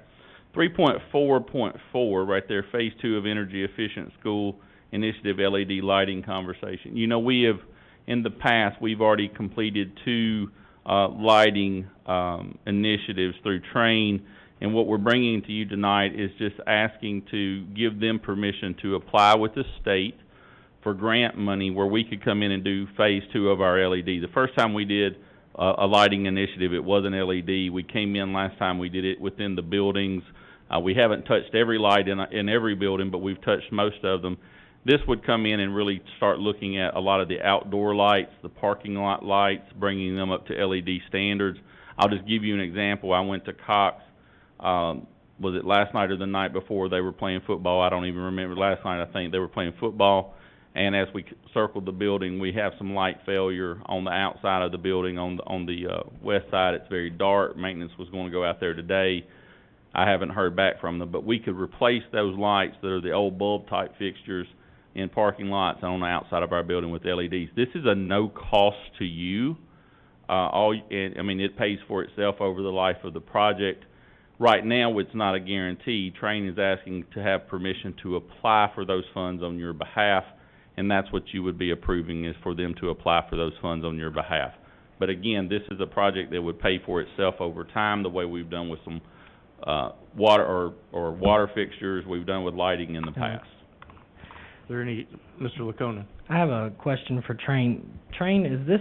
S19: 3.4.4, right there, Phase 2 of Energy Efficient School Initiative LED Lighting Conversation. You know, we have, in the past, we've already completed 2 lighting initiatives through Train, and what we're bringing to you tonight is just asking to give them permission to apply with the state for grant money where we could come in and do Phase 2 of our LED. The first time we did a lighting initiative, it wasn't LED. We came in last time, we did it within the buildings. We haven't touched every light in every building, but we've touched most of them. This would come in and really start looking at a lot of the outdoor lights, the parking lot lights, bringing them up to LED standards. I'll just give you an example. I went to Cox, was it last night or the night before? They were playing football. I don't even remember. Last night, I think, they were playing football. And as we circled the building, we have some light failure on the outside of the building. On the west side, it's very dark. Maintenance was going to go out there today. I haven't heard back from them, but we could replace those lights that are the old bulb-type fixtures in parking lots and on the outside of our building with LEDs. This is a no cost to you. It pays for itself over the life of the project. Right now, it's not a guarantee. Train is asking to have permission to apply for those funds on your behalf, and that's what you would be approving, is for them to apply for those funds on your behalf. But again, this is a project that would pay for itself over time, the way we've done with some water or water fixtures, we've done with lighting in the past.
S2: Is there any, Mr. Lacona?
S6: I have a question for Train. Train, is this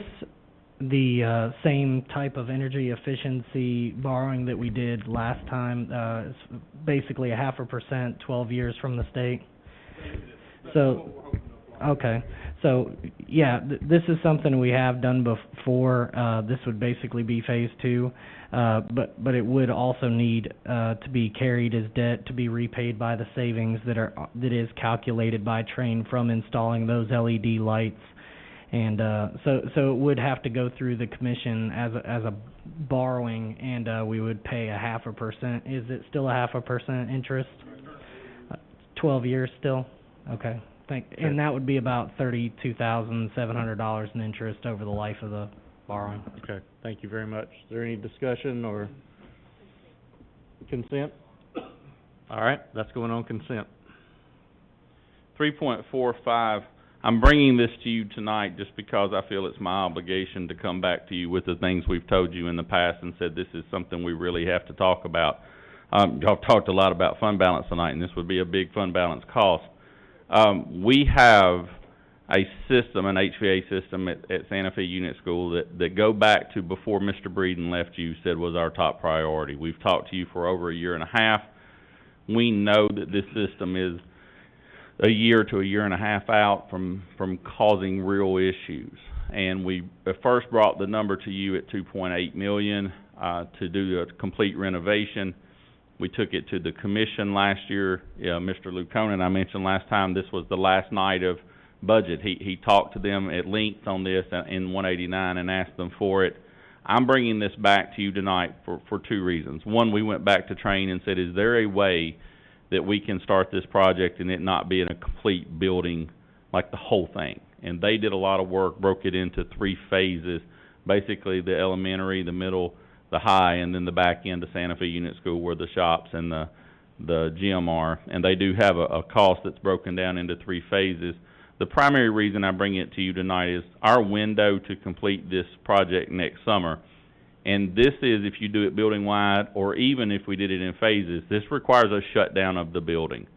S6: the same type of energy efficiency borrowing that we did last time? It's basically 0.5%, 12 years from the state? So, okay. So, yeah, this is something we have done before. This would basically be Phase 2. But it would also need to be carried as debt to be repaid by the savings that is calculated by Train from installing those LED lights. And so it would have to go through the commission as a borrowing, and we would pay 0.5%. Is it still 0.5% interest? 12 years still? Okay. And that would be about $32,700 in interest over the life of the borrowing.
S2: Okay, thank you very much. Is there any discussion or consent? All right, that's going on consent.
S19: 3.45, I'm bringing this to you tonight just because I feel it's my obligation to come back to you with the things we've told you in the past and said this is something we really have to talk about. Y'all talked a lot about fund balance tonight, and this would be a big fund balance cost. We have a system, an HVA system at Santa Fe Unit School that go back to before Mr. Breeden left you, said was our top priority. We've talked to you for over a year and a half. We know that this system is a year to a year and a half out from causing real issues. And we first brought the number to you at $2.8 million to do a complete renovation. We took it to the commission last year. Mr. Luconen, I mentioned last time, this was the last night of budget. He talked to them at length on this in 189 and asked them for it. I'm bringing this back to you tonight for 2 reasons. One, we went back to Train and said, is there a way that we can start this project and it not be in a complete building, like the whole thing? And they did a lot of work, broke it into 3 phases, basically the elementary, the middle, the high, and then the back end of Santa Fe Unit School where the shops and the gym are. And they do have a cost that's broken down into 3 phases. The primary reason I bring it to you tonight is our window to complete this project next summer. And this is if you do it building-wide, or even if we did it in phases, this requires a shutdown of the building.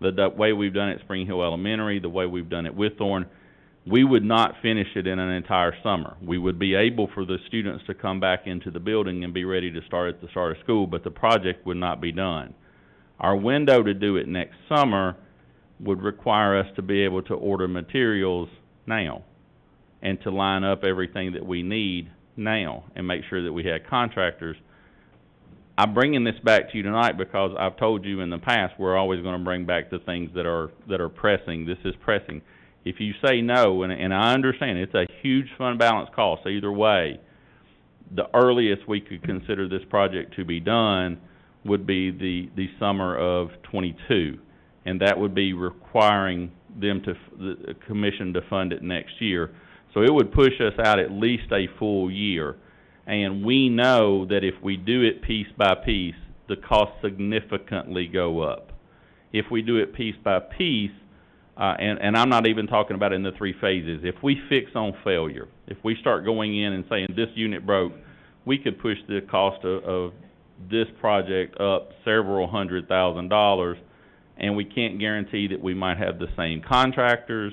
S19: The way we've done it at Spring Hill Elementary, the way we've done it with Thorne, we would not finish it in an entire summer. We would be able for the students to come back into the building and be ready to start at the start of school, but the project would not be done. Our window to do it next summer would require us to be able to order materials now and to line up everything that we need now and make sure that we had contractors. I'm bringing this back to you tonight because I've told you in the past we're always going to bring back the things that are pressing. This is pressing. If you say no, and I understand it's a huge fund balance cost either way, the earliest we could consider this project to be done would be the summer of '22, and that would be requiring them the commission to fund it next year. So it would push us out at least a full year. And we know that if we do it piece by piece, the costs significantly go up. If we do it piece by piece, and I'm not even talking about in the 3 phases, if we fix on failure, if we start going in and saying this unit broke, we could push the cost of this project up several $100,000, and we can't guarantee that we might have the same contractors.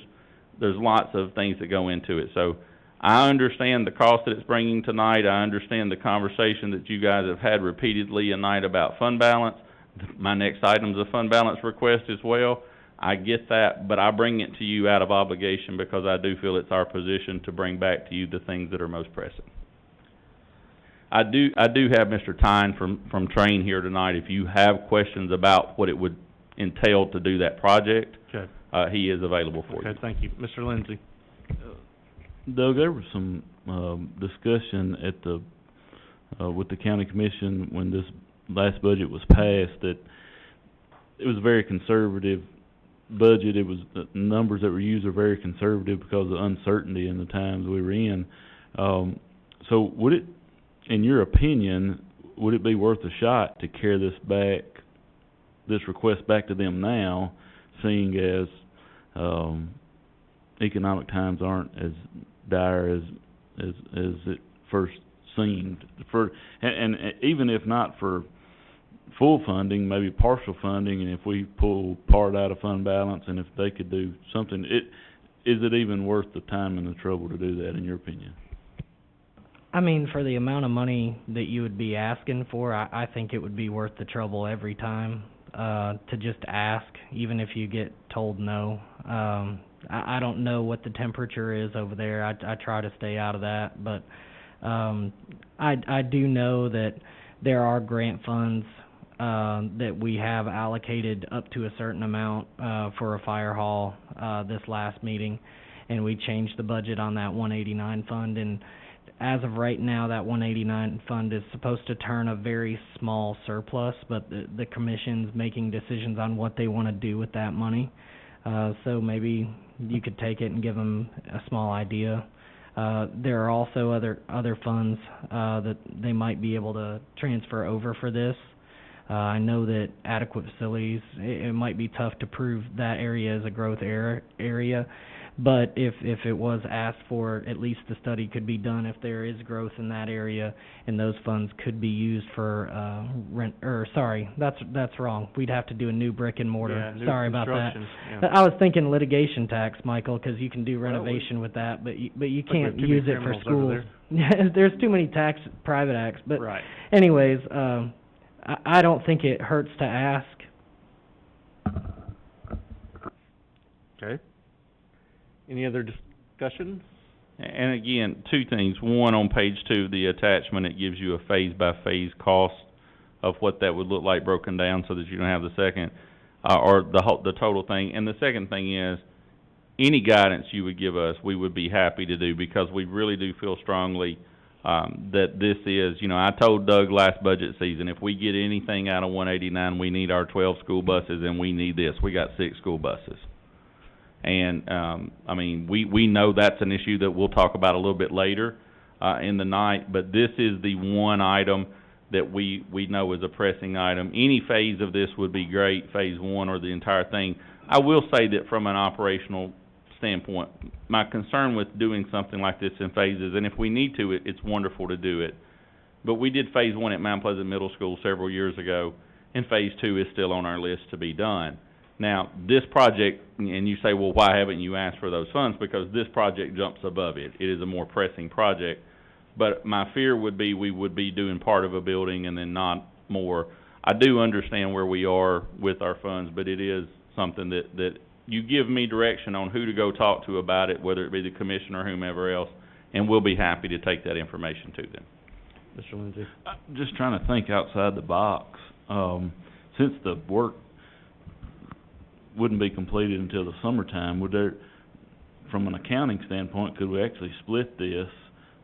S19: There's lots of things that go into it. So I understand the cost that it's bringing tonight. I understand the conversation that you guys have had repeatedly tonight about fund balance. My next item's a fund balance request as well. I get that, but I bring it to you out of obligation because I do feel it's our position to bring back to you the things that are most pressing. I do have Mr. Tyne from Train here tonight. If you have questions about what it would entail to do that project,
S2: Okay.
S19: He is available for you.
S2: Okay, thank you. Mr. Lindsay?
S11: Doug, there was some, discussion at the, with the county commission when this last budget was passed, that it was a very conservative budget. It was, the numbers that were used are very conservative because of uncertainty in the times we were in. So would it, in your opinion, would it be worth a shot to carry this request back to them now, seeing as, economic times aren't as dire as it first seemed? And even if not for full funding, maybe partial funding, and if we pull part out of fund balance, and if they could do something, is it even worth the time and the trouble to do that, in your opinion?
S6: I mean, for the amount of money that you would be asking for, I think it would be worth the trouble every time, to just ask, even if you get told no. I don't know what the temperature is over there. I try to stay out of that, but I do know that there are grant funds that we have allocated up to a certain amount for a fire hall this last meeting, and we changed the budget on that 189 fund, and as of right now, that 189 fund is supposed to turn a very small surplus, but the commission's making decisions on what they want to do with that money. So maybe you could take it and give them a small idea. There are also other funds that they might be able to transfer over for this. I know that adequate facilities, it might be tough to prove that area as a growth area, but if it was asked for, at least the study could be done if there is growth in that area, and those funds could be used for that's wrong. We'd have to do a new brick and mortar.
S2: Yeah, new
S6: Sorry about that.
S2: Yeah.
S6: I was thinking litigation tax, Michael, because you can do renovation with that, but you can't use it for schools. There's too many private acts, but
S2: right.
S6: Anyways, I don't think it hurts to ask.
S2: Okay. Any other discussion?
S19: And again, 2 things. One, on page 2 of the attachment, it gives you a phase-by-phase cost of what that would look like broken down so that you don't have the second, or the total thing. And the second thing is, any guidance you would give us, we would be happy to do, because we really do feel strongly that this is, I told Doug last budget season, if we get anything out of 189, we need our 12 school buses, and we need this. We got 6 school buses. And, we know that's an issue that we'll talk about a little bit later in the night, but this is the one item that we know is a pressing item. Any phase of this would be great, phase 1 or the entire thing. I will say that from an operational standpoint, my concern with doing something like this in phases, and if we need to, it's wonderful to do it, but we did phase 1 at Mount Pleasant Middle School several years ago, and phase 2 is still on our list to be done. Now, this project, and you say, well, why haven't you asked for those funds? Because this project jumps above it. It is a more pressing project. But my fear would be we would be doing part of a building and then not more. I do understand where we are with our funds, but it is something that you give me direction on who to go talk to about it, whether it be the commissioner or whomever else, and we'll be happy to take that information to them.
S2: Mr. Lindsay?
S11: I'm just trying to think outside the box. Since the work wouldn't be completed until the summertime, would there, from an accounting standpoint, could we actually split this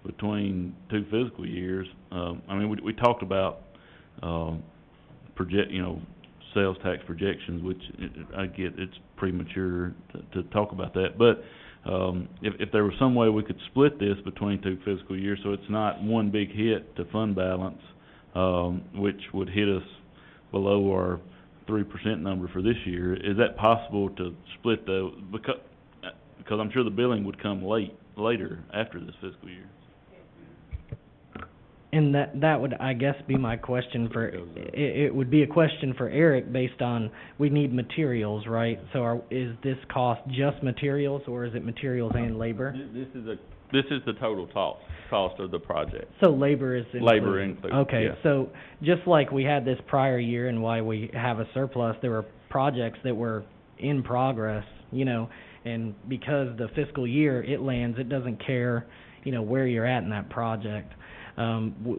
S11: between 2 fiscal years? We talked about sales tax projections, which I get it's premature to talk about that, but if there was some way we could split this between 2 fiscal years so it's not one big hit to fund balance, which would hit us below our 3% number for this year. Is that possible to split because I'm sure the billing would come later after this fiscal year?
S6: And that would, I guess, be my question for, it would be a question for Eric based on, we need materials, right? So is this cost just materials, or is it materials and labor?
S19: This is the total cost of the project.
S6: So labor is included?
S19: Labor included,
S6: Okay,
S19: yeah.
S6: so just like we had this prior year and why we have a surplus, there were projects that were in progress, you know, and because the fiscal year, it lands, it doesn't care, you know, where you're at in that project.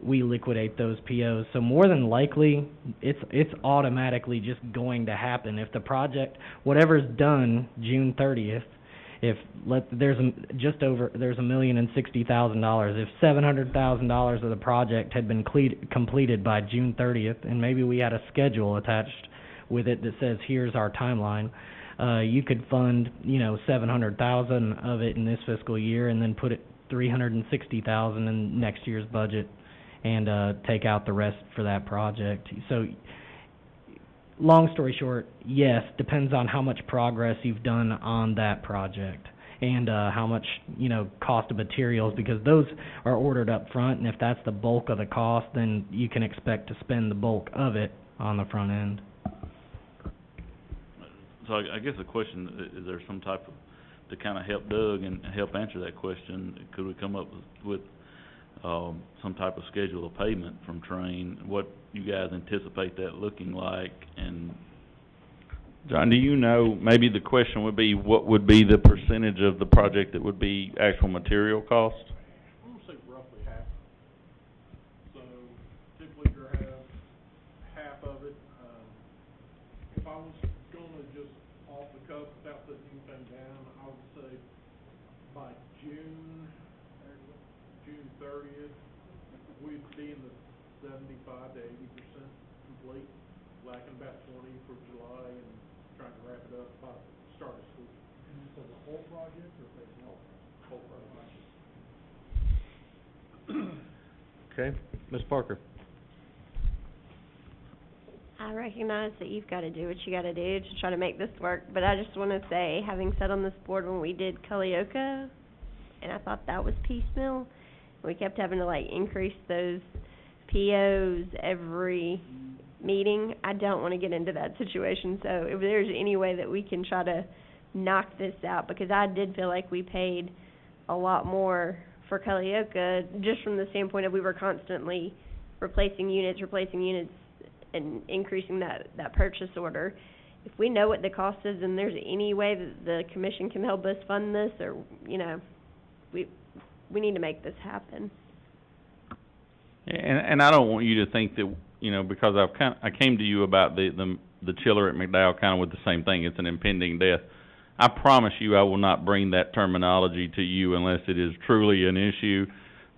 S6: We liquidate those POs. So more than likely, it's automatically just going to happen. If the project, whatever's done June 30th, there's $1,060,000. If $700,000 of the project had been completed by June 30th, and maybe we had a schedule attached with it that says, here's our timeline, you could fund, you know, $700,000 of it in this fiscal year and then put it $360,000 in next year's budget and take out the rest for that project. So, long story short, yes, depends on how much progress you've done on that project and how much, you know, cost of materials, because those are ordered up front, and if that's the bulk of the cost, then you can expect to spend the bulk of it on the front end.
S11: So I guess the question, is there some type of, to kind of help Doug and help answer that question, could we come up with some type of schedule of payment from Train? What you guys anticipate that looking like? And
S19: John, do you know, maybe the question would be, what would be the percentage of the project that would be actual material cost?
S20: I'm gonna say roughly half. So typically you have half of it. If I was gonna just off the cuff without putting anything down, I would say by June 30th, we'd be in the 75 to 80% complete, lacking about 20 for July, and trying to wrap it up by the start of school. So the whole project, or the whole project?
S2: Okay, Ms. Parker.
S5: I recognize that you've got to do what you got to do to try to make this work, but I just want to say, having sat on this board when we did Culleoka, and I thought that was piecemeal, we kept having to, like, increase those POs every meeting. I don't want to get into that situation, so if there's any way that we can try to knock this out, because I did feel like we paid a lot more for Culleoka, just from the standpoint of we were constantly replacing units, and increasing that purchase order. If we know what the cost is and there's any way that the commission can help us fund this, or, you know, we need to make this happen.
S19: And I don't want you to think that, you know, because I came to you about the chiller at McDowell kind of with the same thing. It's an impending death. I promise you I will not bring that terminology to you unless it is truly an issue.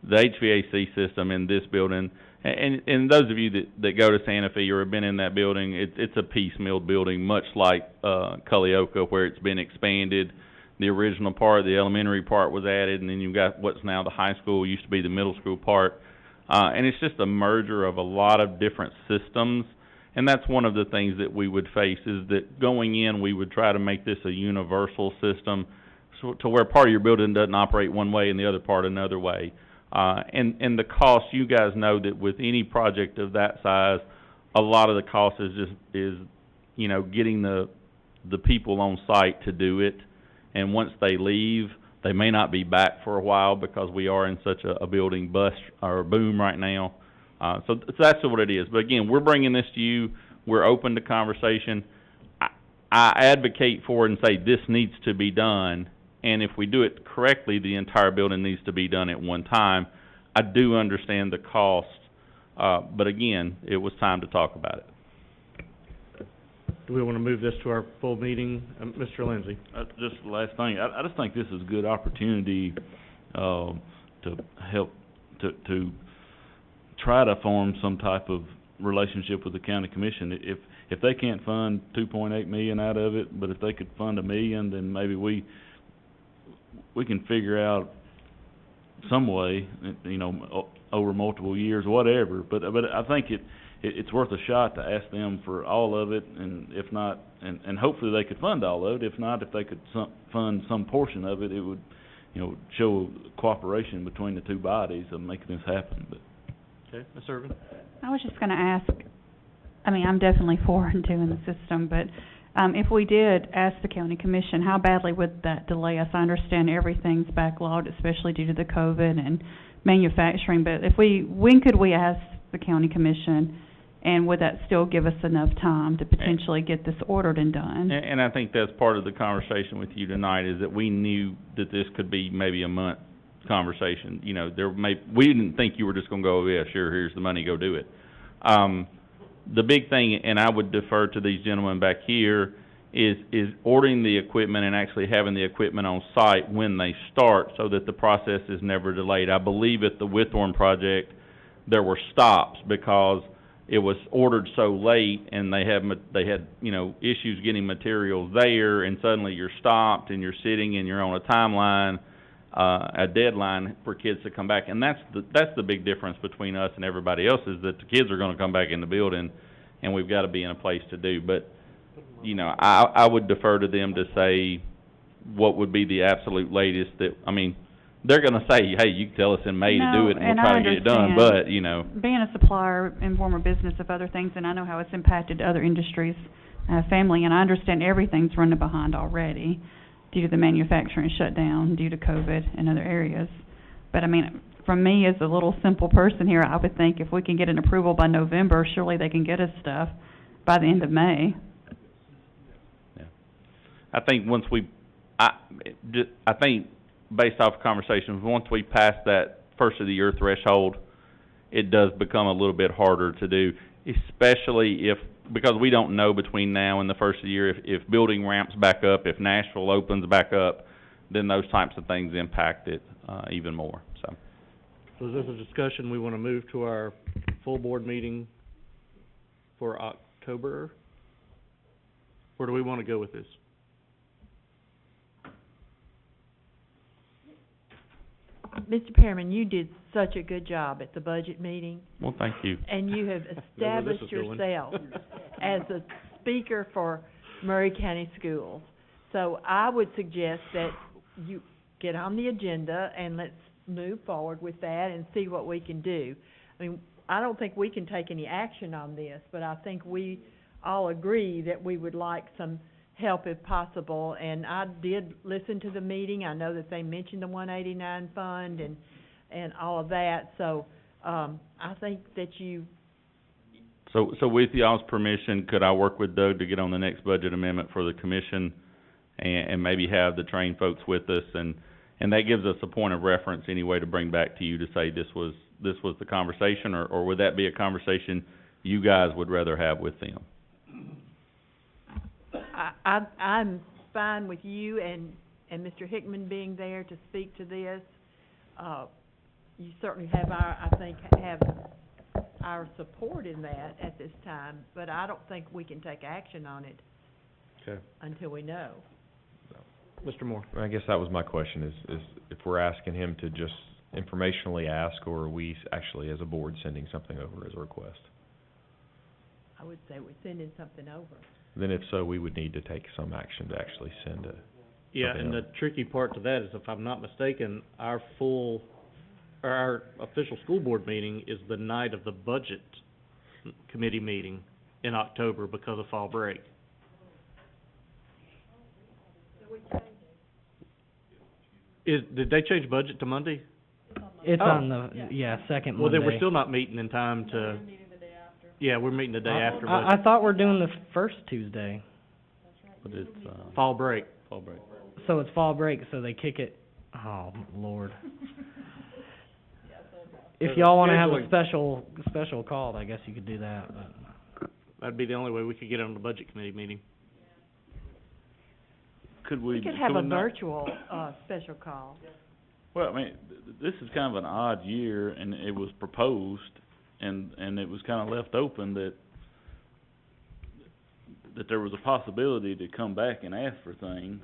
S19: The HVAC system in this building, and those of you that go to Santa Fe or have been in that building, it's a piecemeal building, much like Culleoka, where it's been expanded. The original part, the elementary part, was added, and then you've got what's now the high school, used to be the middle school part. And it's just a merger of a lot of different systems, and that's one of the things that we would face, is that going in, we would try to make this a universal system, so to where part of your building doesn't operate one way and the other part another way. And the cost, you guys know that with any project of that size, a lot of the cost is you know, getting the people on site to do it, and once they leave, they may not be back for a while because we are in such a building bust or boom right now. So that's what it is. But again, we're bringing this to you. We're open to conversation. I advocate for it and say this needs to be done. And if we do it correctly, the entire building needs to be done at one time. I do understand the cost, but again, it was time to talk about it.
S2: Do we want to move this to our full meeting? Mr. Lindsey?
S11: Just the last thing, I just think this is a good opportunity to help, to try to form some type of relationship with the county commission. If they can't fund $2.8 million out of it, but if they could fund $1 million, then maybe we can figure out some way, you know, over multiple years, whatever. But I think it's worth a shot to ask them for all of it, and if not, and hopefully they could fund all of it. If not, if they could fund some portion of it, it would, show cooperation between the two bodies of making this happen, but.
S2: Okay, Ms. Irvin?
S12: I was just gonna ask, I mean, I'm definitely for doing the system, but, if we did ask the county commission, how badly would that delay us? I understand everything's backlogged, especially due to the COVID and manufacturing, but when could we ask the county commission, and would that still give us enough time to potentially get this ordered and done?
S19: And I think that's part of the conversation with you tonight, is that we knew that this could be maybe a month conversation. We didn't think you were just gonna go, yeah, sure, here's the money, go do it. The big thing, and I would defer to these gentlemen back here, is ordering the equipment and actually having the equipment on site when they start, so that the process is never delayed. I believe at the Withorn project, there were stops because it was ordered so late, and they had issues getting materials there, and suddenly you're stopped and you're sitting and you're on a timeline, a deadline for kids to come back. And that's the big difference between us and everybody else, is that the kids are gonna come back in the building, and we've gotta be in a place to do. But, I would defer to them to say what would be the absolute latest that, they're gonna say, hey, you can tell us in May to do it, and we'll try to get it done, but,
S12: Being a supplier and former business of other things, and I know how it's impacted other industries, family, and I understand everything's running behind already due to the manufacturing shutdown, due to COVID and other areas. But from me as a little simple person here, I would think if we can get an approval by November, surely they can get us stuff by the end of May.
S19: yeah. I think I think based off conversations, once we pass that first of the year threshold, it does become a little bit harder to do, especially because we don't know between now and the first of the year if building ramps back up, if Nashville opens back up, then those types of things impact it even more.
S2: So is this a discussion we want to move to our full board meeting for October? Where do we want to go with this?
S14: Mr. Pearman, you did such a good job at the budget meeting,
S19: Well, thank you.
S14: and you have established yourself as a speaker for Murray County Schools. So I would suggest that you get on the agenda and let's move forward with that and see what we can do. I don't think we can take any action on this, but I think we all agree that we would like some help if possible, and I did listen to the meeting. I know that they mentioned the 189 fund and all of that, so, I think that you...
S19: So with y'all's permission, could I work with Doug to get on the next budget amendment for the commission and maybe have the trained folks with us, and that gives us a point of reference anyway to bring back to you to say this was the conversation, or would that be a conversation you guys would rather have with them?
S14: I'm fine with you and Mr. Hickman being there to speak to this. You certainly have have our support in that at this time, but I don't think we can take action on it until we know.
S2: Mr. Moore?
S9: I guess that was my question, is if we're asking him to just informationally ask, or are we actually as a board sending something over as a request?
S14: I would say we're sending something over.
S9: Then if so, we would need to take some action to actually send it.
S2: Yeah, and the tricky part to that is, if I'm not mistaken, our official school board meeting is the night of the budget committee meeting in October because of fall break. Did they change budget to Monday?
S6: It's on the, second Monday.
S2: Well, then we're still not meeting in time to... Yeah, we're meeting the day after budget.
S6: I thought we're doing the first Tuesday.
S2: But it's, fall break.
S6: So it's fall break, so they kick it, oh, Lord. If y'all wanna have a special call, I guess you could do that, but.
S2: That'd be the only way we could get on the budget committee meeting.
S14: We could have a virtual, special call.
S11: Well, this is kind of an odd year, and it was proposed, and it was kind of left open that there was a possibility to come back and ask for things.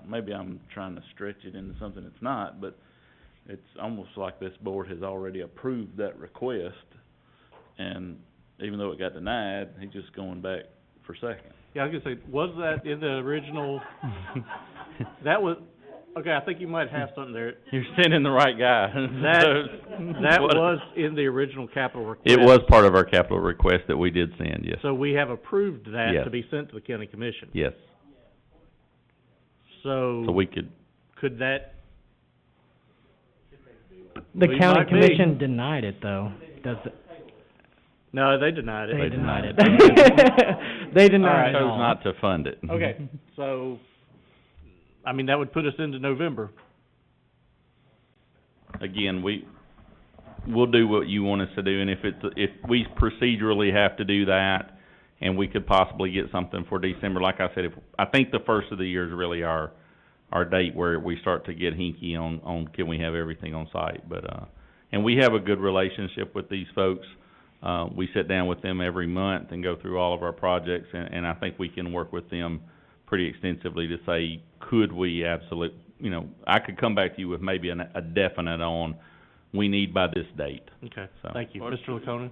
S11: Maybe I'm trying to stretch it into something it's not, but it's almost like this board has already approved that request and even though it got denied, he's just going back for second.
S2: Yeah, I was gonna say, was that in the original? That was, okay, I think you might have something there.
S19: You're sending the right guy.
S2: That was in the original capital request.
S19: It was part of our capital request that we did send, yes.
S2: So we have approved that
S19: Yes.
S2: to be sent to the county commission.
S19: Yes,
S2: So.
S19: so we could,
S2: Could that?
S6: The
S2: We
S6: county
S2: might be.
S6: commission denied it, though. Does it?
S2: No, they denied it.
S6: They denied it.
S19: I
S6: They denied it
S19: chose
S6: all.
S19: not to fund it.
S2: Okay, so, I mean, that would put us into November.
S19: Again, we'll do what you want us to do, and if we procedurally have to do that, and we could possibly get something for December, like I said, I think the first of the year is really our date where we start to get hinky on can we have everything on site, but, and we have a good relationship with these folks. We sit down with them every month and go through all of our projects, and I think we can work with them pretty extensively to say, could we I could come back to you with maybe a definite on, we need by this date.
S2: Okay,
S19: So.
S2: thank you. Mr. Laconin?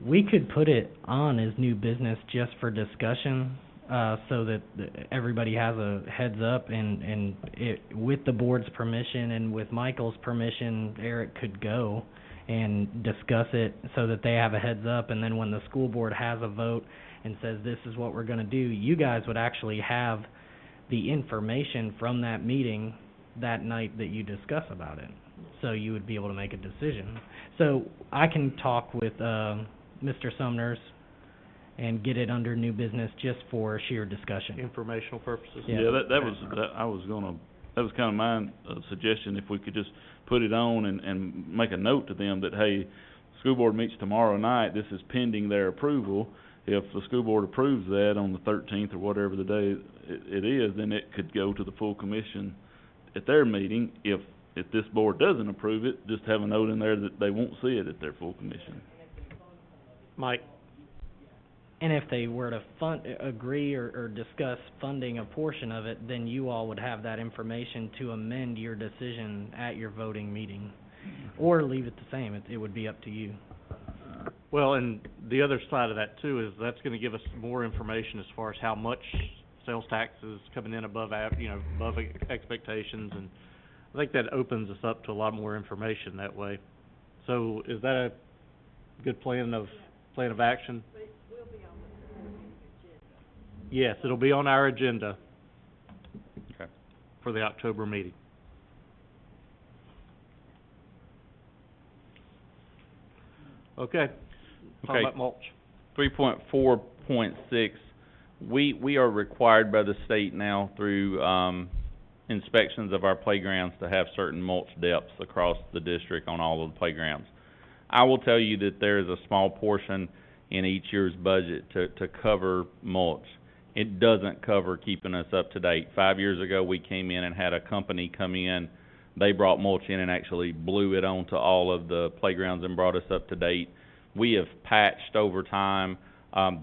S6: We could put it on as new business just for discussion, so that everybody has a heads up, and with the board's permission and with Michael's permission, Eric could go and discuss it so that they have a heads up, and then when the school board has a vote and says this is what we're gonna do, you guys would actually have the information from that meeting that night that you discuss about it. So you would be able to make a decision. So I can talk with, Mr. Sumner's and get it under new business just for sheer discussion.
S2: Informational purposes?
S6: Yeah.
S11: That was kinda my suggestion, if we could just put it on and make a note to them that, hey, school board meets tomorrow night, this is pending their approval. If the school board approves that on the 13th or whatever the day it is, then it could go to the full commission at their meeting. If this board doesn't approve it, just have a note in there that they won't see it at their full commission.
S2: Mike?
S6: And if they were to agree or discuss funding a portion of it, then you all would have that information to amend your decision at your voting meeting. Or leave it the same, it would be up to you.
S2: Well, and the other side of that too is that's gonna give us more information as far as how much sales tax is coming in above expectations, and I think that opens us up to a lot more information that way. So is that a good plan of action? Yes, it'll be on our agenda.
S19: Okay.
S2: For the October meeting. Okay. Talk
S19: Okay.
S2: about mulch.
S19: 3.4.6, we are required by the state now through, inspections of our playgrounds to have certain mulch depths across the district on all of the playgrounds. I will tell you that there is a small portion in each year's budget to cover mulch. It doesn't cover keeping us up to date. 5 years ago, we came in and had a company come in. They brought mulch in and actually blew it onto all of the playgrounds and brought us up to date. We have patched over time.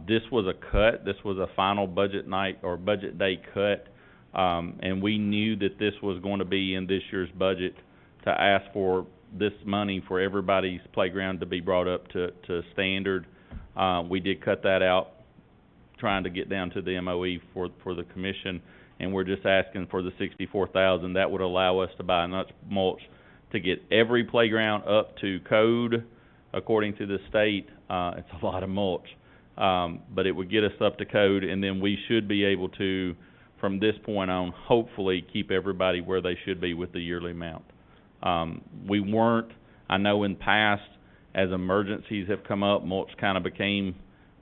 S19: This was a cut. This was a final budget night or budget day cut. And we knew that this was going to be in this year's budget to ask for this money for everybody's playground to be brought up to standard. We did cut that out, trying to get down to the MOE for the commission, and we're just asking for the $64,000. That would allow us to buy enough mulch to get every playground up to code according to the state. It's a lot of mulch, but it would get us up to code, and then we should be able to, from this point on, hopefully keep everybody where they should be with the yearly amount. We weren't, I know in past, as emergencies have come up, mulch kind of became,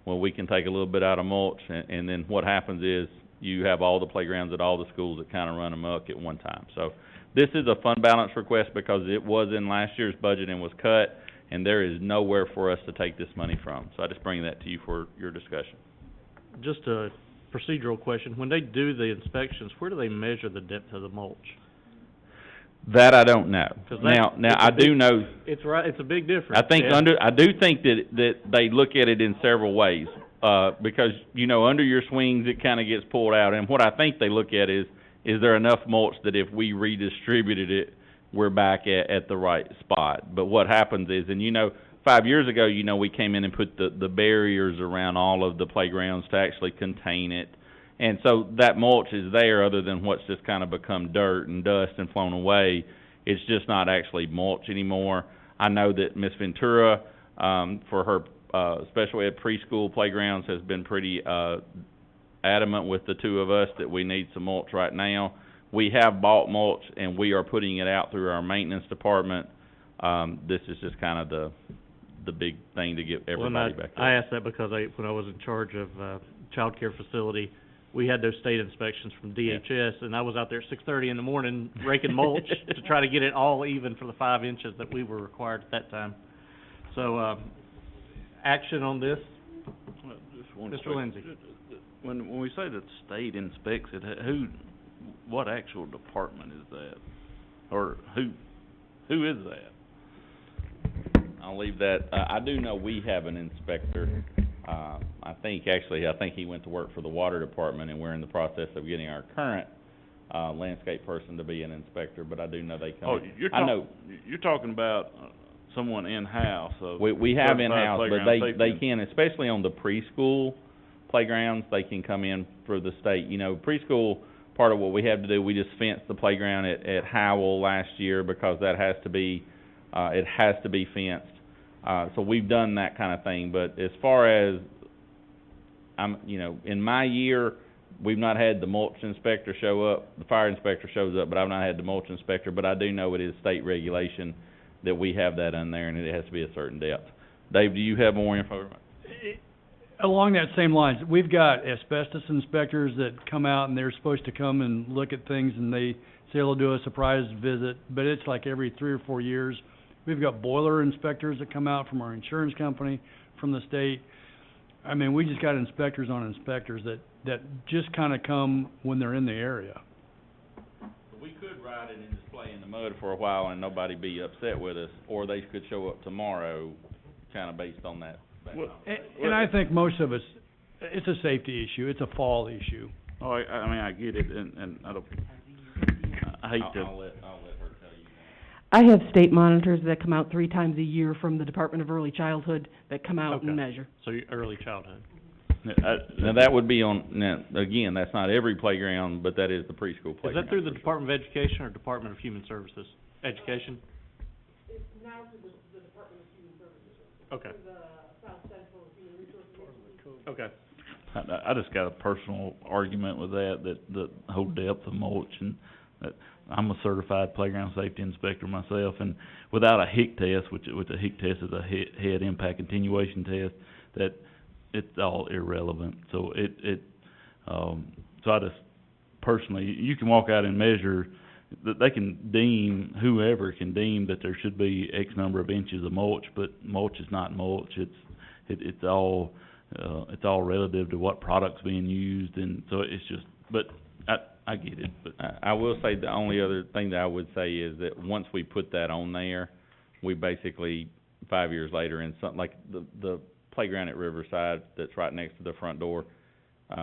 S19: well, we can take a little bit out of mulch, and then what happens is you have all the playgrounds at all the schools that kind of run amok at one time. So this is a fund balance request because it was in last year's budget and was cut, and there is nowhere for us to take this money from. So I just bring that to you for your discussion.
S2: Just a procedural question. When they do the inspections, where do they measure the depth of the mulch?
S19: That I don't know.
S2: 'Cause that-
S19: Now I do know.
S2: It's right, it's a big difference.
S19: I think
S2: yeah.
S19: I do think that they look at it in several ways, because, under your swings, it kinda gets pulled out, and what I think they look at is there enough mulch that if we redistributed it, we're back at the right spot. But what happens is, and 5 years ago, you know, we came in and put the barriers around all of the playgrounds to actually contain it. And so that mulch is there, other than what's just kind of become dirt and dust and flown away. It's just not actually mulch anymore. I know that Miss Ventura, for her special ed preschool playgrounds, has been pretty adamant with the two of us that we need some mulch right now. We have bought mulch, and we are putting it out through our maintenance department. This is just kind of the big thing to get everybody back there.
S2: I asked that because when I was in charge of child care facility, we had those state inspections from DHS, and I was out there at 6:30 in the morning raking mulch to try to get it all even for the 5 inches that we were required at that time. So, action on this,
S11: Just one
S2: Mr.
S11: question.
S2: Lindsey.
S11: When we say that the state inspects it, what actual department is that? Or who is that?
S19: I'll leave that, I do know we have an inspector. I think he went to work for the water department, and we're in the process of getting our current, landscape person to be an inspector, but I do know they come.
S11: Oh, you're talking about someone in-house of
S19: We have
S11: certified
S19: in-house, but
S11: playground
S19: they
S11: safety.
S19: can, especially on the preschool playgrounds, they can come in for the state. You know, preschool, part of what we have to do, we just fenced the playground at Howell last year because that has to be, it has to be fenced. So we've done that kind of thing, but as far as, in my year, we've not had the mulch inspector show up. The fire inspector shows up, but I've not had the mulch inspector, but I do know it is state regulation that we have that in there, and it has to be a certain depth. Dave, do you have more info?
S21: Along that same lines, we've got asbestos inspectors that come out, and they're supposed to come and look at things, and they say they'll do a surprise visit, but it's like every 3 or 4 years. We've got boiler inspectors that come out from our insurance company, from the state. I mean, we just got inspectors on inspectors that just kind of come when they're in the area.
S19: We could ride it and just play in the mud for a while and nobody be upset with us, or they could show up tomorrow, kind of based on that.
S21: And I think most of it's a safety issue, it's a fall issue.
S11: Oh, I mean, I get it, and I don't, I hate to.
S19: I'll let her tell you.
S22: I have state monitors that come out 3 times a year from the Department of Early Childhood that come out and measure.
S2: So early childhood.
S19: Now, that would be on, now, again, that's not every playground, but that is the preschool playground.
S2: Is that through the Department of Education or Department of Human Services? Education?
S22: It's now through the Department of Human Services.
S2: Okay.
S22: Through the South Central Human Resources.
S2: Okay.
S11: I just got a personal argument with that the whole depth of mulch, and that I'm a certified playground safety inspector myself, and without a HIC test, which a HIC test is a head impact continuation test, that it's all irrelevant. So so I just personally, you can walk out and measure, that they can deem, whoever can deem that there should be X number of inches of mulch, but mulch is not mulch. It's all relative to what product's being used, and so it's just, but I get it, but
S19: I will say the only other thing that I would say is that once we put that on there, we basically, 5 years later, in something like the playground at Riverside that's right next to the front door,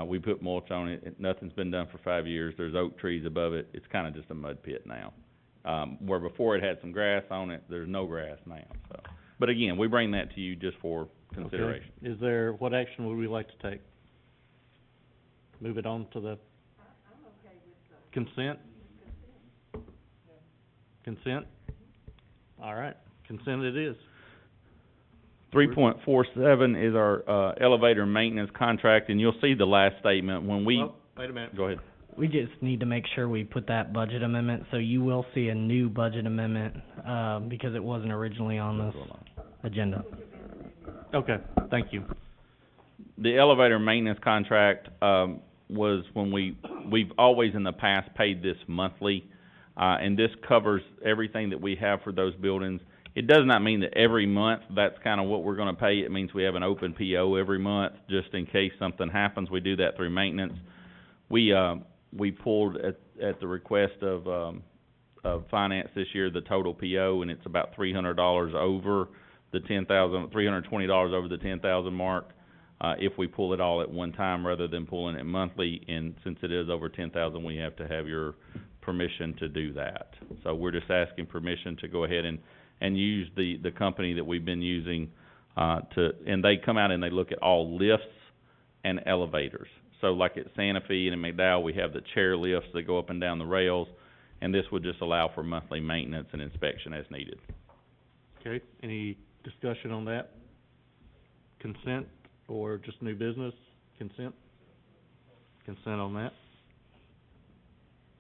S19: we put mulch on it. Nothing's been done for 5 years. There's oak trees above it. It's kind of just a mud pit now. Where before it had some grass on it, there's no grass now, so. But again, we bring that to you just for consideration.
S2: Okay. What action would we like to take? Move it on to the consent? Consent? All right, consent it is.
S19: 3.47 is our elevator maintenance contract, and you'll see the last statement when we.
S2: Well, wait a minute.
S19: Go ahead.
S6: We just need to make sure we put that budget amendment, so you will see a new budget amendment, because it wasn't originally on this agenda.
S2: Okay, thank you.
S19: The elevator maintenance contract, was when we've always in the past paid this monthly, and this covers everything that we have for those buildings. It does not mean that every month that's kind of what we're gonna pay. It means we have an open PO every month, just in case something happens. We do that through maintenance. We pulled at the request of finance this year, the total PO, and it's about $300 over the $320 over the 10,000 mark. If we pull it all at one time rather than pulling it monthly, and since it is over 10,000, we have to have your permission to do that. So we're just asking permission to go ahead and use the company that we've been using, and they come out and they look at all lifts and elevators. So like at Santa Fe and in McDowell, we have the chair lifts that go up and down the rails, and this would just allow for monthly maintenance and inspection as needed.
S2: Okay, any discussion on that? Consent or just new business? Consent? Consent on that?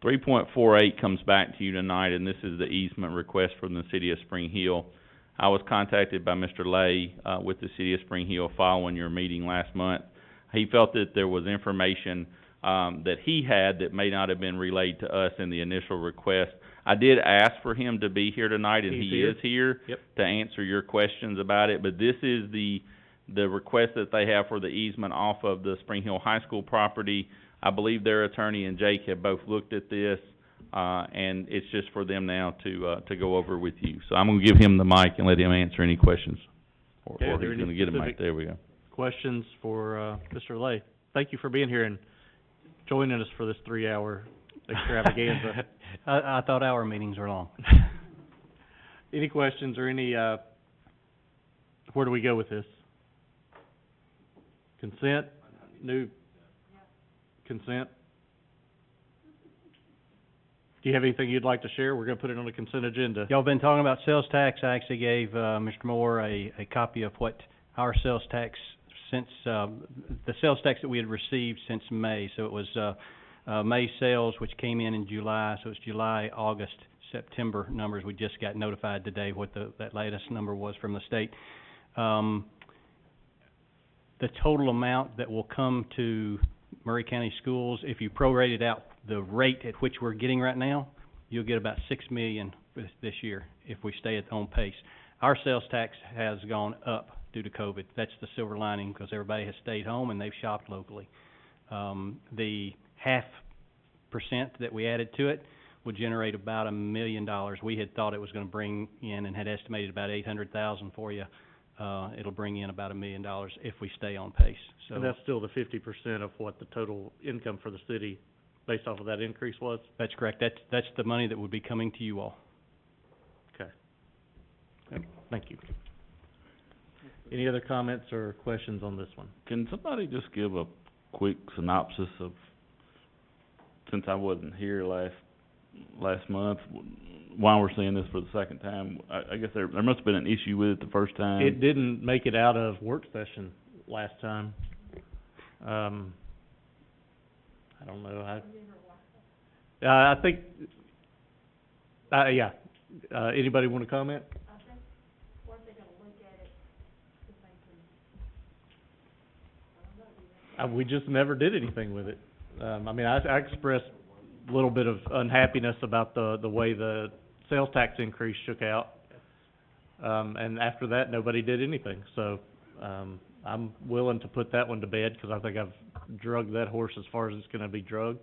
S19: 3.48 comes back to you tonight, and this is the easement request from the City of Spring Hill. I was contacted by Mr. Lay, with the City of Spring Hill following your meeting last month. He felt that there was information, that he had that may not have been relayed to us in the initial request. I did ask for him to be here tonight, and he is here to answer your questions about it, but this is the request that they have for the easement off of the Spring Hill High School property. I believe their attorney and Jake have both looked at this, and it's just for them now to go over with you. So I'm gonna give him the mic and let him answer any questions. Or he's gonna get a mic. There we go.
S2: Questions for, Mr. Lay? Thank you for being here and joining us for this 3-hour extravaganza.
S1: I thought our meetings were long.
S2: Any questions or any, where do we go with this? Consent? New? Consent? Do you have anything you'd like to share? We're gonna put it on the consent agenda.
S1: Y'all been talking about sales tax. I actually gave, Mr. Moore a copy of what our sales tax since, the sales tax that we had received since May. So it was, May sales, which came in July, so it's July, August, September numbers. We just got notified today what that latest number was from the state. The total amount that will come to Murray County Schools, if you prorated out the rate at which we're getting right now, you'll get about $6 million this year if we stay on pace. Our sales tax has gone up due to COVID. That's the silver lining, because everybody has stayed home and they've shopped locally. The 0.5% that we added to it would generate about $1 million. We had thought it was going to bring in and had estimated about $800,000 for you. It'll bring in about $1 million if we stay on pace. So
S2: And that's still the 50% of what the total income for the city, based off of that increase, was?
S1: that's correct. That's the money that would be coming to you all.
S2: Okay. Yep, thank you. Any other comments or questions on this one?
S11: Can somebody just give a quick synopsis of, since I wasn't here last month, why we're seeing this for the second time? I guess there must have been an issue with it the first time.
S2: It didn't make it out of work session last time. I don't know, I think, yeah. Anybody want to comment? We just never did anything with it. I mean, I expressed a little bit of unhappiness about the way the sales tax increase shook out. And after that, nobody did anything. So, I'm willing to put that one to bed, because I think I've drugged that horse as far as it's gonna be drugged.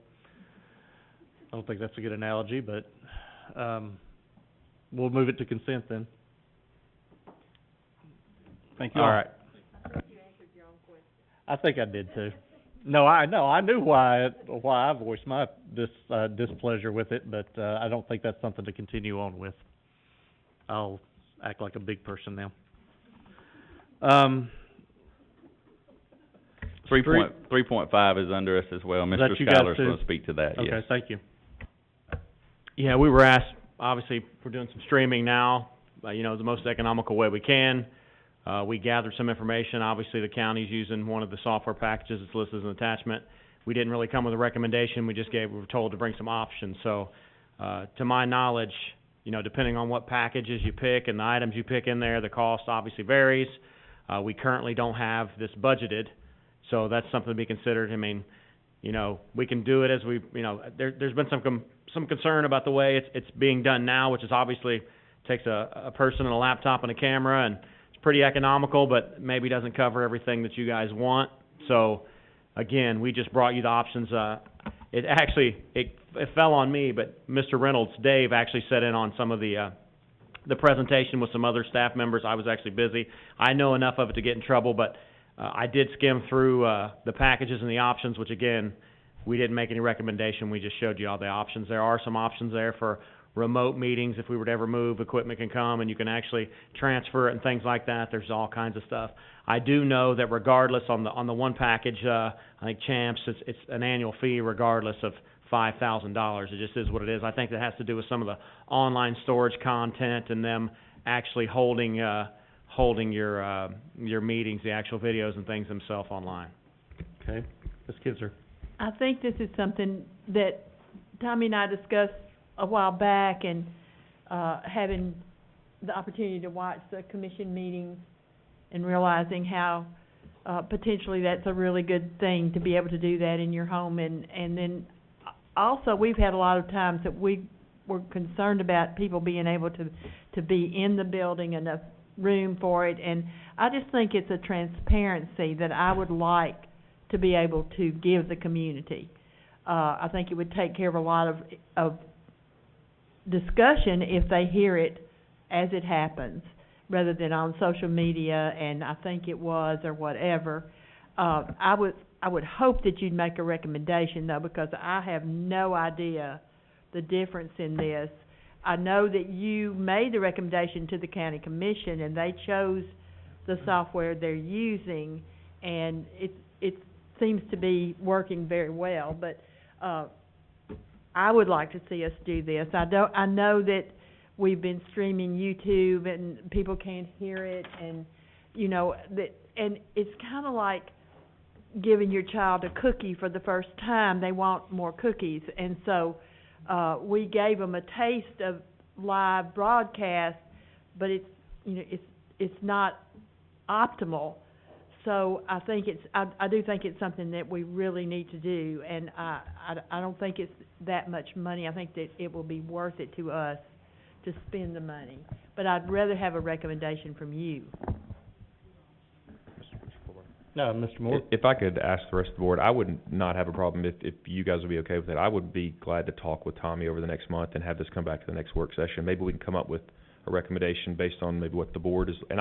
S2: I don't think that's a good analogy, but, we'll move it to consent then.
S1: Thank you.
S2: All right. I think I did too. No, I knew why I voiced my displeasure with it, but I don't think that's something to continue on with. I'll act like a big person now.
S19: 3.5 is under us as well. Mr.
S2: That you guys
S19: Schuyler's
S2: too?
S19: going to speak to that, yes.
S2: Okay, thank you.
S7: Yeah, we were asked, obviously, we're doing some streaming now, the most economical way we can. We gathered some information. Obviously, the county's using one of the software packages that's listed as an attachment. We didn't really come with a recommendation. We were told to bring some options. So, to my knowledge, depending on what packages you pick and the items you pick in there, the cost obviously varies. We currently don't have this budgeted, so that's something to be considered. I mean, we can do it as there's been some concern about the way it's being done now, which is obviously takes a person and a laptop and a camera, and it's pretty economical, but maybe doesn't cover everything that you guys want. So, again, we just brought you the options. It fell on me, but Mr. Reynolds, Dave, actually sat in on some of the presentation with some other staff members. I was actually busy. I know enough of it to get in trouble, but I did skim through the packages and the options, which again, we didn't make any recommendation, we just showed you all the options. There are some options there for remote meetings, if we were to ever move, equipment can come and you can actually transfer it and things like that. There's all kinds of stuff. I do know that regardless on the one package, I think Champs, it's an annual fee regardless of $5,000. It just is what it is. I think that has to do with some of the online storage content and them actually holding your meetings, the actual videos and things themselves online.
S2: Okay, Ms. Kinzer.
S14: I think this is something that Tommy and I discussed a while back, and having the opportunity to watch the commission meetings and realizing how potentially that's a really good thing to be able to do that in your home. And then also, we've had a lot of times that we were concerned about people being able to be in the building, enough room for it. And I just think it's a transparency that I would like to be able to give the community. I think it would take care of a lot of discussion if they hear it as it happens, rather than on social media and I think it was or whatever. I would hope that you'd make a recommendation though, because I have no idea the difference in this. I know that you made the recommendation to the county commission and they chose the software they're using, and it seems to be working very well, but I would like to see us do this. I know that we've been streaming YouTube and people can't hear it, and you know that, and it's kind of like giving your child a cookie for the first time. They want more cookies, and so we gave them a taste of live broadcast, but it's not optimal. So I think I do think it's something that we really need to do, and I don't think it's that much money. I think that it will be worth it to us to spend the money. But I'd rather have a recommendation from you.
S2: No, Mr. Moore.
S9: If I could ask the rest of the board, I would not have a problem if you guys would be okay with that. I would be glad to talk with Tommy over the next month and have this come back to the next work session. Maybe we can come up with a recommendation based on maybe what the board is, and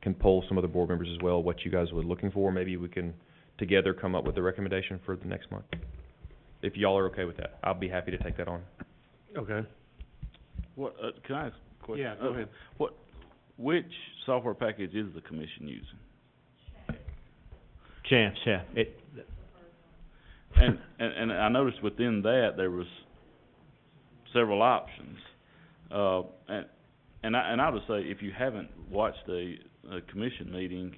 S9: can poll some other board members as well, what you guys were looking for. Maybe we can together come up with a recommendation for the next month. If y'all are okay with that, I'll be happy to take that on.
S2: Okay.
S11: What, can I ask a question?
S2: Yeah, go ahead.
S11: Which software package is the commission using?
S7: Champs, yeah.
S11: And I noticed within that there was several options. And I would say if you haven't watched a commission meeting,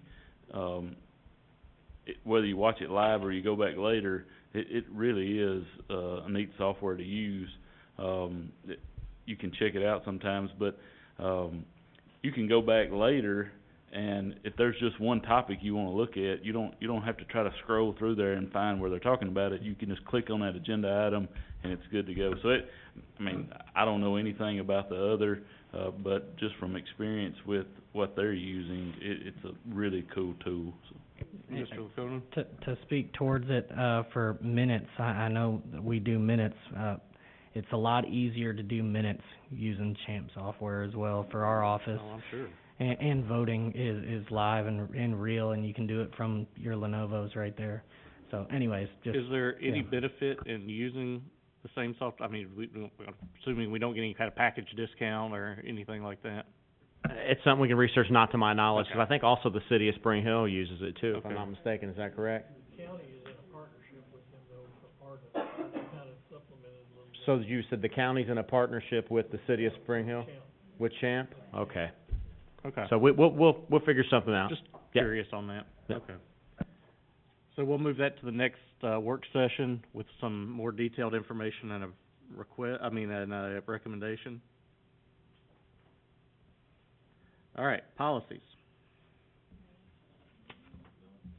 S11: whether you watch it live or you go back later, it really is a neat software to use. You can check it out sometimes, but you can go back later, and if there's just one topic you want to look at, you don't have to try to scroll through there and find where they're talking about it. You can just click on that agenda item, and it's good to go. So I don't know anything about the other, but just from experience with what they're using, it's a really cool tool. So.
S2: Mr. Laconin?
S6: To speak towards it, for minutes, I know that we do minutes. It's a lot easier to do minutes using Champ software as well for our office.
S2: Oh, I'm sure.
S6: And voting is live and real, and you can do it from your Lenovo's right there. So anyways, just...
S2: Is there any benefit in using the same software? I mean, I'm assuming we don't get any kind of package discount or anything like that?
S7: It's something we can research, not to my knowledge,
S2: Okay.
S7: because I think also the city of Spring Hill uses it too, if
S2: Okay.
S7: I'm not mistaken. Is that correct?
S20: The county is in a partnership with them though for part of it. They kind of supplemented a little bit.
S7: So you said the county's in a partnership with the city of Spring Hill?
S20: Champ.
S7: With Champ? Okay.
S2: Okay.
S7: So we'll figure something out.
S2: Just
S7: Yeah.
S2: curious on that.
S7: Yeah.
S2: Okay. So we'll move that to the next, work session with some more detailed information and a recommendation. All right, policies.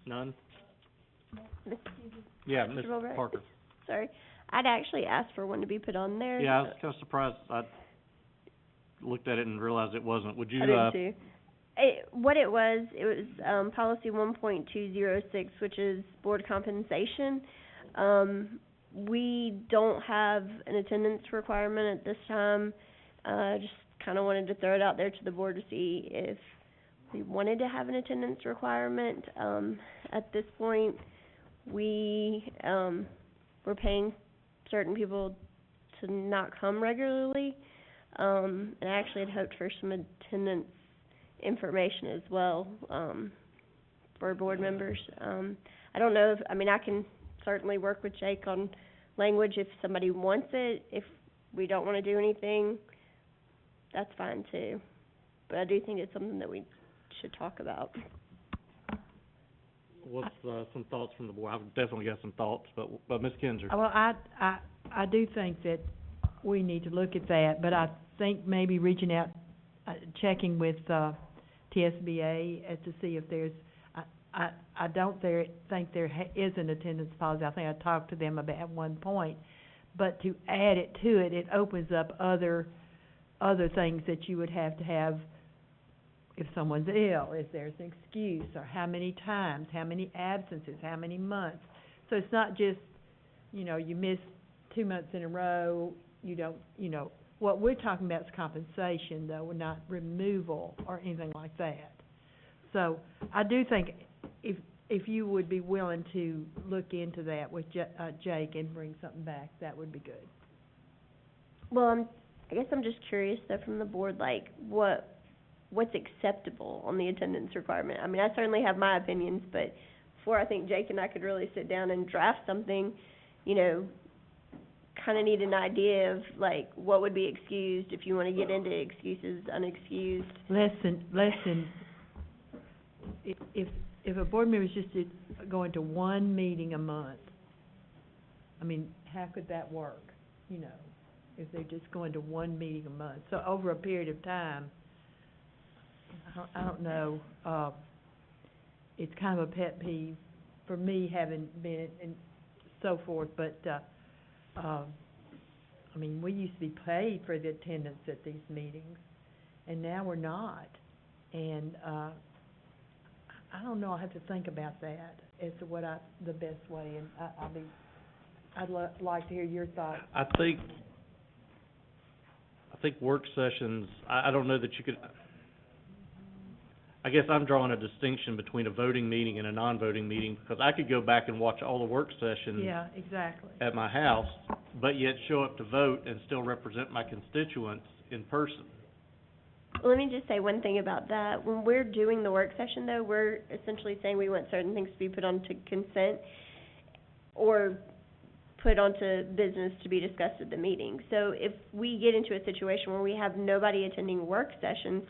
S2: None? Yeah, Ms.
S5: Mr. Wilbur?
S2: Parker.
S5: Sorry, I'd actually asked for one to be put on there.
S2: Yeah, I was kinda surprised. I looked at it and realized it wasn't. Would you,
S5: I did too. What it was, policy 1.206, which is board compensation. We don't have an attendance requirement at this time. Just kinda wanted to throw it out there to the board to see if we wanted to have an attendance requirement. At this point, we, we're paying certain people to not come regularly. And I actually had hoped for some attendance information as well, for board members. I don't know if, I mean, I can certainly work with Jake on language if somebody wants it. If we don't wanna do anything, that's fine too. But I do think it's something that we should talk about.
S2: What's, some thoughts from the board? I've definitely got some thoughts, but Ms. Kinzer.
S14: Well, I do think that we need to look at that, but I think maybe reaching out, checking with, TSBA as to see if there's, I don't think there is an attendance policy. I think I talked to them about at one point. But to add it to it, it opens up other things that you would have to have if someone's ill, if there's an excuse, or how many times, how many absences, how many months. So it's not just, you know, you miss 2 months in a row, you don't, you know. What we're talking about is compensation, though, not removal or anything like that. So I do think if you would be willing to look into that with Jake and bring something back, that would be good.
S5: Well, I guess I'm just curious though from the board, like, what's acceptable on the attendance requirement? I mean, I certainly have my opinions, but before I think Jake and I could really sit down and draft something, you know, kinda need an idea of, like, what would be excused, if you wanna get into excuses, unexcused.
S14: Less than, if a board member is just going to one meeting a month, I mean, how could that work, you know, if they're just going to one meeting a month? So over a period of time, I don't know, it's kind of a pet peeve for me, having been and so forth, but, I mean, we used to be paid for the attendance at these meetings, and now we're not. And, I don't know, I have to think about that as to what the best way, and I'd like to hear your thoughts.
S2: I think work sessions, I don't know that you could, I guess I'm drawing a distinction between a voting meeting and a non-voting meeting, because I could go back and watch all the work sessions
S14: Yeah, exactly.
S2: at my house, but yet show up to vote and still represent my constituents in person.
S5: Let me just say one thing about that. When we're doing the work session, though, we're essentially saying we want certain things to be put onto consent or put onto business to be discussed at the meeting. So if we get into a situation where we have nobody attending work session,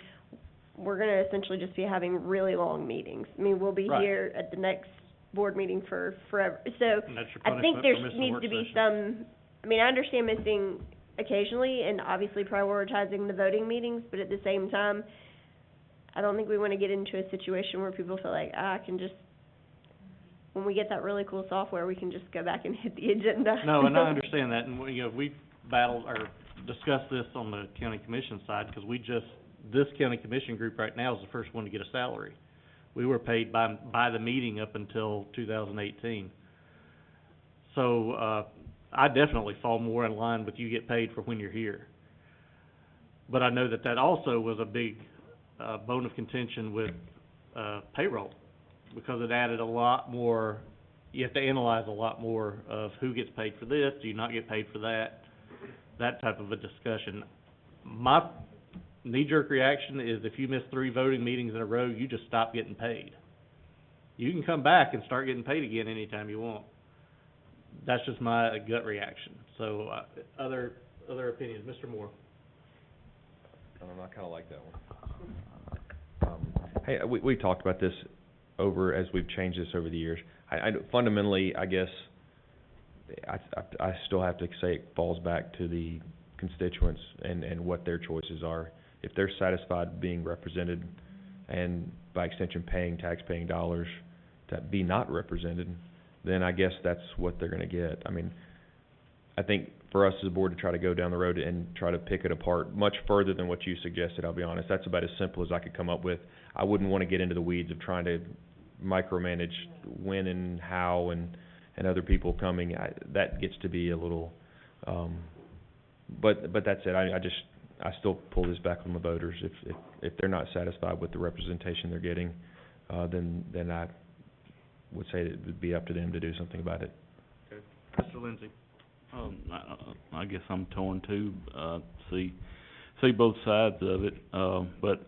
S5: we're gonna essentially just be having really long meetings. I mean, we'll be
S2: Right.
S5: here at the next board meeting for forever. So
S2: And that's your
S5: I think
S2: punishment
S5: there
S2: for missing
S5: needs
S2: work
S5: to be
S2: session.
S5: some, I mean, I understand missing occasionally and obviously prioritizing the voting meetings, but at the same time, I don't think we wanna get into a situation where people feel like, I can just, when we get that really cool software, we can just go back and hit the agenda.
S2: No, and I understand that, and you know, we've battled or discussed this on the county commission side, because this county commission group right now is the first one to get a salary. We were paid by the meeting up until 2018. So, I definitely fall more in line with you get paid for when you're here. But I know that also was a big, bone of contention with, payroll, because it added a lot more, you have to analyze a lot more of who gets paid for this, do you not get paid for that type of a discussion. My knee-jerk reaction is if you miss 3 voting meetings in a row, you just stop getting paid. You can come back and start getting paid again anytime you want. That's just my gut reaction. So, other opinions, Mr. Moore?
S9: I kinda like that one. Hey, we talked about this as we've changed this over the years. Fundamentally, I guess, I still have to say it falls back to the constituents and what their choices are. If they're satisfied being represented and by extension paying tax-paying dollars to be not represented, then I guess that's what they're gonna get. I mean, I think for us as a board to try to go down the road and try to pick it apart much further than what you suggested, I'll be honest, that's about as simple as I could come up with. I wouldn't wanna get into the weeds of trying to micromanage when and how and other people coming. That gets to be a little, but that's it. I still pull this back on the voters. If they're not satisfied with the representation they're getting, then I would say it would be up to them to do something about it.
S2: Okay. Mr. Lindsay?
S11: I guess I'm torn too, see both sides of it, but,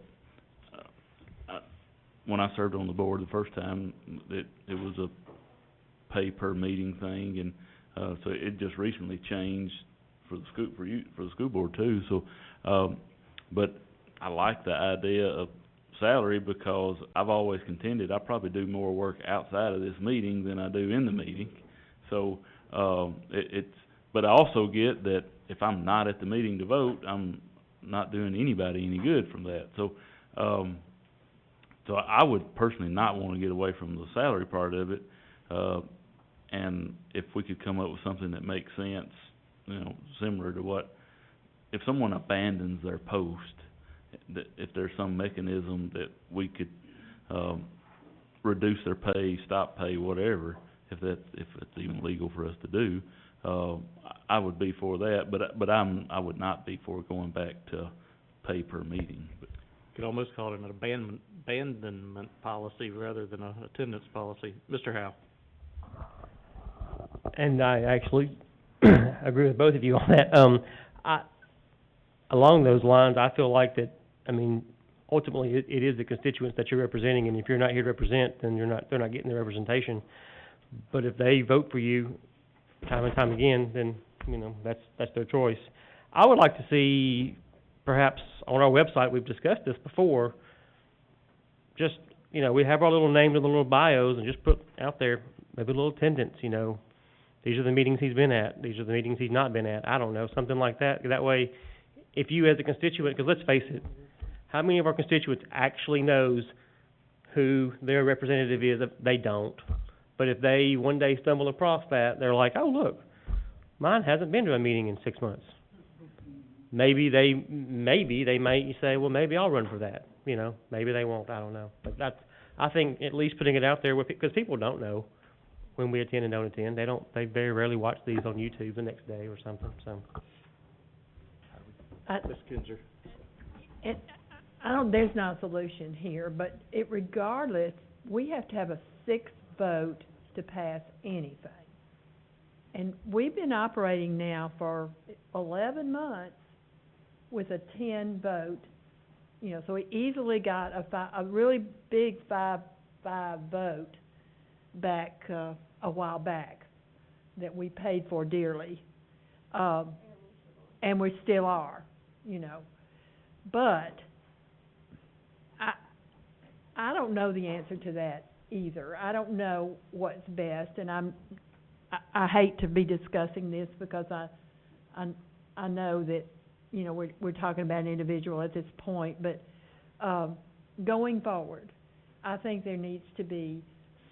S11: when I served on the board the first time, it was a pay per meeting thing, and, so it just recently changed for the school board too, so, but I like the idea of salary because I've always contended I probably do more work outside of this meeting than I do in the meeting, so, but I also get that if I'm not at the meeting to vote, I'm not doing anybody any good from that. So I would personally not wanna get away from the salary part of it, and if we could come up with something that makes sense, you know, similar to what, if someone abandons their post, that if there's some mechanism that we could, reduce their pay, stop pay, whatever, if it's even legal for us to do, I would be for that, but I would not be for going back to pay per meeting.
S2: Could almost call it an abandonment policy rather than a attendance policy. Mr. Howe?
S10: And I actually agree with both of you on that. Along those lines, I feel like that, I mean, ultimately, it is the constituents that you're representing, and if you're not here to represent, then they're not getting the representation. But if they vote for you time and time again, then, you know, that's their choice. I would like to see, perhaps on our website, we've discussed this before, just, you know, we have our little names and the little bios, and just put out there, maybe a little attendance, you know, these are the meetings he's been at, these are the meetings he's not been at, I don't know, something like that. That way, if you as a constituent, because let's face it, how many of our constituents actually knows who their representative is? They don't. But if they one day stumble across that, they're like, oh, look, mine hasn't been to a meeting in 6 months. Maybe they might say, well, maybe I'll run for that. You know, maybe they won't, I don't know. But I think at least putting it out there, because people don't know when we attend and don't attend. They very rarely watch these on YouTube the next day or something, so.
S2: Ms. Kinzer?
S14: There's not a solution here, but regardless, we have to have a 6 vote to pass anything. And we've been operating now for 11 months with a 10 vote, you know, so we easily got a really big 5 vote back, a while back, that we paid for dearly. And we still are, you know. But I don't know the answer to that either. I don't know what's best, and I hate to be discussing this because I know that, you know, we're talking about an individual at this point, but going forward, I think there needs to be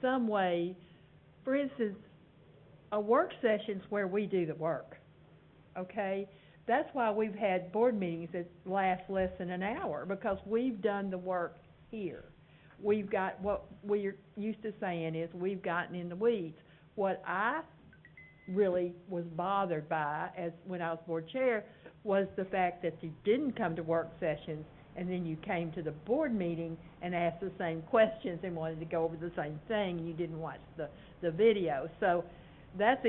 S14: some way, for instance, a work session's where we do the work, okay? That's why we've had board meetings that last less than an hour, because we've done the work here. We've got, what we're used to saying is, we've gotten in the weeds. What I really was bothered by, as when I was board chair, was the fact that you didn't come to work sessions, and then you came to the board meeting and asked the same questions and wanted to go over the same thing, and you didn't watch the video. So that's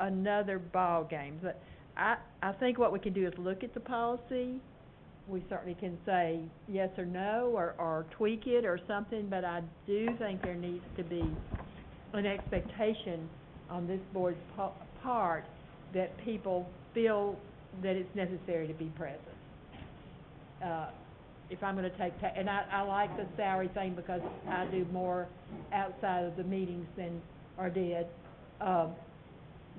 S14: another ball game. But I think what we can do is look at the policy. We certainly can say yes or no, or tweak it or something, but I do think there needs to be an expectation on this board's part that people feel that it's necessary to be present. If I'm gonna take, and I like the salary thing because I do more outside of the meetings than or did.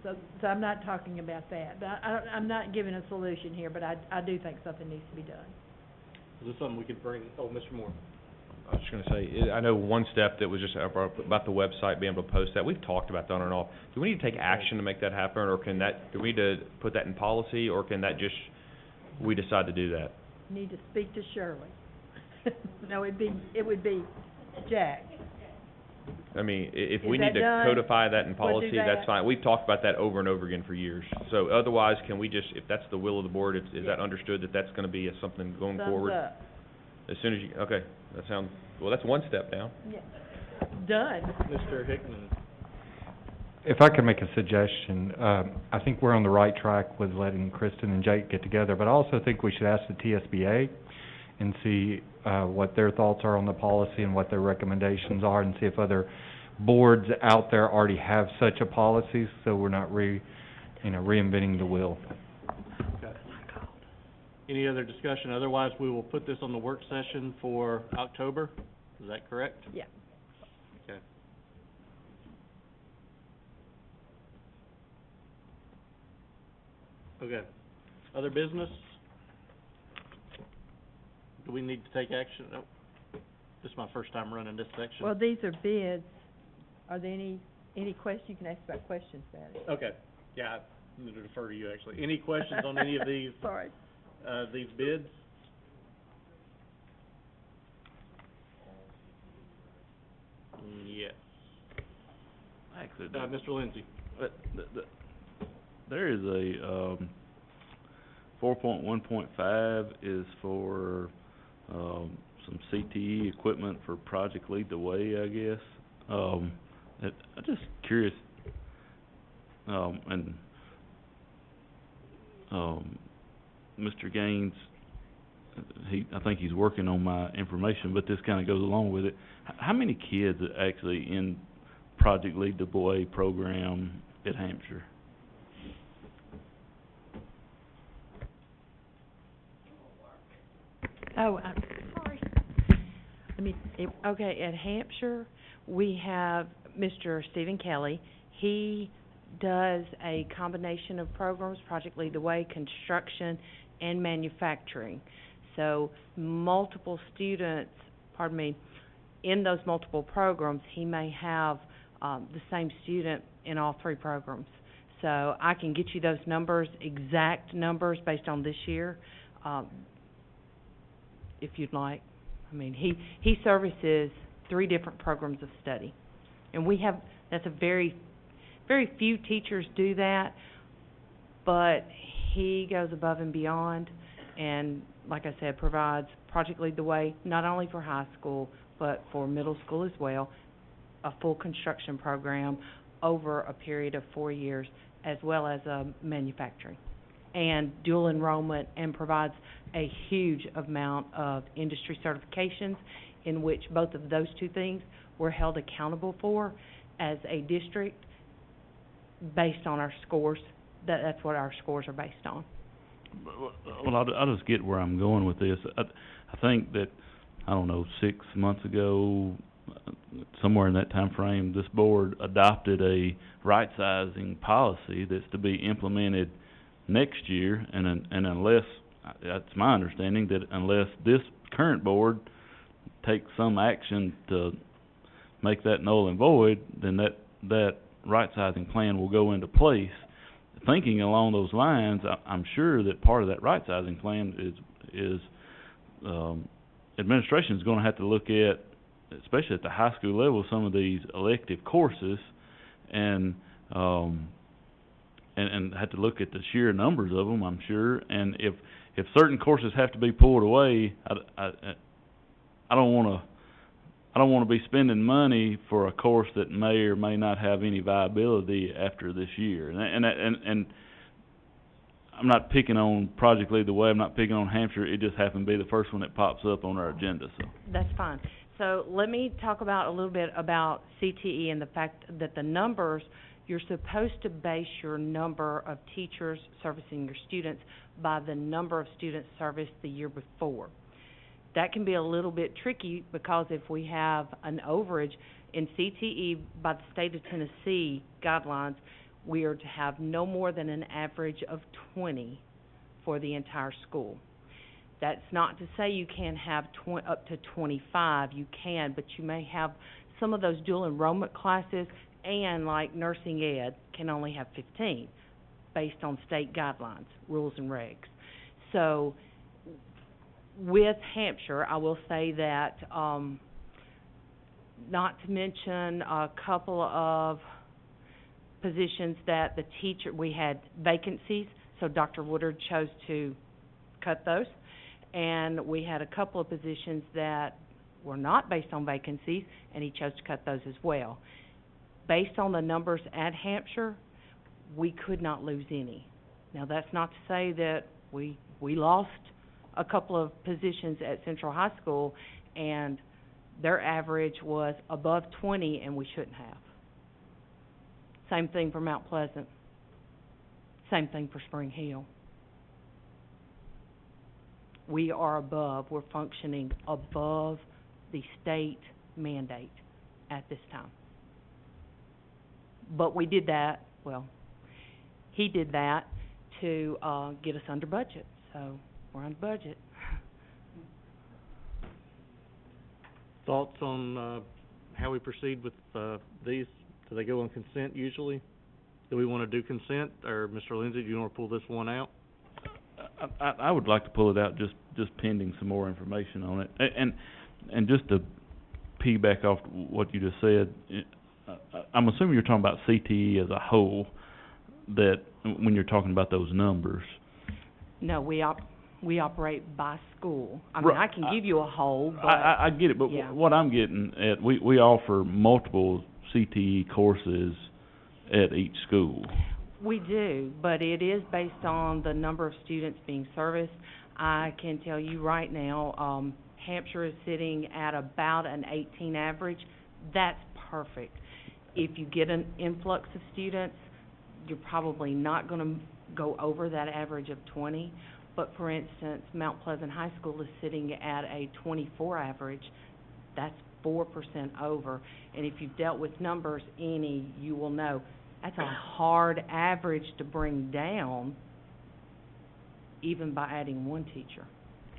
S14: So I'm not talking about that. But I'm not giving a solution here, but I do think something needs to be done.
S2: Is this something we could bring, Mr. Moore?
S9: I was just gonna say, I know one step that was just about the website, being able to post that, we've talked about that on and off. Do we need to take action to make that happen, or do we need to put that in policy, or can that just, we decide to do that?
S14: You need to speak to Shirley. No, it would be Jack.
S9: I mean, if
S14: Is
S9: we
S14: that
S9: need to
S14: done?
S9: codify that in
S14: We'll do
S9: policy, that's
S14: that.
S9: fine. We've talked about that over and over again for years. So otherwise, can we just, if that's the will of the board, is that understood that that's gonna be something going forward?
S14: Thumbs up.
S9: As soon as you, okay, that sounds, well, that's one step down.
S14: Yeah. Done.
S2: Mr. Hickman?
S13: if I could make a suggestion, I think we're on the right track with letting Kristen and Jake get together, but I also think we should ask the TSBA and see, what their thoughts are on the policy and what their recommendations are, and see if other boards out there already have such a policy, so we're not reinventing the wheel.
S2: Okay. Any other discussion? Otherwise, we will put this on the work session for October. Is that correct?
S14: Yeah.
S2: Okay. Okay. Other business? Do we need to take action? Oh, this is my first time running this section.
S14: Well, these are bids. Are there any questions? You can ask about questions about it.
S2: Okay. Yeah, I'm going to defer to you, actually. Any questions on any of these?
S14: Sorry.
S2: These bids? Yes.
S11: Actually,
S2: Mr. Lindsay.
S11: there is a, 4.1.5 is for, some CTE equipment for Project Lead the Way, I guess. I'm just curious, and, Mr. Gaines, I think he's working on my information, but this kinda goes along with it. How many kids are actually in Project Lead the Way program at Hampshire?
S3: Oh, I'm sorry. Okay, at Hampshire, we have Mr. Stephen Kelly. He does a combination of programs, Project Lead the Way, construction, and manufacturing. So multiple students, in those multiple programs, he may have the same student in all three programs. So I can get you those numbers, exact numbers based on this year, if you'd like. I mean, he services 3 different programs of study. And that's a very few teachers do that, but he goes above and beyond and, like I said, provides Project Lead the Way, not only for high school, but for middle school as well, a full construction program over a period of 4 years, as well as manufacturing and dual enrollment, and provides a huge amount of industry certifications in which both of those two things we're held accountable for as a district based on our scores. That's what our scores are based on.
S11: Well, I'll just get where I'm going with this. I think that, 6 months ago, somewhere in that time frame, this board adopted a right-sizing policy that's to be implemented next year, and unless, that's my understanding, that unless this current board takes some action to make that null and void, then that right-sizing plan will go into place. Thinking along those lines, I'm sure that part of that right-sizing plan is administration is going to have to look at, especially at the high school level, some of these elective courses, and have to look at the sheer numbers of them, I'm sure. And if certain courses have to be pulled away, I don't want to be spending money for a course that may or may not have any viability after this year. And I'm not picking on Project Lead the Way. I'm not picking on Hampshire. It just happened to be the first one that pops up on our agenda. So
S3: that's fine. So let me talk about a little bit about CTE and the fact that the numbers, you're supposed to base your number of teachers servicing your students by the number of students serviced the year before. That can be a little bit tricky because if we have an overage in CTE by the state of Tennessee guidelines, we are to have no more than an average of 20 for the entire school. That's not to say you can't have up to 25, you can, but you may have some of those dual enrollment classes, and like nursing ed can only have 15 based on state guidelines, rules and regs. So with Hampshire, I will say that, not to mention a couple of positions that we had vacancies, so Dr. Woodard chose to cut those. And we had a couple of positions that were not based on vacancies, and he chose to cut those as well. based on the numbers at Hampshire, we could not lose any. Now, that's not to say that we lost a couple of positions at Central High School, and their average was above 20, and we shouldn't have. Same thing for Mount Pleasant. Same thing for Spring Hill. We are above, we're functioning above the state mandate at this time. But we did that, well, he did that to get us under budget, so we're under budget.
S2: Thoughts on how we proceed with these? Do they go on consent usually? Do we want to do consent, or Mr. Lindsay, do you want to pull this one out?
S11: I would like to pull it out just pending some more information on it. And just to piggyback off what you just said, I'm assuming you're talking about CTE as a whole, that when you're talking about those numbers.
S3: No, we operate by school. I mean, I can give you a whole, but...
S11: I get it, but
S3: yeah.
S11: what I'm getting at, we offer multiple CTE courses at each school.
S3: We do, but it is based on the number of students being serviced. I can tell you right now, Hampshire is sitting at about an 18 average. That's perfect. If you get an influx of students, you're probably not going to go over that average of 20. But for instance, Mount Pleasant High School is sitting at a 24 average. That's 4% over. And if you've dealt with numbers any, you will know that's a hard average to bring down, even by adding one teacher.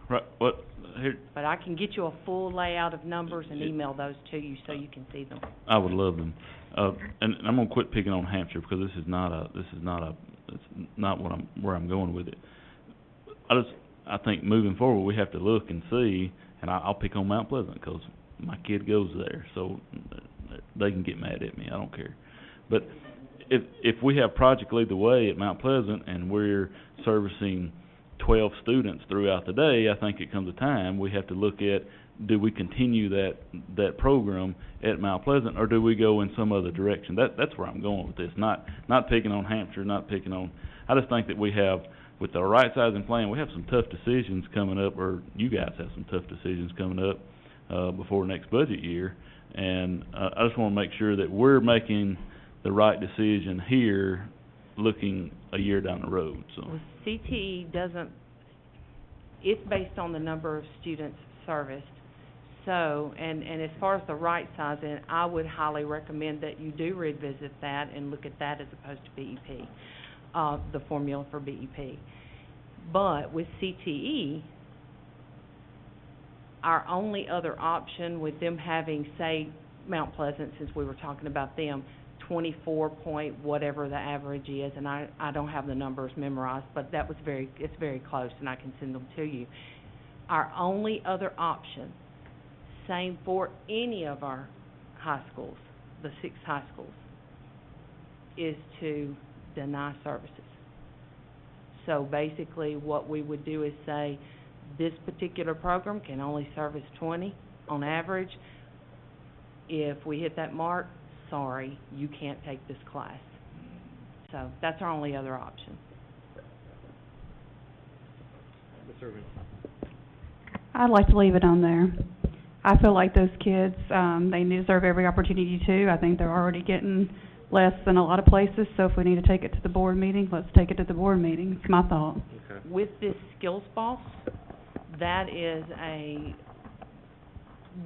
S11: Right. What? Here.
S3: But I can get you a full layout of numbers and email those to you so you can see them.
S11: I would love them. And I'm gonna quit picking on Hampshire because it's not where I'm going with it. I think moving forward we have to look and see, and I'll pick on Mount Pleasant because my kid goes there, so they can get mad at me. I don't care. But if we have Project Lead the Way at Mount Pleasant and we're servicing 12 students throughout the day, I think it comes a time we have to look at, do we continue that program at Mount Pleasant, or do we go in some other direction? That's where I'm going with this. Not picking on Hampshire, I just think that we have, with the right sizing plan, we have some tough decisions coming up, or you guys have some tough decisions coming up before next budget year, and I just want to make sure that we're making the right decision here, looking a year down the road. So
S3: well, CTE doesn't, it's based on the number of students serviced. So, and as far as the right sizing, I would highly recommend that you do revisit that and look at that as opposed to BEP, the formula for BEP. But with CTE, our only other option with them having, say, Mount Pleasant, since we were talking about them, 24 point whatever the average is, and I don't have the numbers memorized, but it's very close, and I can send them to you. Our only other option, same for any of our high schools, the 6 high schools, is to deny services. So basically what we would do is say, this particular program can only service 20 on average. If we hit that mark, sorry, you can't take this class. So that's our only other option.
S12: I'd like to leave it on there. I feel like those kids, they deserve every opportunity to. I think they're already getting less than a lot of places, so if we need to take it to the board meeting, let's take it to the board meeting. It's my thought.
S2: Okay.
S3: With this Skills Boss, that is a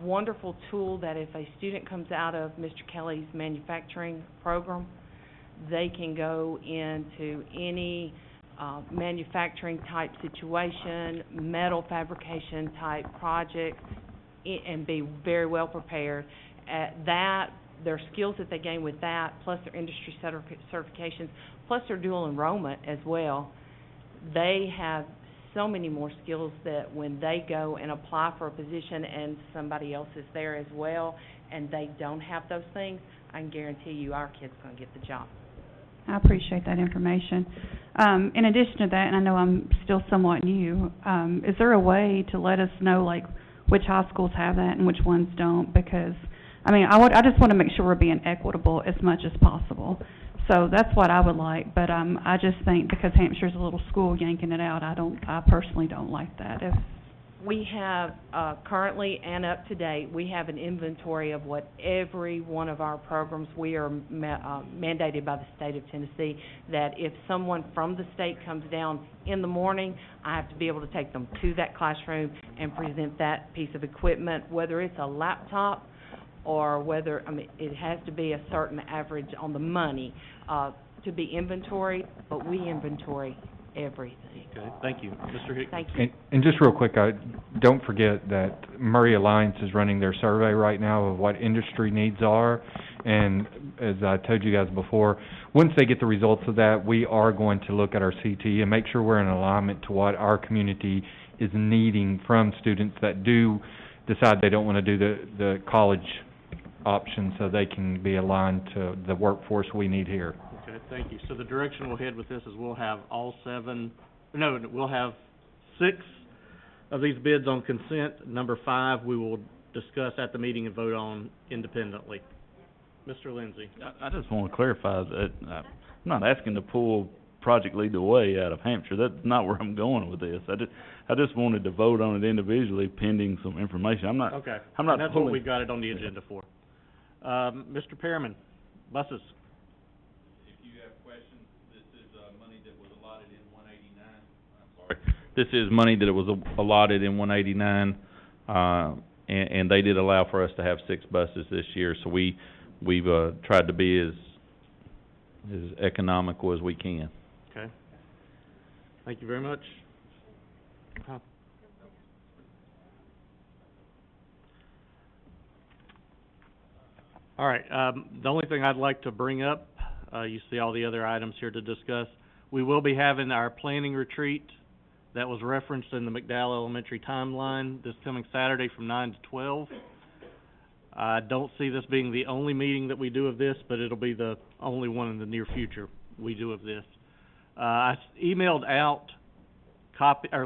S3: wonderful tool that if a student comes out of Mr. Kelly's manufacturing program, they can go into any manufacturing type situation, metal fabrication type project, and be very well prepared. At that, their skills that they gain with that, plus their industry certifications, plus their dual enrollment as well, they have so many more skills that when they go and apply for a position and somebody else is there as well and they don't have those things, I can guarantee you our kid's going to get the job.
S12: I appreciate that information. In addition to that, and I know I'm still somewhat new, is there a way to let us know, like, which high schools have that and which ones don't? Because I mean, I just wanna make sure we're being equitable as much as possible. So that's what I would like, but, I just think because Hampshire's a little school yanking it out, I personally don't like that. If,
S3: We have, currently and up to date, we have an inventory of what every one of our programs, we are mandated by the state of Tennessee, that if someone from the state comes down in the morning, I have to be able to take them to that classroom and present that piece of equipment, whether it's a laptop or whether, it has to be a certain average on the money, to be inventoried, but we inventory everything.
S2: Okay, thank you. Mr. Hickman?
S3: Thank you.
S13: And just real quick, don't forget that Murray Alliance is running their survey right now of what industry needs are. And as I told you guys before, once they get the results of that, we are going to look at our CTE and make sure we're in alignment to what our community is needing from students that do decide they don't want to do the college option, so they can be aligned to the workforce we need here.
S2: Okay, thank you. So the direction we'll head with this is we'll have we'll have 6 of these bids on consent. Number 5, we will discuss at the meeting and vote on independently. Mr. Lindsay?
S11: I just wanna clarify that, I'm not asking to pull Project Lead the Way out of Hampshire. That's not where I'm going with this. I just wanted to vote on it individually pending some information. I'm not
S2: Okay.
S11: I'm not
S2: And that's what
S11: pulling.
S2: we got it on the agenda for. Mr. Perriman, buses.
S19: This is money that was allotted in 189, and they did allow for us to have 6 buses this year, so we've tried to be as economical as we can.
S2: Okay. Thank you very much. All right, the only thing I'd like to bring up, you see all the other items here to discuss. We will be having our planning retreat that was referenced in the McDowell Elementary timeline this coming Saturday from 9 to 12. I don't see this being the only meeting that we do of this, but it'll be the only one in the near future we do of this. I emailed out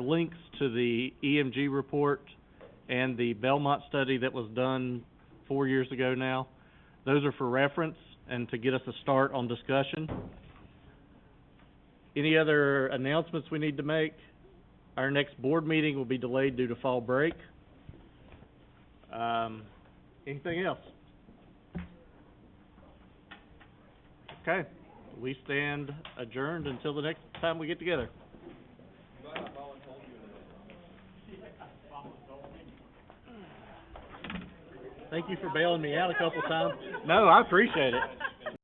S2: links to the EMG report and the Belmont study that was done 4 years ago now. Those are for reference and to get us a start on discussion. Any other announcements we need to make? Our next board meeting will be delayed due to fall break. Anything else? Okay, we stand adjourned until the next time we get together. Thank you for bailing me out a couple times. No, I appreciate it.